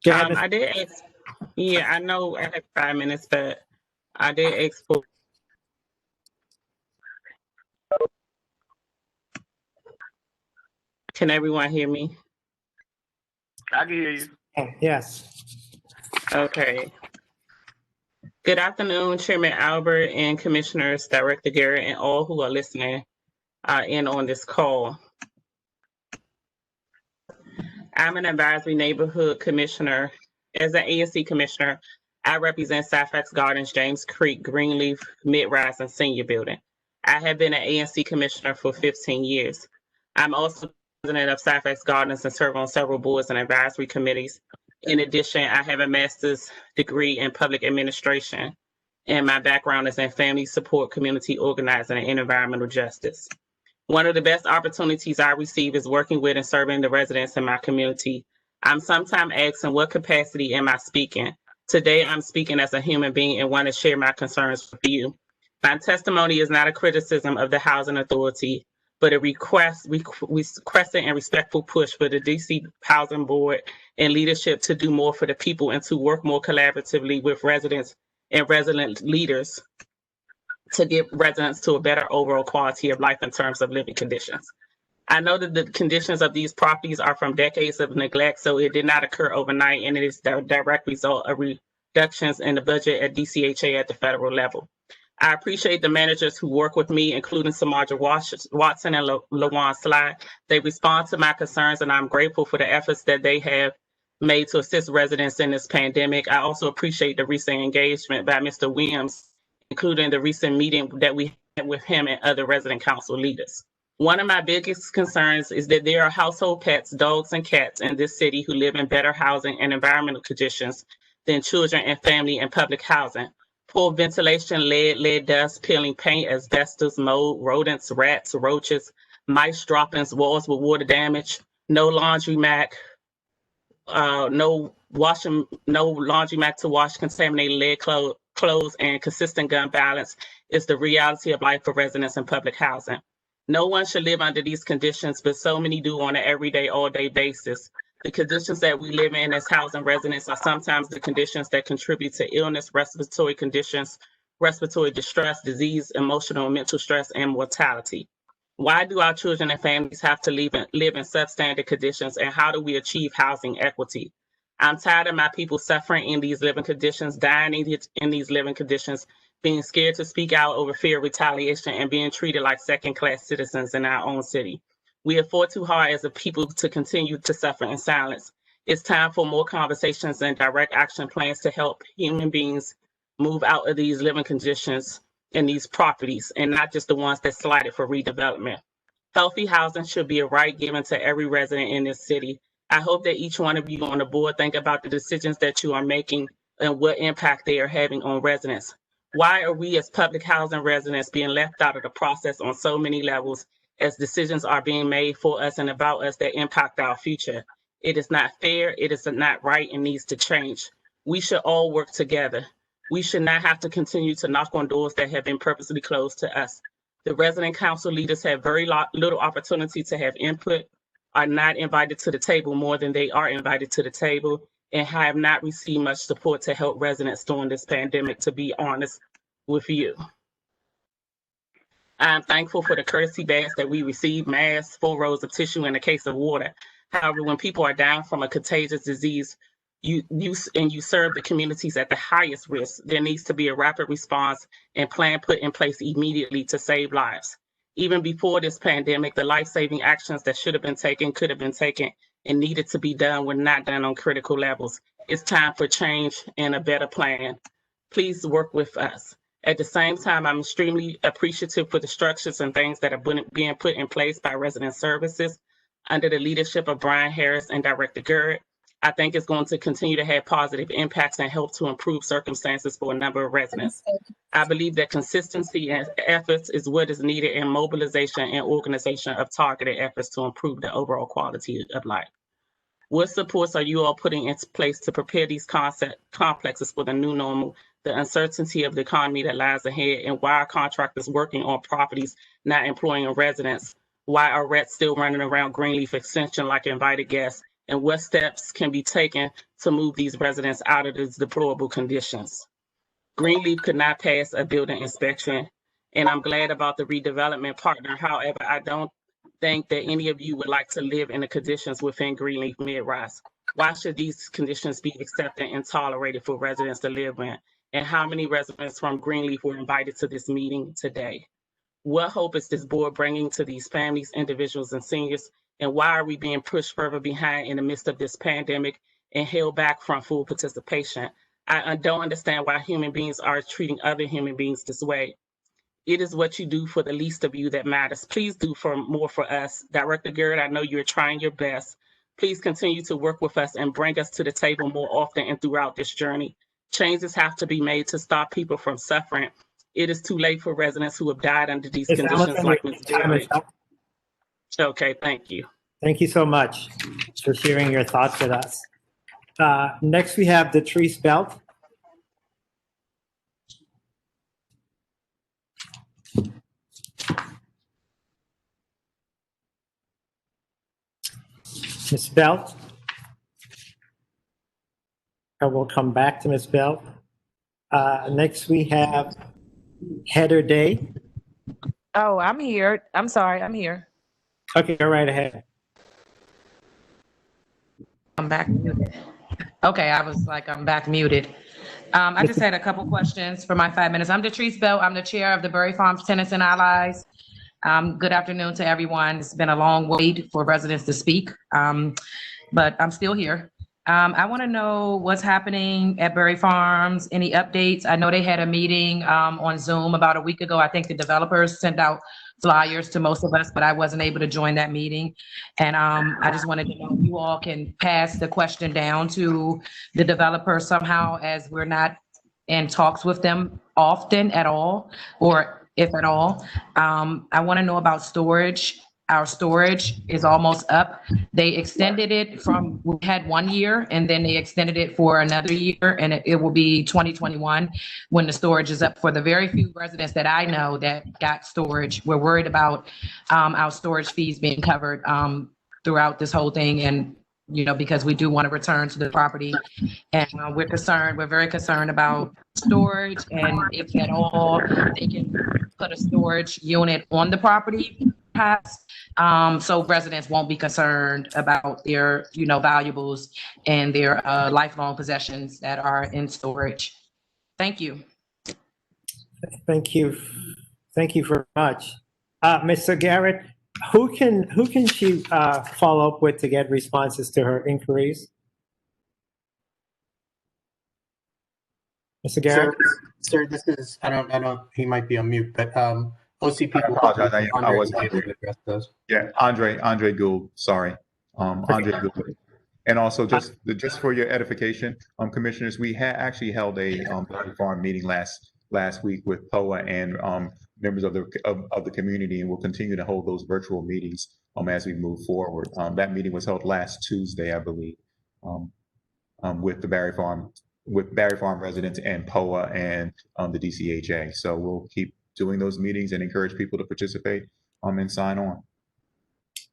Go ahead, I did ask, yeah, I know I have 5 minutes, but I did ask for. Can everyone hear me? I can hear you. Yes. Okay. Good afternoon, Chairman Albert and Commissioners, Director Garrett, and all who are listening in on this call. I'm an advisory neighborhood commissioner. As an ANC commissioner, I represent Southfax Gardens, James Creek, Greenleaf, Mid-Rise, and Senior Building. I have been an ANC commissioner for 15 years. I'm also president of Southfax Gardens and serve on several boards and advisory committees. In addition, I have a master's degree in public administration, and my background is in family support, community organizing, and environmental justice. One of the best opportunities I receive is working with and serving the residents in my community. I'm sometimes asked, in what capacity am I speaking? Today, I'm speaking as a human being and want to share my concerns with you. My testimony is not a criticism of the Housing Authority, but a requested and respectful push for the DC Housing Board and leadership to do more for the people and to work more collaboratively with residents and resident leaders to give residents to a better overall quality of life in terms of living conditions. I know that the conditions of these properties are from decades of neglect, so it did not occur overnight, and it is the direct result of reductions in the budget at DCHA at the federal level. I appreciate the managers who work with me, including Samaja Watson and LaJuan Sly. They respond to my concerns, and I'm grateful for the efforts that they have made to assist residents in this pandemic. I also appreciate the recent engagement by Mr. Williams, including the recent meeting that we had with him and other resident council leaders. One of my biggest concerns is that there are household pets, dogs and cats in this city who live in better housing and environmental conditions than children and family in public housing. Poor ventilation, lead dust, peeling paint, asbestos, mold, rodents, rats, roaches, mice droppings, walls with water damage, no laundromat, no laundromat to wash contaminated lead clothes, and consistent gun violence is the reality of life for residents in public housing. No one should live under these conditions, but so many do on an everyday, all-day basis. The conditions that we live in as housing residents are sometimes the conditions that contribute to illness, respiratory conditions, respiratory distress, disease, emotional and mental stress, and mortality. Why do our children and families have to live in substandard conditions, and how do we achieve housing equity? I'm tired of my people suffering in these living conditions, dying in these living conditions, being scared to speak out over fear of retaliation, and being treated like second-class citizens in our own city. We have fought too hard as a people to continue to suffer in silence. It's time for more conversations and direct action plans to help human beings move out of these living conditions in these properties, and not just the ones that's slated for redevelopment. Healthy housing should be a right given to every resident in this city. I hope that each one of you on the board think about the decisions that you are making and what impact they are having on residents. Why are we as public housing residents being left out of the process on so many levels as decisions are being made for us and about us that impact our future? It is not fair, it is not right, and needs to change. We should all work together. We should not have to continue to knock on doors that have been purposely closed to us. The resident council leaders have very little opportunity to have input, are not invited to the table more than they are invited to the table, and have not received much support to help residents during this pandemic, to be honest with you. I'm thankful for the courtesy bags that we received, masks, 4 rows of tissue, and a case of water. However, when people are down from a contagious disease, you serve the communities at the highest risk, there needs to be a rapid response and plan put in place immediately to save lives. Even before this pandemic, the life-saving actions that should have been taken, could have been taken, and needed to be done were not done on critical levels. It's time for change and a better plan. Please work with us. At the same time, I'm extremely appreciative for the structures and things that are being put in place by Resident Services under the leadership of Brian Harris and Director Garrett. I think it's going to continue to have positive impacts and help to improve circumstances for a number of residents. I believe that consistency and efforts is what is needed in mobilization and organization of targeted efforts to improve the overall quality of life. What supports are you all putting into place to prepare these complexes for the new normal, the uncertainty of the economy that lies ahead, and why are contractors working on properties not employing residents? Why are rats still running around Greenleaf Extension like invited guests? And what steps can be taken to move these residents out of these deplorable conditions? Greenleaf could not pass a building inspection, and I'm glad about the redevelopment partner. However, I don't think that any of you would like to live in the conditions within Greenleaf Mid-Rise. Why should these conditions be accepted and tolerated for residents to live in? And how many residents from Greenleaf were invited to this meeting today? What hope is this board bringing to these families, individuals, and seniors? And why are we being pushed further behind in the midst of this pandemic and held back from full participation? I don't understand why human beings are treating other human beings this way. It is what you do for the least of you that matters. Please do more for us. Director Garrett, I know you're trying your best. Please continue to work with us and bring us to the table more often and throughout this journey. Changes have to be made to stop people from suffering. It is too late for residents who have died under these conditions like Ms. Garrett. Okay, thank you. Thank you so much for sharing your thoughts with us. Next, we have Latrice Belt. Ms. Belt. I will come back to Ms. Belt. Next, we have Heather Day. Oh, I'm here. I'm sorry, I'm here. Okay, go right ahead. I'm back muted. Okay, I was like, I'm back muted. I just had a couple questions for my 5 minutes. I'm Latrice Belt. I'm the chair of the Berry Farms Tenants and Allies. Good afternoon to everyone. It's been a long wait for residents to speak, but I'm still here. I want to know what's happening at Berry Farms, any updates. I know they had a meeting on Zoom about a week ago. I think the developers sent out flyers to most of us, but I wasn't able to join that meeting. And I just wanted to know if you all can pass the question down to the developer somehow, as we're not and talks with them often at all, or if at all. I want to know about storage. Our storage is almost up. They extended it we had 1 year, and then they extended it for another year, and it will be 2021 when the storage is up. For the very few residents that I know that got storage, we're worried about our storage fees being covered throughout this whole thing, and because we do want to return to the property, and we're very concerned about storage, and if at all they can put a storage unit on the property, perhaps, so residents won't be concerned about their valuables and their lifelong possessions that are in storage. Thank you. Thank you very much. Mr. Garrett, who can she follow up with to get responses to her inquiries? Mr. Garrett? Sir, this is, I don't, he might be on mute, but OCP. I apologize. I wasn't able to address those. Yeah, Andre Gould, sorry. Andre Gould. And also, just for your edification, commissioners, we had actually held a farm meeting last week with POA and members of the community, and we'll continue to hold those virtual meetings as we move forward. That meeting was held last Tuesday, I believe, with the Barry Farm residents and POA and the DCHA. So we'll keep doing those meetings and encourage people to participate and sign on.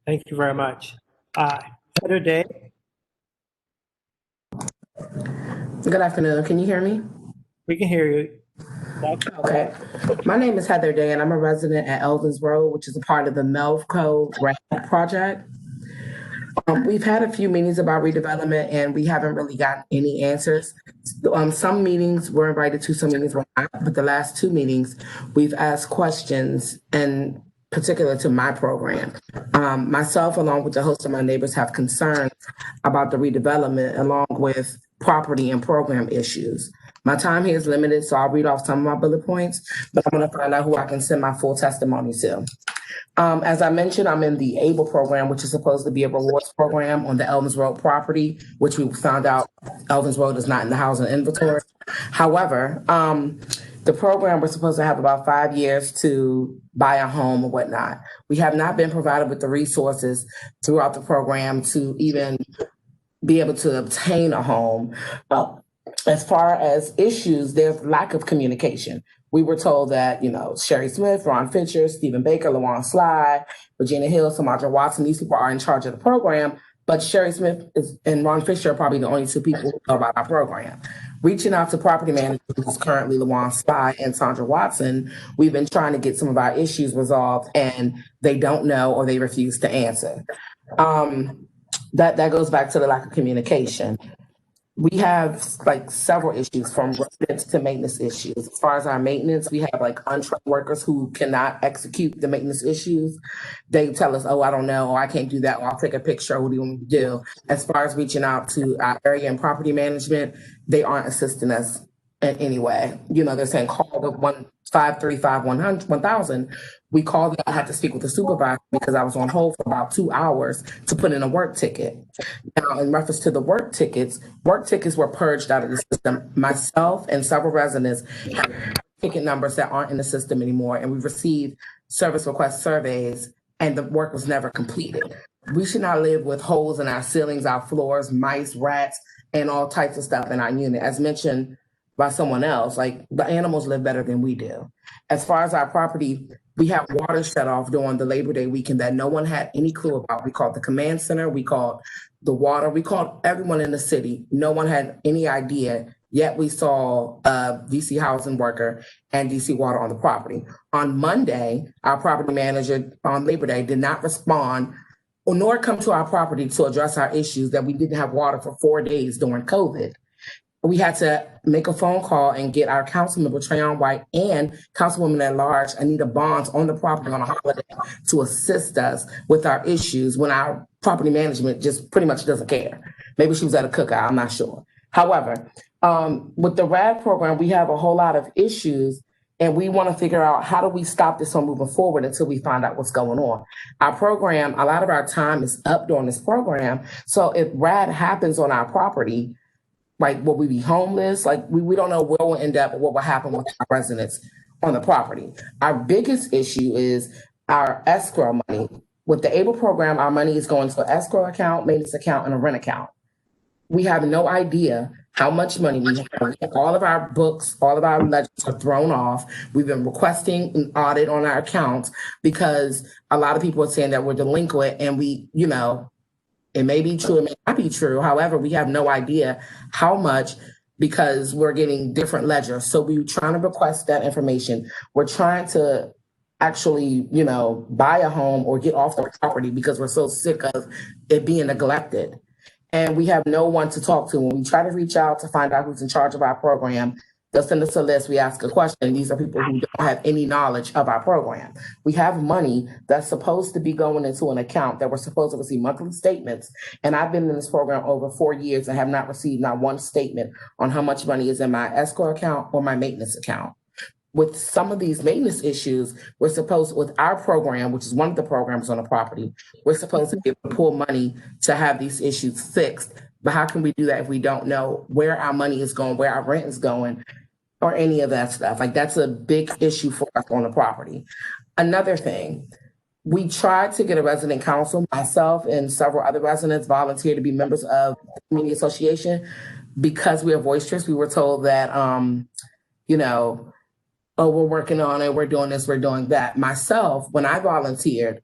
Thank you very much. Heather Day. Good afternoon. Can you hear me? We can hear you. Okay. My name is Heather Day, and I'm a resident at Eldens Road, which is a part of the Melvco Rehab project. We've had a few meetings about redevelopment, and we haven't really gotten any answers. Some meetings we're invited to, some meetings we're not, but the last 2 meetings, we've asked questions, and particular to my program. Myself, along with the host of my neighbors, have concerns about the redevelopment, along with property and program issues. My time here is limited, so I'll read off some of my bullet points, but I'm going to find out who I can send my full testimony to. As I mentioned, I'm in the ABLE program, which is supposed to be a rewards program on the Eldens Road property, which we found out Eldens Road is not in the housing inventory. However, the program, we're supposed to have about 5 years to buy a home or whatnot. We have not been provided with the resources throughout the program to even be able to obtain a home. As far as issues, there's lack of communication. We were told that, Sherry Smith, Ron Fisher, Stephen Baker, LaJuan Sly, Regina Hill, Samantha Watson, these people are in charge of the program, but Sherry Smith and Ron Fisher are probably the only 2 people who know about our program. Reaching out to property managers, who's currently LaJuan Sly and Sandra Watson, we've been trying to get some of our issues resolved, and they don't know or they refuse to answer. That goes back to the lack of communication. We have several issues, from residents to maintenance issues. As far as our maintenance, we have untrained workers who cannot execute the maintenance issues. They tell us, oh, I don't know, or I can't do that, or I'll take a picture, what do you want me to do? As far as reaching out to our area and property management, they aren't assisting us in any way. They're saying call the 1-535-1000. We called, I had to speak with the supervisor because I was on hold for about 2 hours to put in a work ticket. Now, in reference to the work tickets were purged out of the system. Myself and several residents have ticket numbers that aren't in the system anymore, and we've received service request surveys, and the work was never completed. We should not live with holes in our ceilings, our floors, mice, rats, and all types of stuff in our unit. As mentioned by someone else, the animals live better than we do. As far as our property, we have water shut off during the Labor Day weekend that no one had any clue about. We called the command center, we called the water, we called everyone in the city. No one had any idea, yet we saw a DC housing worker and DC water on the property. On Monday, our property manager on Labor Day did not respond nor come to our property to address our issues that we didn't have water for 4 days during COVID. We had to make a phone call and get our councilmember, Trayon White, and Councilwoman at Large, Anita Bonds, on the property on a holiday to assist us with our issues when our property management just pretty much doesn't care. Maybe she was at a cookout, I'm not sure. However, with the RAD program, we have a whole lot of issues, and we want to figure out how do we stop this from moving forward until we find out what's going on. Our program, a lot of our time is up during this program. So if RAD happens on our property, Like, will we be homeless? Like, we don't know where we'll end up or what will happen with our residents on the property. Our biggest issue is our escrow money. With the ABLE program, our money is going to an escrow account, maintenance account, and a rent account. We have no idea how much money we have. All of our books, all of our ledgers are thrown off. We've been requesting an audit on our accounts because a lot of people are saying that we're delinquent, and we, you know, it may be true, it may not be true. However, we have no idea how much because we're getting different ledgers. So we're trying to request that information. We're trying to actually, you know, buy a home or get off the property because we're so sick of it being neglected. And we have no one to talk to. When we try to reach out to find out who's in charge of our program, they'll send us a list. We ask a question. These are people who don't have any knowledge of our program. We have money that's supposed to be going into an account that we're supposed to receive monthly statements. And I've been in this program over 4 years and have not received not one statement on how much money is in my escrow account or my maintenance account. With some of these maintenance issues, we're supposed, with our program, which is one of the programs on the property, we're supposed to be able to pull money to have these issues fixed. But how can we do that if we don't know where our money is going, where our rent is going, or any of that stuff? Like, that's a big issue for us on the property. Another thing, we tried to get a resident council. Myself and several other residents volunteered to be members of the community association. Because we are boisterous, we were told that, you know, oh, we're working on it, we're doing this, we're doing that. Myself, when I volunteered,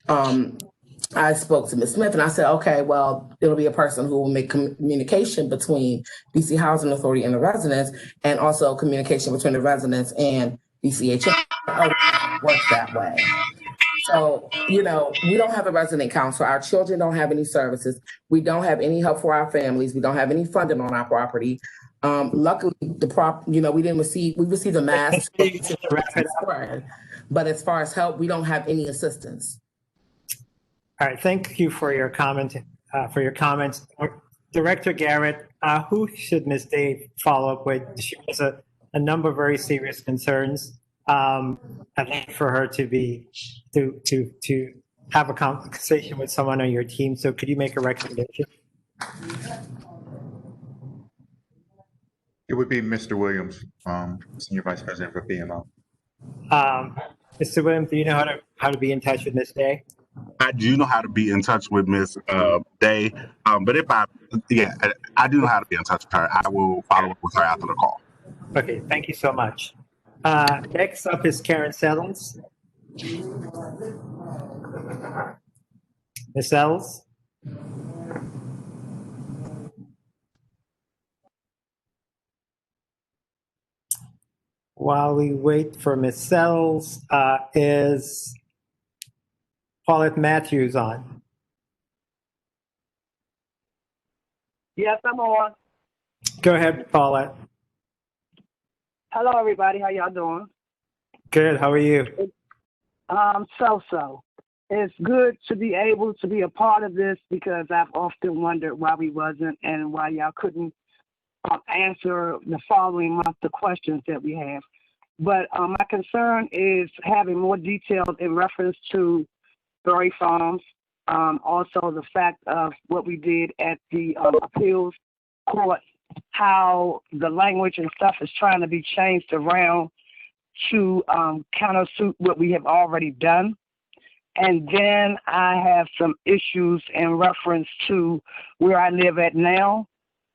I spoke to Ms. Smith and I said, okay, well, it'll be a person who will make communication between DC Housing Authority and the residents, and also communication between the residents and DCHA. Oh, it works that way. So, you know, we don't have a resident council. Our children don't have any services. We don't have any help for our families. We don't have any funding on our property. Luckily, we received a mask, but as far as help, we don't have any assistance. All right, thank you for your comments. Director Garrett, who should Ms. Day follow up with? She has a number of very serious concerns. I'd like for her to have a conversation with someone on your team. So could you make a recommendation? It would be Mr. Williams, Senior Vice President for PMO. Mr. Williams, do you know how to be in touch with Ms. Day? I do know how to be in touch with Ms. Day, but I do know how to be in touch with her. I will follow up with her after the call. Okay, thank you so much. Next up is Karen Sellers. Ms. Sells? While we wait for Ms. Sells, is Paulette Matthews on? Yes, I'm on. Go ahead, Paulette. Hello, everybody. How y'all doing? Good. How are you? So. It's good to be able to be a part of this because I've often wondered why we wasn't and why y'all couldn't answer the following month the questions that we have. But my concern is having more details in reference to Berry Farms. Also the fact of what we did at the appeals court, how the language and stuff is trying to be changed around to countersuit what we have already done. And then I have some issues in reference to where I live at now.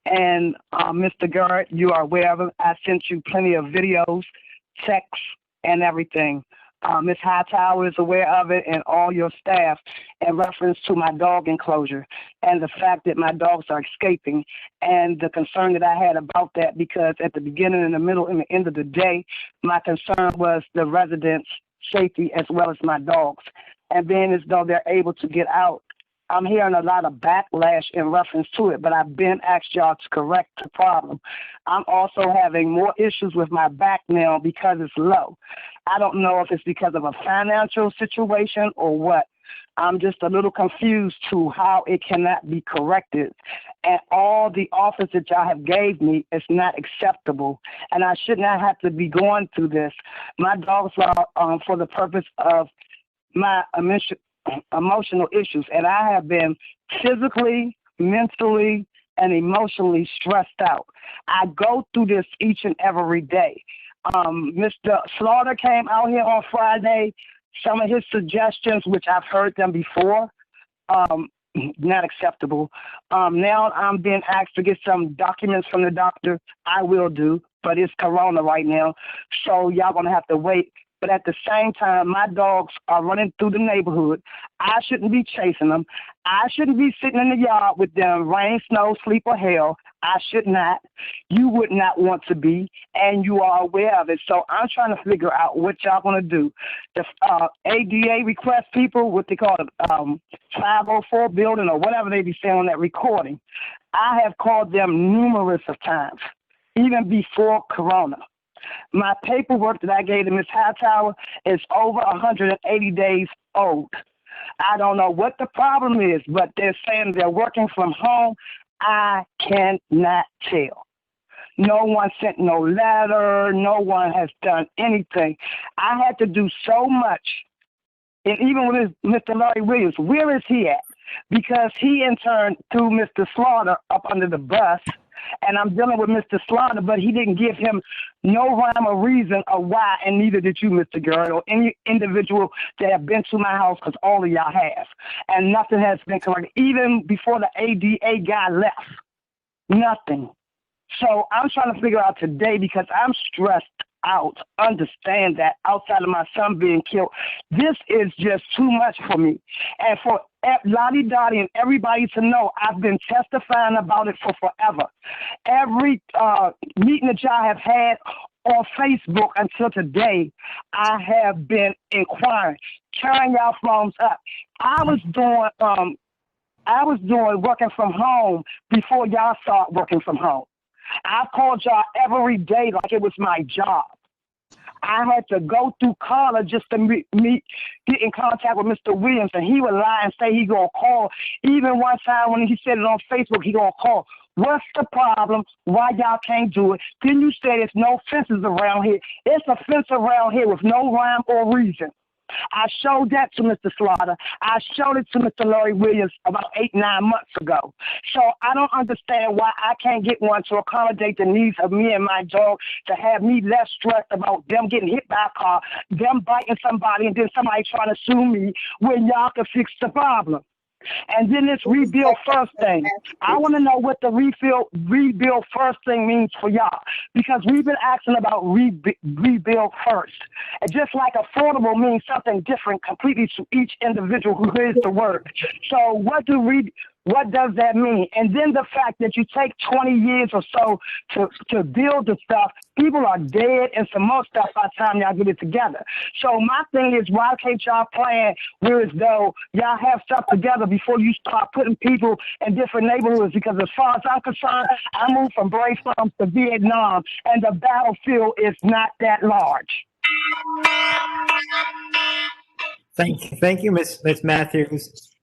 And Mr. Garrett, you are aware of it. I sent you plenty of videos, texts, and everything. Ms. Hightower is aware of it, and all your staff, in reference to my dog enclosure and the fact that my dogs are escaping, and the concern that I had about that, because at the beginning, in the middle, and the end of the day, my concern was the residents' safety as well as my dogs. And being as though they're able to get out, I'm hearing a lot of backlash in reference to it, but I've been asked y'all to correct the problem. I'm also having more issues with my back now because it's low. I don't know if it's because of a financial situation or what. I'm just a little confused to how it cannot be corrected. And all the offers that y'all have gave me is not acceptable. And I should not have to be going through this. My dogs are for the purpose of my emotional issues. And I have been physically, mentally, and emotionally stressed out. I go through this each and every day. Mr. Slaughter came out here on Friday. Some of his suggestions, which I've heard them before, not acceptable. Now I'm being asked to get some documents from the doctor. I will do, but it's Corona right now, so y'all gonna have to wait. But at the same time, my dogs are running through the neighborhood. I shouldn't be chasing them. I shouldn't be sitting in the yard with them, rain, snow, sleep, or hail. I should not. You would not want to be, and you are aware of it. So I'm trying to figure out what y'all going to do. The ADA request people, what they call it, 504 building or whatever they be saying on that recording. I have called them numerous of times, even before Corona. My paperwork that I gave to Ms. Hightower is over 180 days old. I don't know what the problem is, but they're saying they're working from home. I cannot tell. No one sent no letter. No one has done anything. I had to do so much. And even with Mr. Larry Williams, where is he at? Because he in turn threw Mr. Slaughter up under the bus. And I'm dealing with Mr. Slaughter, but he didn't give him no rhyme or reason of why, and neither did you, Mr. Gerd, or any individual that have been to my house, because all of y'all have. And nothing has been corrected. Even before the ADA guy left, nothing. So I'm trying to figure out today, because I'm stressed out, understand that outside of my son being killed, this is just too much for me. And for Lottie Dottie and everybody to know, I've been testifying about it for forever. Every meeting that y'all have had on Facebook until today, I have been inquiring, carrying y'all phones up. I was doing working from home before y'all started working from home. I called y'all every day like it was my job. I had to go through Carla just to get in contact with Mr. Williams, and he would lie and say he gonna call. Even one time when he said it on Facebook, he gonna call. What's the problem? Why y'all can't do it? Then you say there's no fences around here. It's a fence around here with no rhyme or reason. I showed that to Mr. Slaughter. I showed it to Mr. Larry Williams about 8-9 months ago. So I don't understand why I can't get one to accommodate the needs of me and my dog, to have me less stressed about them getting hit by a car, them biting somebody, and then somebody trying to sue me when y'all can fix the problem. And then this rebuild first thing. I want to know what the rebuild first thing means for y'all, because we've been asking about rebuild first. And just like affordable means something different completely to each individual who hears the word. So what does that mean? And then the fact that you take 20 years or so to build the stuff, people are dead and some more stuff by the time y'all get it together. So my thing is, why can't y'all plan whereas though y'all have stuff together before you start putting people in different neighborhoods? Because as far as I'm concerned, I moved from Brave Farms to Vietnam, and the battlefield is not that large. Thank you, Ms. Matthews.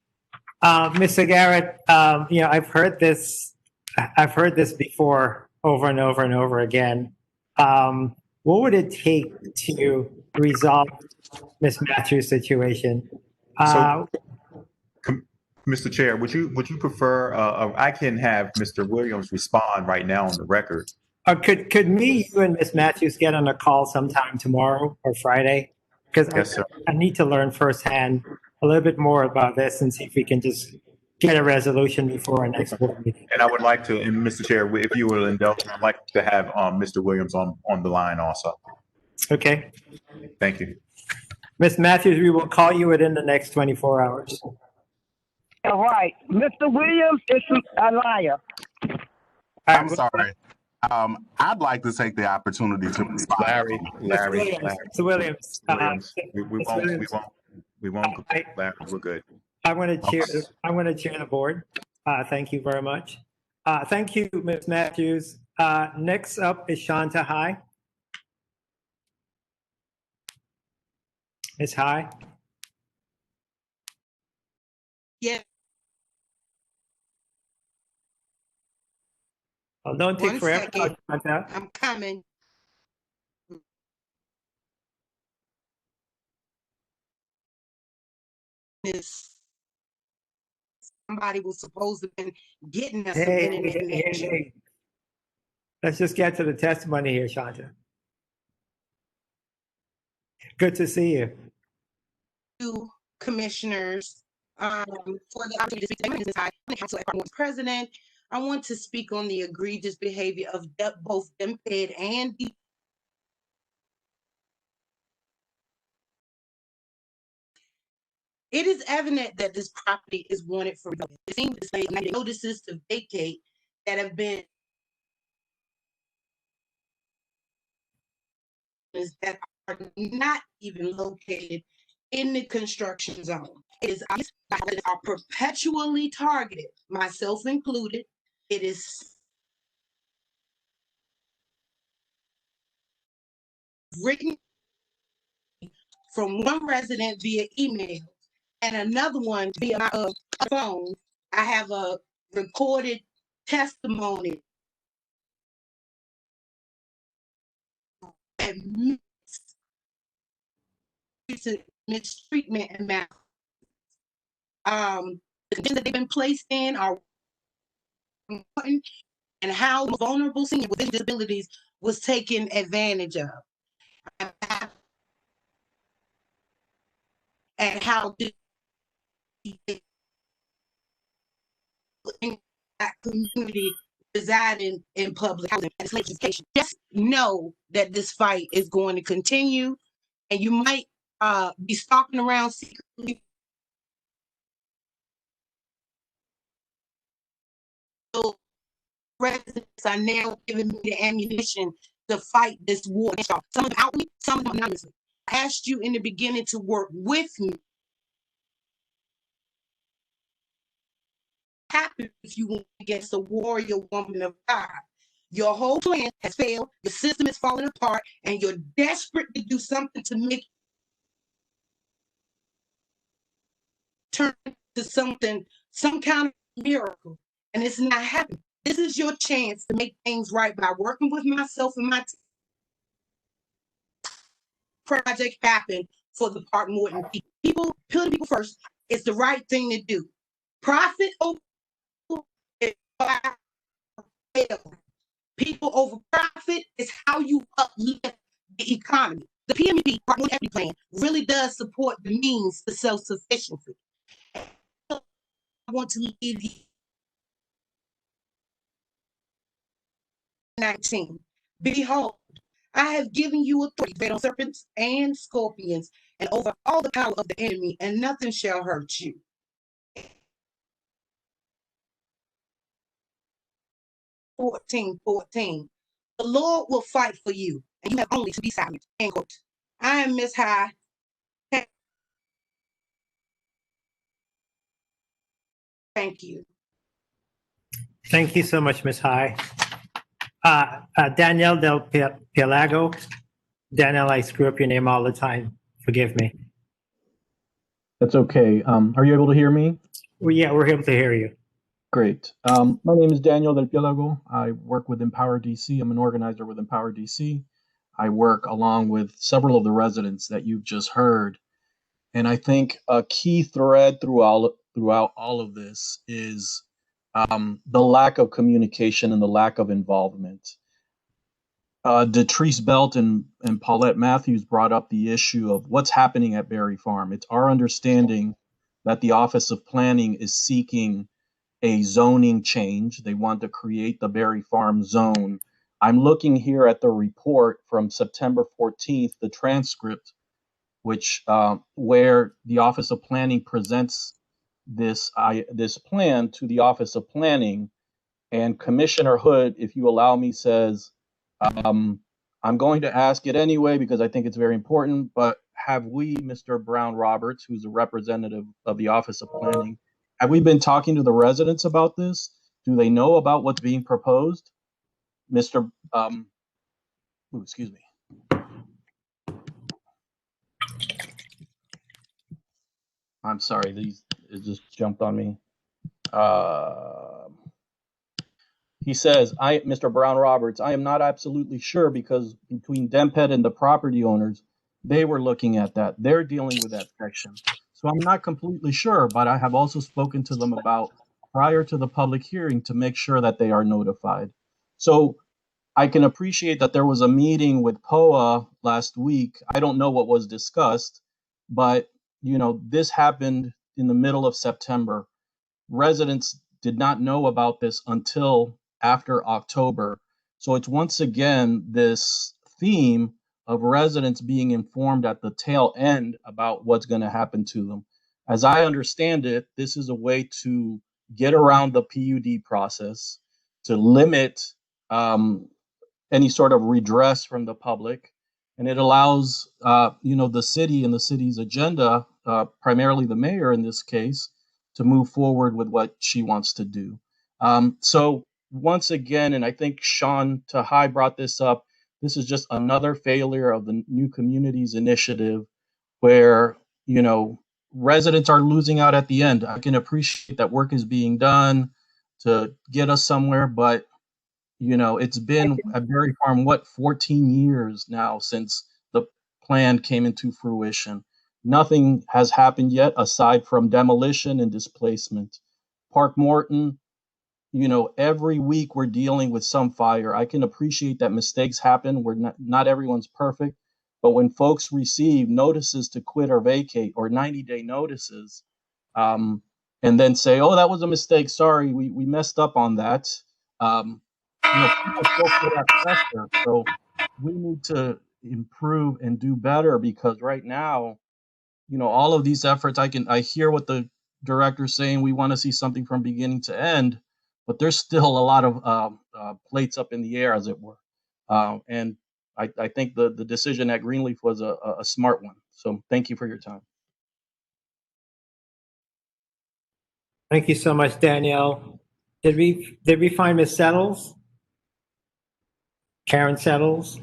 Mr. Garrett, I've heard this before over and over and over again. What would it take to resolve Ms. Matthews' situation? Mr. Chair, would you prefer? I can have Mr. Williams respond right now on the record. Could me, you, and Ms. Matthews get on a call sometime tomorrow or Friday? Because yes, I need to learn firsthand a little bit more about this and see if we can just get a resolution before our next board meeting. And I would like to, and Mr. Chair, if you will indulge, I'd like to have Mr. Williams on the line also. Okay. Thank you. Ms. Matthews, we will call you within the next 24 hours. All right. Mr. Williams is a liar. I'm sorry. I'd like to take the opportunity to respond. Larry. Williams. We won't. Larry, we're good. I want to chair the board. Thank you very much. Thank you, Ms. Matthews. Next up is Shanta High. Ms. High. Yeah. Well, don't take forever. Second. I'm coming. somebody was supposed to have been getting us some Hey, internet hey, hey, connection. hey. Let's just get to the testimony here, Shanta. Good to see you. To commissioners for the opportunity to speak to the business side, the council at Park president. I want to speak on the egregious behavior of both DMPED and the It is evident that this property is wanted for development. It seems to say notices to vacate that have been that are not even located in the construction zone. It is that are perpetually targeted, myself included. It is written from one resident via email and another one via my phone. I have a recorded testimony and mistreatment and mal. The conditions that they've been placed in are important, and how vulnerable senior with disabilities was taken advantage of, and how that community residing in public housing and education. Just know that this fight is going to continue, and you might be stalking around secretly. So residents are now giving me the ammunition to fight this war. Some of them outwardly, some of them anonymously. I asked you in the beginning to work with me. Happy if you went against a warrior woman of God. Your whole plan has failed, your system is falling apart, and you're desperate to do something to make turn to something, some kind of miracle. And it's not happening. This is your chance to make things right by working with myself and my project happen for the Park Morton people. People, put people first. It's the right thing to do. Profit over people over profit is how you uplift the economy. The PMEP, Park Morton Equity Plan, really does support the means to self-sufficiency. I want to leave you 19. Behold, I have given you authority to tread on serpents and scorpions and over all the power of the enemy, and nothing shall hurt you. 14:14. The Lord will fight for you, and you have only to be silent. End quote. I am Miss High. Thank you. Thank you so much, Ms. High. Danielle Del Pielago. Danielle, I screw up your name all the time. Forgive me. That's okay. Are you able to hear me? Well, yeah, we're able to hear you. Great. My name is Daniel Del Pielago. I work with Empower DC. I'm an organizer with Empower DC. I work along with several of the residents that you've just heard. And I think a key thread throughout all of this is the lack of communication and the lack of involvement. Detrice Belt and Paulette Matthews brought up the issue of what's happening at Berry Farm. It's our understanding that the Office of Planning is seeking a zoning change. They want to create the Berry Farm zone. I'm looking here at the report from September 14th, the transcript, which where the Office of Planning presents this plan to the Office of Planning, and Commissioner Hood, if you allow me, says, I'm going to ask it anyway because I think it's very important, but have we, Mr. Brown Roberts, who's a representative of the Office of Planning, have we been talking to the residents about this? Do they know about what's being proposed? Mr. Excuse me. I'm sorry, it just jumped on me. He says, Mr. Brown Roberts, I am not absolutely sure because between DMPED and the property owners, they were looking at that. They're dealing with that section. So So I'm not completely sure, but I have also spoken to them about prior to the public hearing to make sure that they are notified. So I can appreciate that there was a meeting with POA last week. I don't know what was discussed, but this happened in the middle of September. Residents did not know about this until after October. So it's once again this theme of residents being informed at the tail end about what's going to happen to them. As I understand it, this is a way to get around the PUD process, to limit any sort of redress from the public, and it allows the city and the city's agenda, primarily the mayor in this case, to move forward with what she wants to do. So once again, and I think Sean Tahai brought this up, this is just another failure of the New Communities Initiative where, residents are losing out at the end. I can appreciate that work is being done to get us somewhere, but it's been at Berry Farm, 14 years now since the plan came into fruition. Nothing has happened yet aside from demolition and displacement. Park Morton, every week we're dealing with some fire. I can appreciate that mistakes happen. Not everyone's perfect, but when folks receive notices to quit or vacate or 90-day notices, and then say, "Oh, that was a mistake. Sorry, we messed up on that." People still feel that pressure. So we need to improve and do better because right now, all of these efforts, I hear what the director's saying. We want to see something from beginning to end, but there's still a lot of plates up in the air, as it were. And I think the decision at Greenleaf was a smart one. So thank you for your time. Thank you so much, Danielle. Did we find Ms. Settles? Karen Settles?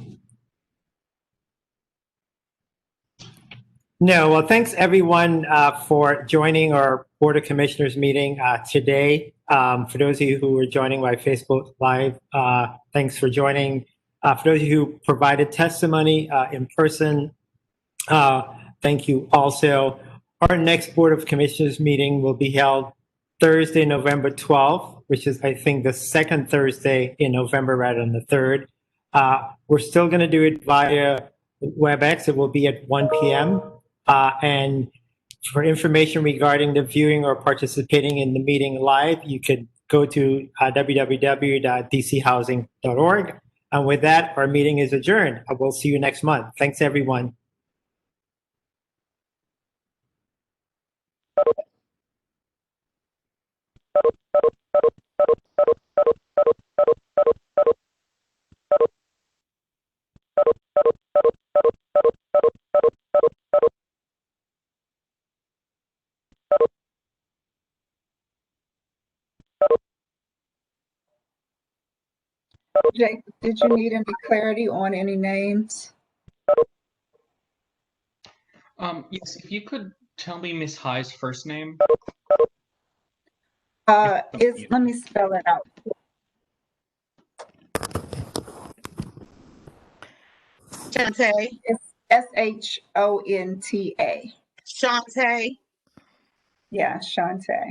No. Well, thanks everyone for joining our Board of Commissioners meeting today. For those of you who are joining by Facebook Live, thanks for joining. For those of you who provided testimony in person, thank you also. Our next Board of Commissioners meeting will be held Thursday, November 12th, which is, I think, the second Thursday in November rather than the third. We're still going to do it via WebEx. It will be at 1 p.m. And for information regarding the viewing or participating in the meeting live, you could go to www.dchousing.org. And with that, our meeting is adjourned. I will see you next month. Thanks, everyone. Jake, did you need any clarity on any names? Yes, if you could tell me Miss High's first name. Let me spell it out. Shante. It's SHONTA. Shante. Yeah, Shante.